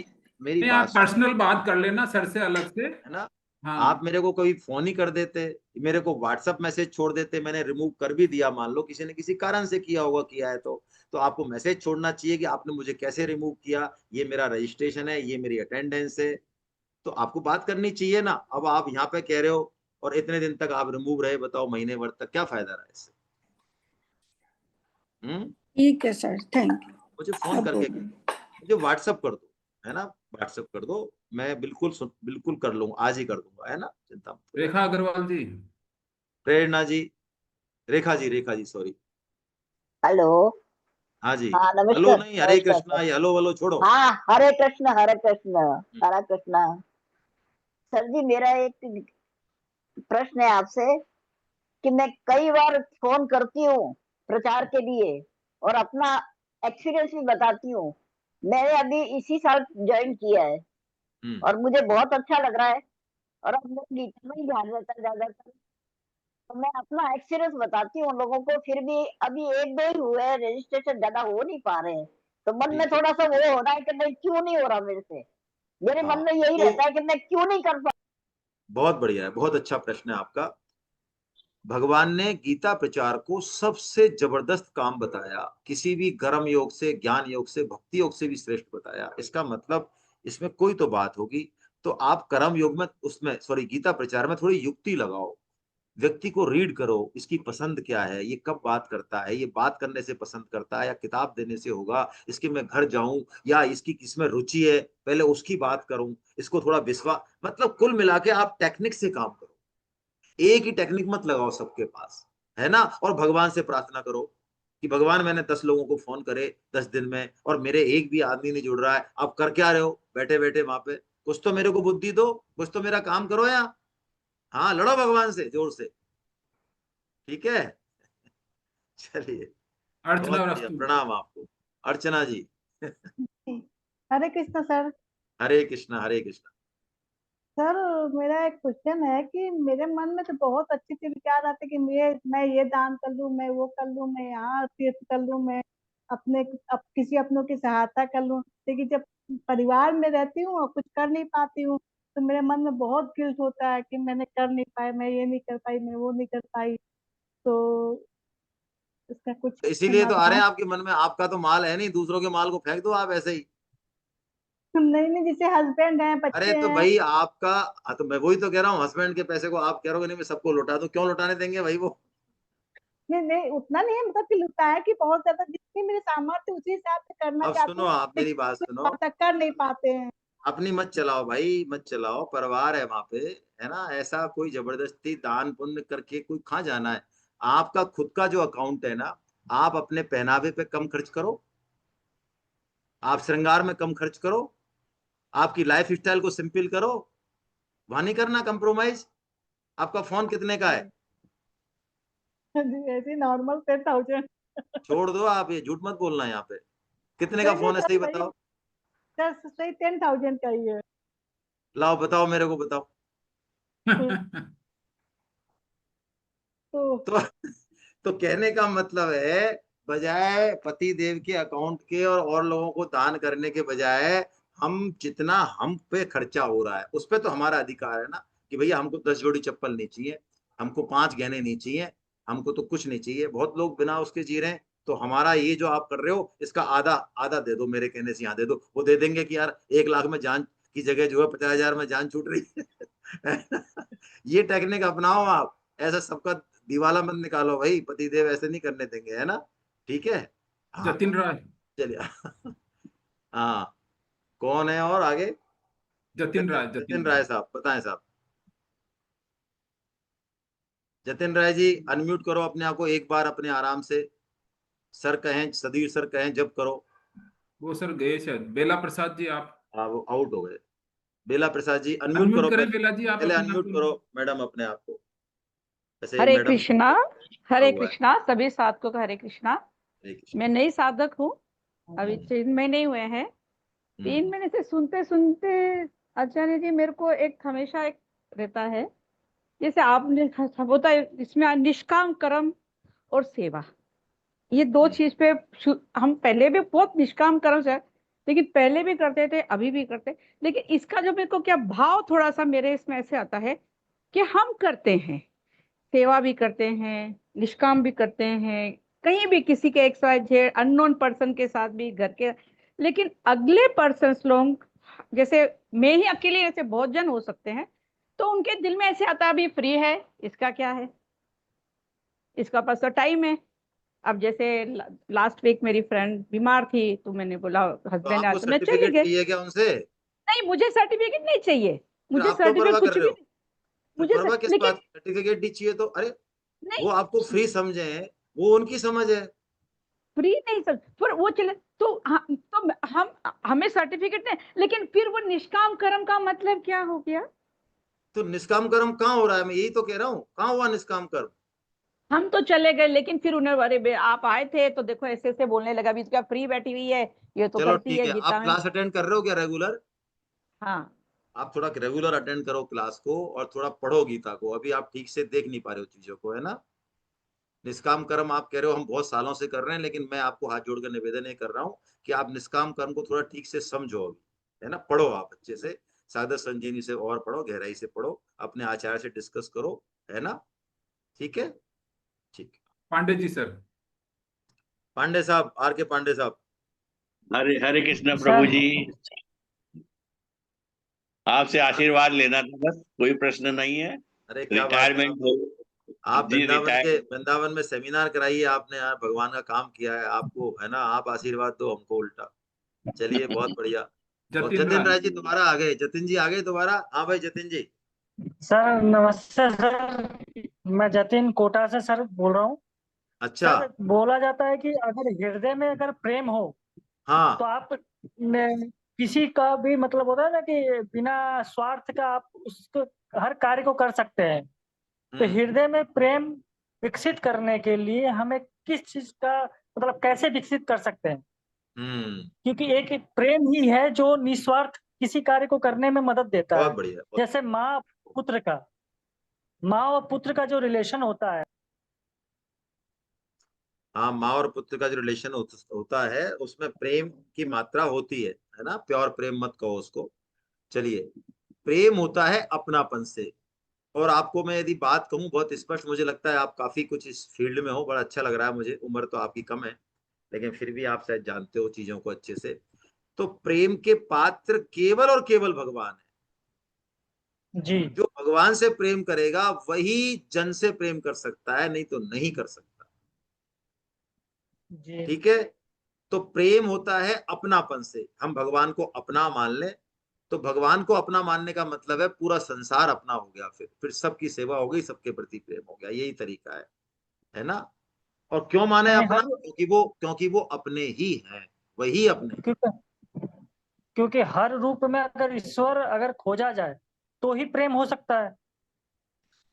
मेरी नहीं, बात आप पर्सनल बात कर लेना सर से अलग से, है ना? हाँ। आप मेरे को कभी फोन ही कर देते, मेरे को व्हाट्सएप मैसेज छोड़ देते, मैंने रिमूव कर भी दिया, मान लो किसी ने किसी कारण से किया होगा, किया है तो आपको मैसेज छोड़ना चाहिए कि आपने मुझे कैसे रिमूव किया, ये मेरा रजिस्ट्रेशन है, ये मेरी अटेंडेंस है, तो आपको बात करनी चाहिए ना। अब आप यहाँ पे कह रहे हो और इतने दिन तक आप रिमूव रहे, बताओ महीने भर तक क्या फायदा रहा इससे? ठीक है सर, थैंक यू। मुझे फोन करके मुझे व्हाट्सअप कर दो, है ना, व्हाट्सअप कर दो, मैं बिल्कुल कर लूंगा, आज ही कर दूंगा, है ना, चिंता मत करो। रेखा अग्रवाल जी, प्रेरणा जी, रेखा जी सॉरी। हेलो। हाँ जी। हाँ हेलो नमस्कार। नहीं, हरे कृष्णा, ये हेलो वालो छोड़ो। हाँ हरे कृष्ण हरे कृष्ण हरे कृष्णा। सर जी मेरा एक प्रश्न है आपसे कि मैं कई बार फोन करती हूँ प्रचार के लिए और अपना एक्सपीरियंस भी बताती हूँ। मैंने अभी इसी साल ज्वाइन किया है और मुझे बहुत अच्छा लग रहा है और अब मेरा गीता में ही ध्यान रहता है ज्यादातर। तो मैं अपना एक्सपीरियंस बताती हूँ लोगों को, फिर भी अभी 1-2 ही हुए हैं, रजिस्ट्रेशन ज्यादा हो नहीं पा रहे हैं। तो मन में थोड़ा सा वो हो रहा है कि नहीं क्यों नहीं हो रहा मेरे से। मेरे मन में यही रहता है कि मैं क्यों नहीं कर पा। बहुत बढ़िया है, बहुत अच्छा प्रश्न है आपका। भगवान ने गीता प्रचार को सबसे जबरदस्त काम बताया, किसी भी कर्म योग से, ज्ञान योग से, भक्ति योग से भी श्रेष्ठ बताया। इसका मतलब इसमें कोई तो बात होगी। तो आप कर्म योग में, उसमें सॉरी गीता प्रचार में थोड़ी युक्ति लगाओ, व्यक्ति को रीड करो, इसकी पसंद क्या है, ये कब बात करता है, ये बात करने से पसंद करता है या किताब देने से होगा, इसके मैं घर जाऊं या इसकी किसमें रुचि है, पहले उसकी बात करूं, इसको थोड़ा विश्वास, मतलब कुल मिला के आप टेक्निक से काम करो, एक ही टेक्निक मत लगाओ सबके पास, है ना। और भगवान से प्रार्थना करो कि भगवान मैंने 10 लोगों को फोन करे 10 दिन में और मेरे एक भी आदमी नहीं जुड़ रहा है, आप कर क्या रहे हो बैठे बैठे वहां पे, कुछ तो मेरे को बुद्धि दो, कुछ तो मेरा काम करो। या हाँ, लड़ो भगवान से जोर से, ठीक है। चलिए, अर्चना बहुत बढ़िया, वास्तु। प्रणाम आपको अर्चना जी। हरे कृष्ण सर। हरे कृष्णा हरे कृष्णा। सर मेरा एक क्वेश्चन है कि मेरे मन में तो बहुत अच्छे अच्छे विचार आते कि मैं ये दान कर लूं, मैं वो कर लूं, मैं यहाँ तीर्थ कर लूं, मैं किसी अपनों की सहायता कर लूं। लेकिन जब परिवार में रहती हूँ और कुछ कर नहीं पाती हूँ तो मेरे मन में बहुत गिल्ट होता है कि मैंने कर नहीं पाई, मैं ये नहीं कर पाई, मैं वो नहीं कर पाई। तो इसका कुछ इसीलिए तो आ रहे समाधान। हैं आपके मन में, आपका तो माल है नहीं, दूसरों के माल को फेंक दो आप ऐसे ही। नहीं नहीं, जैसे हस्बैंड है, अरे बच्चे तो हैं। भाई आपका, तो मैं वही तो कह रहा हूँ, हस्बैंड के पैसे को आप कह रहे हो नहीं मैं सबको लौटा दूं, क्यों लौटाने देंगे भाई वो। नहीं नहीं, उतना नहीं है, मतलब कि लगता है कि बहुत ज्यादा जितनी मेरे सामर्थ्य उसी हिसाब से करना अब चाहती सुनो, हूँ, आप मेरी बात सुनो, तक कर नहीं पाते हैं। अपनी मत चलाओ भाई, मत चलाओ, परिवार है वहां पे, है ना। ऐसा कोई जबरदस्ती दान पुण्य करके कोई कहाँ जाना है। आपका खुद का जो अकाउंट है ना, आप अपने पहनावे पे कम खर्च करो, आप श्रृंगार में कम खर्च करो, आपकी लाइफ स्टाइल को सिंपल करो, वहां नहीं करना कंप्रोमाइज। आपका फोन कितने का है? ऐसे नॉर्मल 10,000। छोड़ दो आप, ये झूठ मत बोलना यहाँ पे, कितने का नहीं नहीं फोन है सर, सही सही बताओ। सर, सही 10,000 का ही है। लाओ बताओ, मेरे को बताओ। तो तो कहने का मतलब है, बजाय पति देव के अकाउंट के और लोगों को दान करने के बजाय, हम जितना हम पे खर्चा हो रहा है उस पे तो हमारा अधिकार है ना, कि भैया हमको 10 जोड़ी चप्पल नहीं चाहिए, हमको 5 गहने नहीं चाहिए, हमको तो कुछ नहीं चाहिए। बहुत लोग बिना उसके जी रहे हैं। तो हमारा ये जो आप कर रहे हो इसका आधा आधा दे दो, मेरे कहने से यहाँ दे दो, वो दे देंगे कि यार 1 लाख में जान की जगह जो है 50,000 में जान छूट रही है। ये टेक्निक अपनाओ आप, ऐसा सबका दिवाला मत निकालो भाई, पतिदेव ऐसे नहीं करने देंगे, है ना, ठीक है। हाँ जतिन राय। चलिए। हाँ, कौन है और आगे? जतिन राय। जतिन राय साहब, बताएं साहब। जतिन राय जी, अनम्यूट करो अपने आप को एक बार अपने आराम से, सर कहें, सदीव सर कहें जब करो। वो सर गए शायद। बेला प्रसाद जी आप। हाँ, वो आउट हो गए। बेला प्रसाद जी अनम्यूट अनम्यूट करो करें पहले, बेला जी आप पहले अपने आप अनम्यूट को। करो मैडम अपने आप को। ऐसे हरे मैडम कृष्णा। हुआ हरे है। कृष्णा सभी साधकों का हरे कृष्णा। हरे कृष्ण। मैं नई साधक हूँ, अभी 3 महीने ही हुए हैं। 3 महीने से सुनते सुनते आचार्य जी मेरे को एक हमेशा एक रहता है, जैसे आपने होता है इसमें निष्काम कर्म और सेवा, ये 2 चीज पे हम पहले भी बहुत निष्काम कर्म से, लेकिन पहले भी करते थे अभी भी करते, लेकिन इसका जो मेरे को क्या भाव थोड़ा सा मेरे इसमें ऐसे आता है कि हम करते हैं, सेवा भी करते हैं, निष्काम भी करते हैं, कहीं भी किसी के XYZ अननोन पर्सन के साथ भी घर के, लेकिन अगले पर्सन लोग, जैसे मैं ही अकेले ऐसे बहुत जन हो सकते हैं, तो उनके दिल में ऐसे आता अभी फ्री है, इसका क्या है, इसका पास तो टाइम है। अब जैसे लास्ट वीक मेरी फ्रेंड बीमार थी, तो मैंने बोला तो हस्बैंड आपको तो मैं चली सर्टिफिकेट गई। चाहिए क्या उनसे? नहीं, मुझे सर्टिफिकेट नहीं चाहिए, मुझे आप क्यों सर्टिफिकेट परवाह कुछ कर रहे भी हो? नहीं, मुझे परवाह किस लेकिन बात? सर्टिफिकेट नहीं चाहिए तो अरे नहीं, वो आपको फ्री समझे, वो उनकी समझ है। फ्री नहीं सर, पर वो चले तो हम हमें सर्टिफिकेट नहीं, लेकिन फिर वो निष्काम कर्म का मतलब क्या हो गया? तो निष्काम कर्म कहाँ हो रहा है? मैं यही तो कह रहा हूँ, कहाँ हुआ निष्काम कर्म? हम तो चले गए, लेकिन फिर उन्हें अरे आप आए थे तो देखो ऐसे ऐसे बोलने लगा, अभी इसका फ्री बैठी हुई है, ये तो चलो करती ठीक है है, गीता आप में। क्लास अटेंड कर रहे हो क्या रेगुलर? हाँ, आप थोड़ा रेगुलर अटेंड करो क्लास को और थोड़ा पढ़ो गीता को। अभी आप ठीक से देख नहीं पा रहे हो चीजों को, है ना? निष्काम कर्म आप कह रहे हो हम बहुत सालों से कर रहे हैं, लेकिन मैं आपको हाथ जोड़कर निवेदन ये कर रहा हूँ कि आप निष्काम कर्म को थोड़ा ठीक से समझो अभी, है ना? पढ़ो आप अच्छे से, सागर संजीवनी से और पढ़ो, गहराई से पढ़ो, अपने आचार्य से डिस्कस करो, है ना? ठीक है, ठीक। पांडे जी सर। पांडे साहब, आर के पांडे साहब। हरे हरे कृष्ण प्रभु जी, आपसे आशीर्वाद लेना था बस, कोई प्रश्न नहीं है। अरे क्या बात है, रिटायरमेंट हो आप जी, वृंदावन में सेमिनार कराइए आपने यार, भगवान का काम किया है आपको, है ना? आप आशीर्वाद दो हमको उल्टा। चलिए बहुत बढ़िया। और जतिन राय जी दोबारा आ गए, जतिन जी आ गए दोबारा। हाँ भाई जतिन जी। सर नमस्ते सर, मैं जतिन कोटा से सर बोल रहा हूँ। अच्छा। सर बोला जाता है कि अगर हृदय में अगर प्रेम हो हाँ तो आप किसी का भी मतलब होता है ना कि बिना स्वार्थ का आप उसको हर कार्य को कर सकते हैं। तो हृदय में प्रेम विकसित करने के लिए हमें किस चीज का मतलब कैसे विकसित कर सकते हैं? क्योंकि एक प्रेम ही है जो निस्वार्थ किसी कार्य को करने में मदद देता बहुत है। बढ़िया। जैसे माँ और पुत्र का जो रिलेशन होता है, हाँ, माँ और पुत्र का जो रिलेशन होता है उसमें प्रेम की मात्रा होती है ना? प्योर प्रेम मत कहो उसको। चलिए, प्रेम होता है अपनापन से। और आपको मैं यदि बात कहूँ बहुत स्पष्ट, मुझे लगता है आप काफी कुछ इस फील्ड में हो, बड़ा अच्छा लग रहा है मुझे, उम्र तो आपकी कम है लेकिन फिर भी आप शायद जानते हो चीजों को अच्छे से। तो प्रेम के पात्र केवल और केवल भगवान है जी। जो भगवान से प्रेम करेगा वही जन से प्रेम कर सकता है, नहीं तो नहीं कर सकता। जी। ठीक है? तो प्रेम होता है अपनापन से। हम भगवान को अपना मान लें तो भगवान को अपना मानने का मतलब है पूरा संसार अपना हो गया, फिर सबकी सेवा हो गई, सबके प्रति प्रेम हो गया, यही तरीका है ना? और क्यों माने अपना? क्योंकि वो अपने ही हैं, वही अपने। क्योंकि हर रूप में अगर ईश्वर अगर खोजा जाए तो ही प्रेम हो सकता है।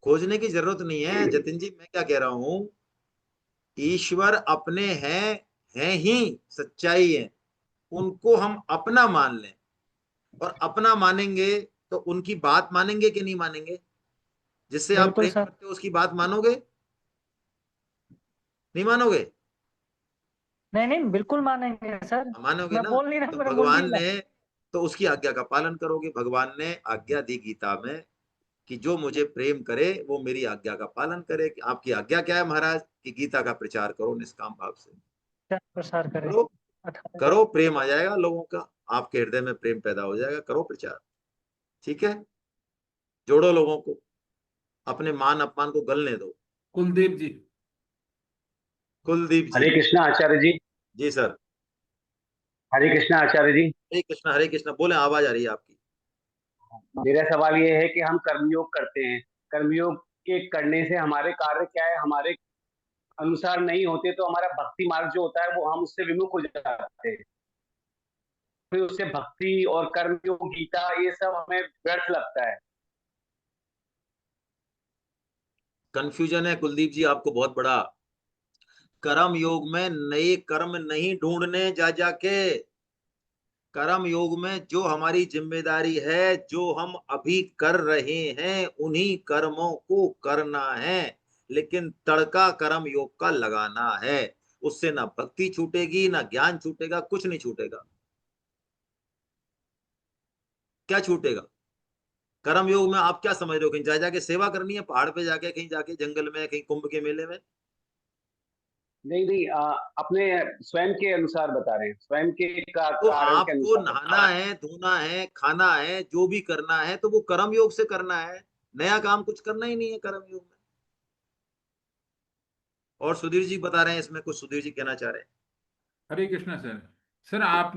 खोजने की जरूरत नहीं है जतिन जी, मैं क्या कह रहा हूं, ईश्वर अपने हैं ही, सच्चाई है, उनको हम अपना मान लें और अपना मानेंगे तो उनकी बात मानेंगे कि नहीं मानेंगे? जिससे आप प्रेम करते हो उसकी बात मानोगे? नहीं मानोगे? नहीं नहीं बिल्कुल मानेंगे सर, मानोगे मैं ना? बोल नहीं रहा, तो मेरा मुंह भगवान ढीला। ने तो उसकी आज्ञा का पालन करोगे। भगवान ने आज्ञा दी गीता में कि जो मुझे प्रेम करे वो मेरी आज्ञा का पालन करे। आपकी आज्ञा क्या है महाराज? कि गीता का प्रचार करो निष्काम भाव से। क्या प्रसार करें? करो, करो, प्रेम आ जाएगा लोगों का, आपके हृदय में प्रेम पैदा हो जाएगा। करो प्रचार, ठीक है? जोड़ो लोगों को, अपने मान अपमान को गलने दो। कुलदीप जी। कुलदीप जी। हरे कृष्णा आचार्य जी। जी सर। हरे कृष्णा आचार्य जी। हरे कृष्णा, हरे कृष्णा। बोले, आवाज आ रही है आपकी। मेरा सवाल ये है कि हम कर्मयोग करते हैं, कर्मयोग के करने से हमारे कार्य क्या है, हमारे अनुसार नहीं होते तो हमारा भक्ति मार्ग जो होता है वो हम उससे विमुख हो जाते हैं। फिर उससे भक्ति और कर्मयोग, गीता, ये सब हमें व्यर्थ लगता है। कंफ्यूजन है कुलदीप जी आपको बहुत बड़ा। कर्म योग में नए कर्म नहीं ढूंढने जा जाके, कर्म योग में जो हमारी जिम्मेदारी है, जो हम अभी कर रहे हैं उन्हीं कर्मों को करना है। लेकिन तड़का कर्म योग का लगाना है, उससे ना भक्ति छूटेगी ना ज्ञान छूटेगा, कुछ नहीं छूटेगा। क्या छूटेगा? कर्म योग में आप क्या समझ रहे हो? कहीं जा जाके सेवा करनी है, पहाड़ पे जाके, कहीं जाके जंगल में, कहीं कुंभ के मेले में? नहीं नहीं, अपने स्वयं के अनुसार बता रहे हैं, स्वयं के तो कारण के आपको अनुसार। नहाना है, धोना है, खाना है, जो भी करना है तो वो कर्म योग से करना है। नया काम कुछ करना ही नहीं है कर्म योग में। और सुधीर जी बता रहे हैं इसमें कुछ, सुधीर जी कहना चाह रहे हैं। हरे कृष्णा सर। सर आप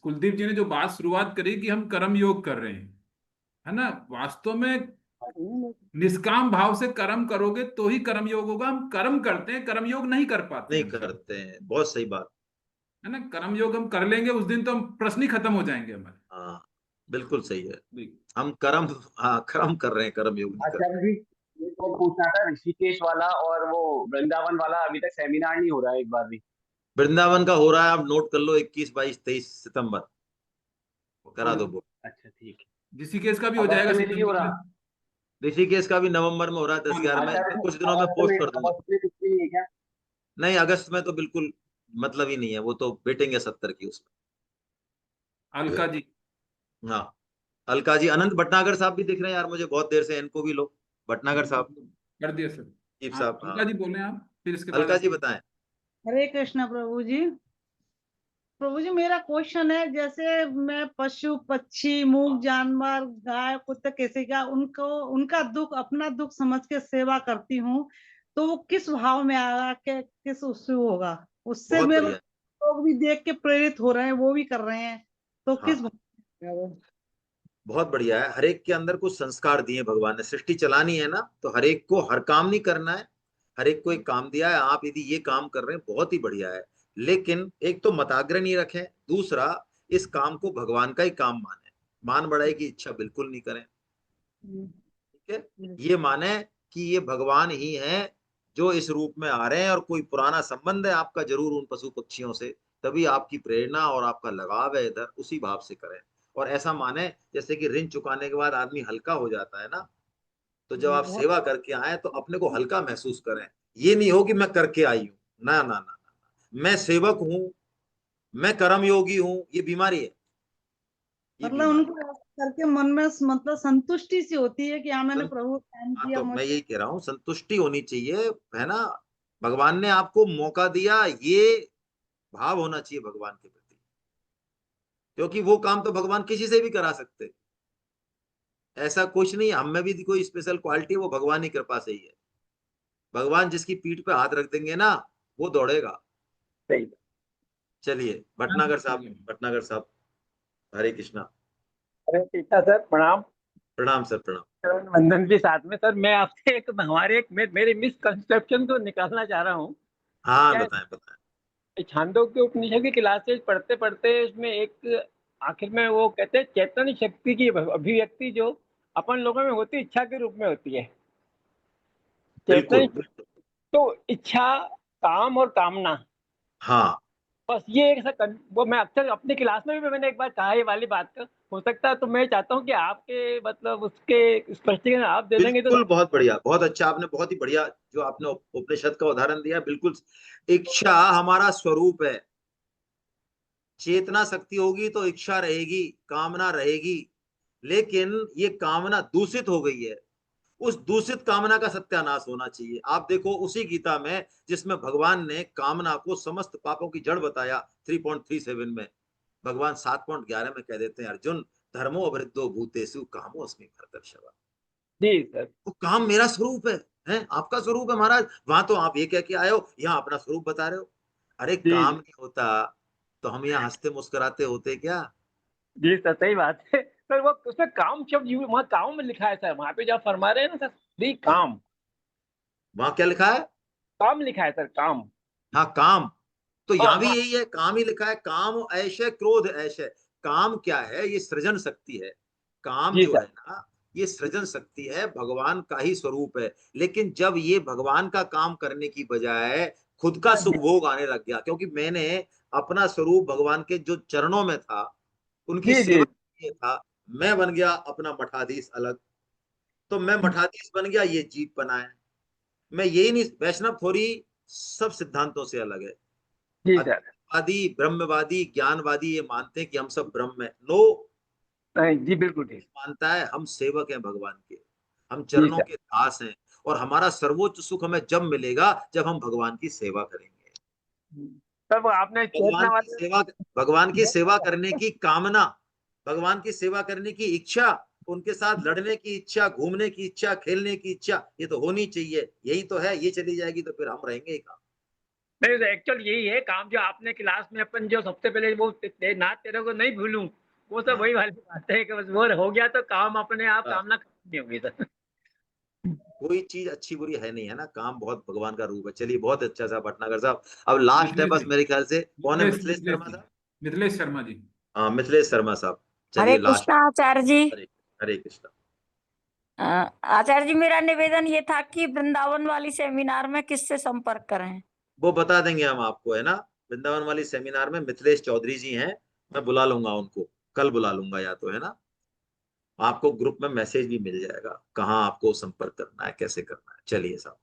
कुलदीप जी ने जो बात शुरुआत करी कि हम कर्म योग कर रहे हैं, है ना, वास्तव में निष्काम भाव से कर्म करोगे तो ही कर्म योग होगा। हम कर्म करते हैं, कर्म योग नहीं कर पाते नहीं हैं। करते हैं, बहुत सही बात है ना, कर्म योग हम कर लेंगे उस दिन तो हम प्रश्न ही खत्म हो जाएंगे हमारे। हाँ बिल्कुल सही है, हम कर्म, हाँ कर्म कर रहे हैं, कर्म योग नहीं कर रहे। आचार्य जी एक और पूछना था, ऋषिकेश वाला और वो वृंदावन वाला अभी तक सेमिनार नहीं हो रहा है एक बार भी। वृंदावन का हो रहा है, आप नोट कर लो, 21, 22, 23 सितंबर करा दो बोल। अच्छा ठीक है। ऋषिकेश का भी हो जाएगा अगस्त में नहीं हो रहा? ऋषिकेश का भी नवंबर में हो रहा है, 10-11 में, कुछ दिनों में पोस्ट कर दूंगा। क्या? नहीं, अगस्त में तो बिल्कुल मतलब ही नहीं है, वो तो बेटेंगे 70 की उसमें। अलका जी, हाँ अलका जी, अनंत भटनागर साहब भी दिख रहे हैं यार मुझे बहुत देर से, इनको भी लो, भटनागर साहब, कर दिया सर। चीफ हाँ, साहब। अलका हाँ जी बोले आप, फिर इसके बाद अलका जी बताएं। हरे कृष्णा प्रभु जी। प्रभु जी मेरा क्वेश्चन है, जैसे मैं पशु पक्षी मूक जानवर गाय कुत्ते कैसे क्या उनको उनका दुख अपना दुख समझ के सेवा करती हूँ, तो वो किस भाव में आएगा, किस उससे होगा, उससे बहुत मेरे बढ़िया। लोग भी देख के प्रेरित हो रहे हैं, वो भी कर रहे हैं, तो हाँ किस भाव में आएगा वो? बहुत बढ़िया है, हर एक के अंदर कुछ संस्कार दिए भगवान ने, सृष्टि चलानी है ना, तो हर एक को हर काम नहीं करना है, हर एक को एक काम दिया है, आप यदि ये काम कर रहे हैं बहुत ही बढ़िया है, लेकिन एक तो मताग्रह नहीं रखें, दूसरा इस काम को भगवान का ही काम माने, मान बढ़ाई की इच्छा बिल्कुल नहीं करें, ठीक है, ये माने कि ये भगवान ही है जो इस रूप में आ रहे हैं, और कोई पुराना संबंध है आपका जरूर उन पशु पक्षियों से, तभी आपकी प्रेरणा और आपका लगाव है इधर, उसी भाव से करें। और ऐसा माने जैसे कि ऋण चुकाने के बाद आदमी हल्का हो जाता है ना, तो जब आप सेवा करके आए तो अपने को हल्का महसूस करें, ये नहीं हो कि मैं करके आई हूं, ना ना ना ना, मैं सेवक हूं, मैं कर्म योगी हूं, ये बीमारी है, ये मतलब बीमारी। उनको करके मन में मतलब संतुष्टि सी होती है कि हाँ मैंने प्रभु काम हाँ किया, तो मैं मुझे यही कह रहा हूँ, संतुष्टि होनी चाहिए, है ना, भगवान ने आपको मौका दिया, ये भाव होना चाहिए भगवान के प्रति, क्योंकि वो काम तो भगवान किसी से भी करा सकते, ऐसा कुछ नहीं, हम में भी कोई स्पेशल क्वालिटी, वो भगवान की कृपा से ही है, भगवान जिसकी पीठ पे हाथ रख देंगे ना वो दौड़ेगा। सही। चलिए भटनागर साहब, भटनागर साहब, हरे कृष्णा। हरे कृष्णा सर, प्रणाम। प्रणाम सर, प्रणाम। चरण वंदन के साथ में सर मैं आपसे एक हमारे एक मेरे मिसकंसेप्शन को निकालना चाह रहा हूँ। हाँ क्या बताएं बताएं। छांदोग्य उपनिषद की क्लासेज पढ़ते पढ़ते उसमें एक आखिर में वो कहते हैं चैतन्य शक्ति की अभिव्यक्ति जो अपन लोगों में होती इच्छा के रूप में होती है। बिल्कुल चैतन्य, तो इच्छा, काम और कामना, हाँ बस ये एक वो मैं अक्सर अपनी क्लास में भी मैंने एक बार कहा ये वाली बात का, हो सकता है तो मैं चाहता हूँ कि आपके मतलब उसके स्पष्टीकरण आप दे देंगे तो। बिल्कुल, बहुत बढ़िया, बहुत अच्छा, आपने बहुत ही बढ़िया जो आपने उपनिषद का उदाहरण दिया, बिल्कुल। इच्छा हमारा स्वरूप है, चेतना शक्ति होगी तो इच्छा रहेगी, कामना रहेगी, लेकिन ये कामना दूषित हो गई है, उस दूषित कामना का सत्यानाश होना चाहिए। आप देखो उसी गीता में जिसमें भगवान ने कामना को समस्त पापों की जड़ बताया 3.37 में, भगवान 7.11 में कह देते हैं, अर्जुन धर्मो अवृद्धो भूतेषु कामो अस्मि भरतर्षभ। जी सर। वो काम मेरा स्वरूप है आपका स्वरूप है महाराज, वहां तो आप ये कह के आए हो, यहाँ अपना स्वरूप बता रहे हो। अरे काम नहीं होता तो हम यहाँ हंसते मुस्कुराते होते क्या? जी सर सही बात है सर। वो उसमें काम शब्द वहाँ काम में लिखा है सर, वहाँ पे जो आप फरमा रहे हैं ना सर, दी काम, वहां क्या लिखा है? काम लिखा है सर, काम। हाँ काम, तो यहाँ भी हाँ। यही है, काम ही लिखा है, काम ऐश है, क्रोध ऐश है। काम क्या है? ये सृजन शक्ति है, काम जी जो सर। है ना ये सृजन शक्ति है, भगवान का ही स्वरूप है। लेकिन जब ये भगवान का काम करने की बजाय खुद का सुख भोग आने लग गया, क्योंकि मैंने अपना स्वरूप भगवान के जो चरणों में था उनकी जी सेवा जी के लिए था, मैं बन गया अपना मठाधीश अलग, तो मैं मठाधीश बन गया, ये जीप बनाए। मैं यही नहीं, वैष्णव थोड़ी सब सिद्धांतों से अलग है, जी सर। अद्वैतवादी ब्रह्मवादी ज्ञानवादी ये मानते हैं कि हम सब ब्रह्म है, नो, नहीं जी बिल्कुल ठीक। मानता है हम सेवक हैं भगवान के, हम जी चरणों सर। के दास हैं, और हमारा सर्वोच्च सुख हमें जब मिलेगा जब हम भगवान की सेवा करेंगे। सर वो आपने चेतना वाले। भगवान की सेवा करने की कामना, भगवान की सेवा करने की इच्छा उनके साथ लड़ने की इच्छा, घूमने की इच्छा, खेलने की इच्छा, ये तो होनी चाहिए। यही तो है, ये चली जाएगी तो फिर हम रहेंगे ही कहाँ। नहीं एक्चुअल यही है काम जो आपने क्लास में अपन जो सबसे पहले वो नाथ तेरे को नहीं भूलूं, वो सब वही वाली बात है कि बस वो हो गया तो काम अपने आप कामना नहीं होगी सर। कोई चीज अच्छी बुरी है नहीं, है ना, काम बहुत भगवान का रूप है। चलिए बहुत अच्छा सा भटनागर साहब, अब लास्ट है बस मेरे ख्याल से, कौन है? मिथिलेश शर्मा साहब। मिथिलेश शर्मा जी। हाँ मिथिलेश शर्मा साहब, हरे चलिए लास्ट। कृष्णा आचार्य जी। हरे कृष्णा। आचार्य जी, मेरा निवेदन ये था कि वृंदावन वाली सेमिनार में किससे संपर्क करें? वो बता देंगे हम आपको, है ना। वृंदावन वाली सेमिनार में मिथिलेश चौधरी जी हैं, मैं बुला लूंगा उनको, कल बुला लूंगा या तो, है ना। आपको ग्रुप में मैसेज भी मिल जाएगा कहाँ आपको संपर्क करना है, कैसे करना है। चलिए साहब,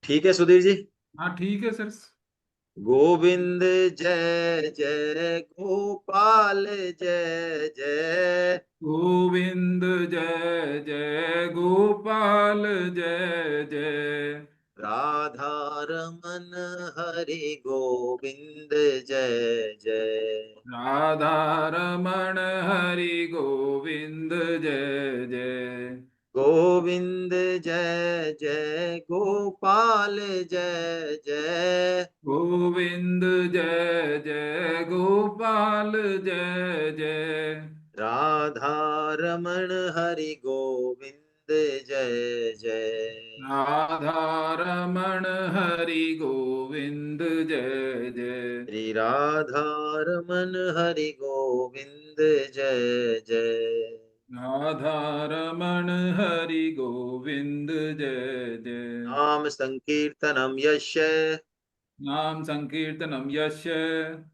ठीक है सुधीर जी। हाँ ठीक है सर। गोविंद जय जय गोपाल जय जय, गोविंद जय जय गोपाल जय जय, राधा रमन हरि गोविंद जय जय, राधा रमण हरि गोविंद जय जय, गोविंद जय जय गोपाल जय जय, गोविंद जय जय गोपाल जय जय, राधा रमण हरि गोविंद जय जय, राधा रमण हरि गोविंद जय जय, श्री राधा रमन हरि गोविंद जय जय, राधा रमण हरि गोविंद जय जय, नाम संकीर्तनम यस्य नाम संकीर्तनम यस्य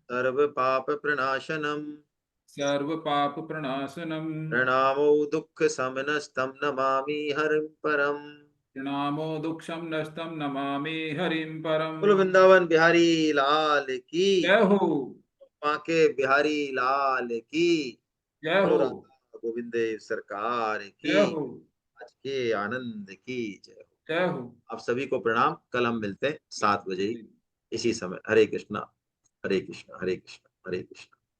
सर्व पाप प्रणाशनम, सर्व पाप प्रणाशनम, प्रणामो दुःख समनस्तम नमामि हरिं परम। प्रणामो दुःखम नष्टम नमामि हरिं परम। बोलो वृंदावन बिहारी लाल की जय हो, माँ के बिहारी लाल की, जय बोलो हो, राधा गोविंद सरकार जय की, हो, आज के आनंद की जय हो। जय हो। आप सभी को प्रणाम। कल हम मिलते हैं 7 बजे इसी समय। हरे कृष्णा हरे कृष्णा हरे कृष्णा हरे कृष्णा।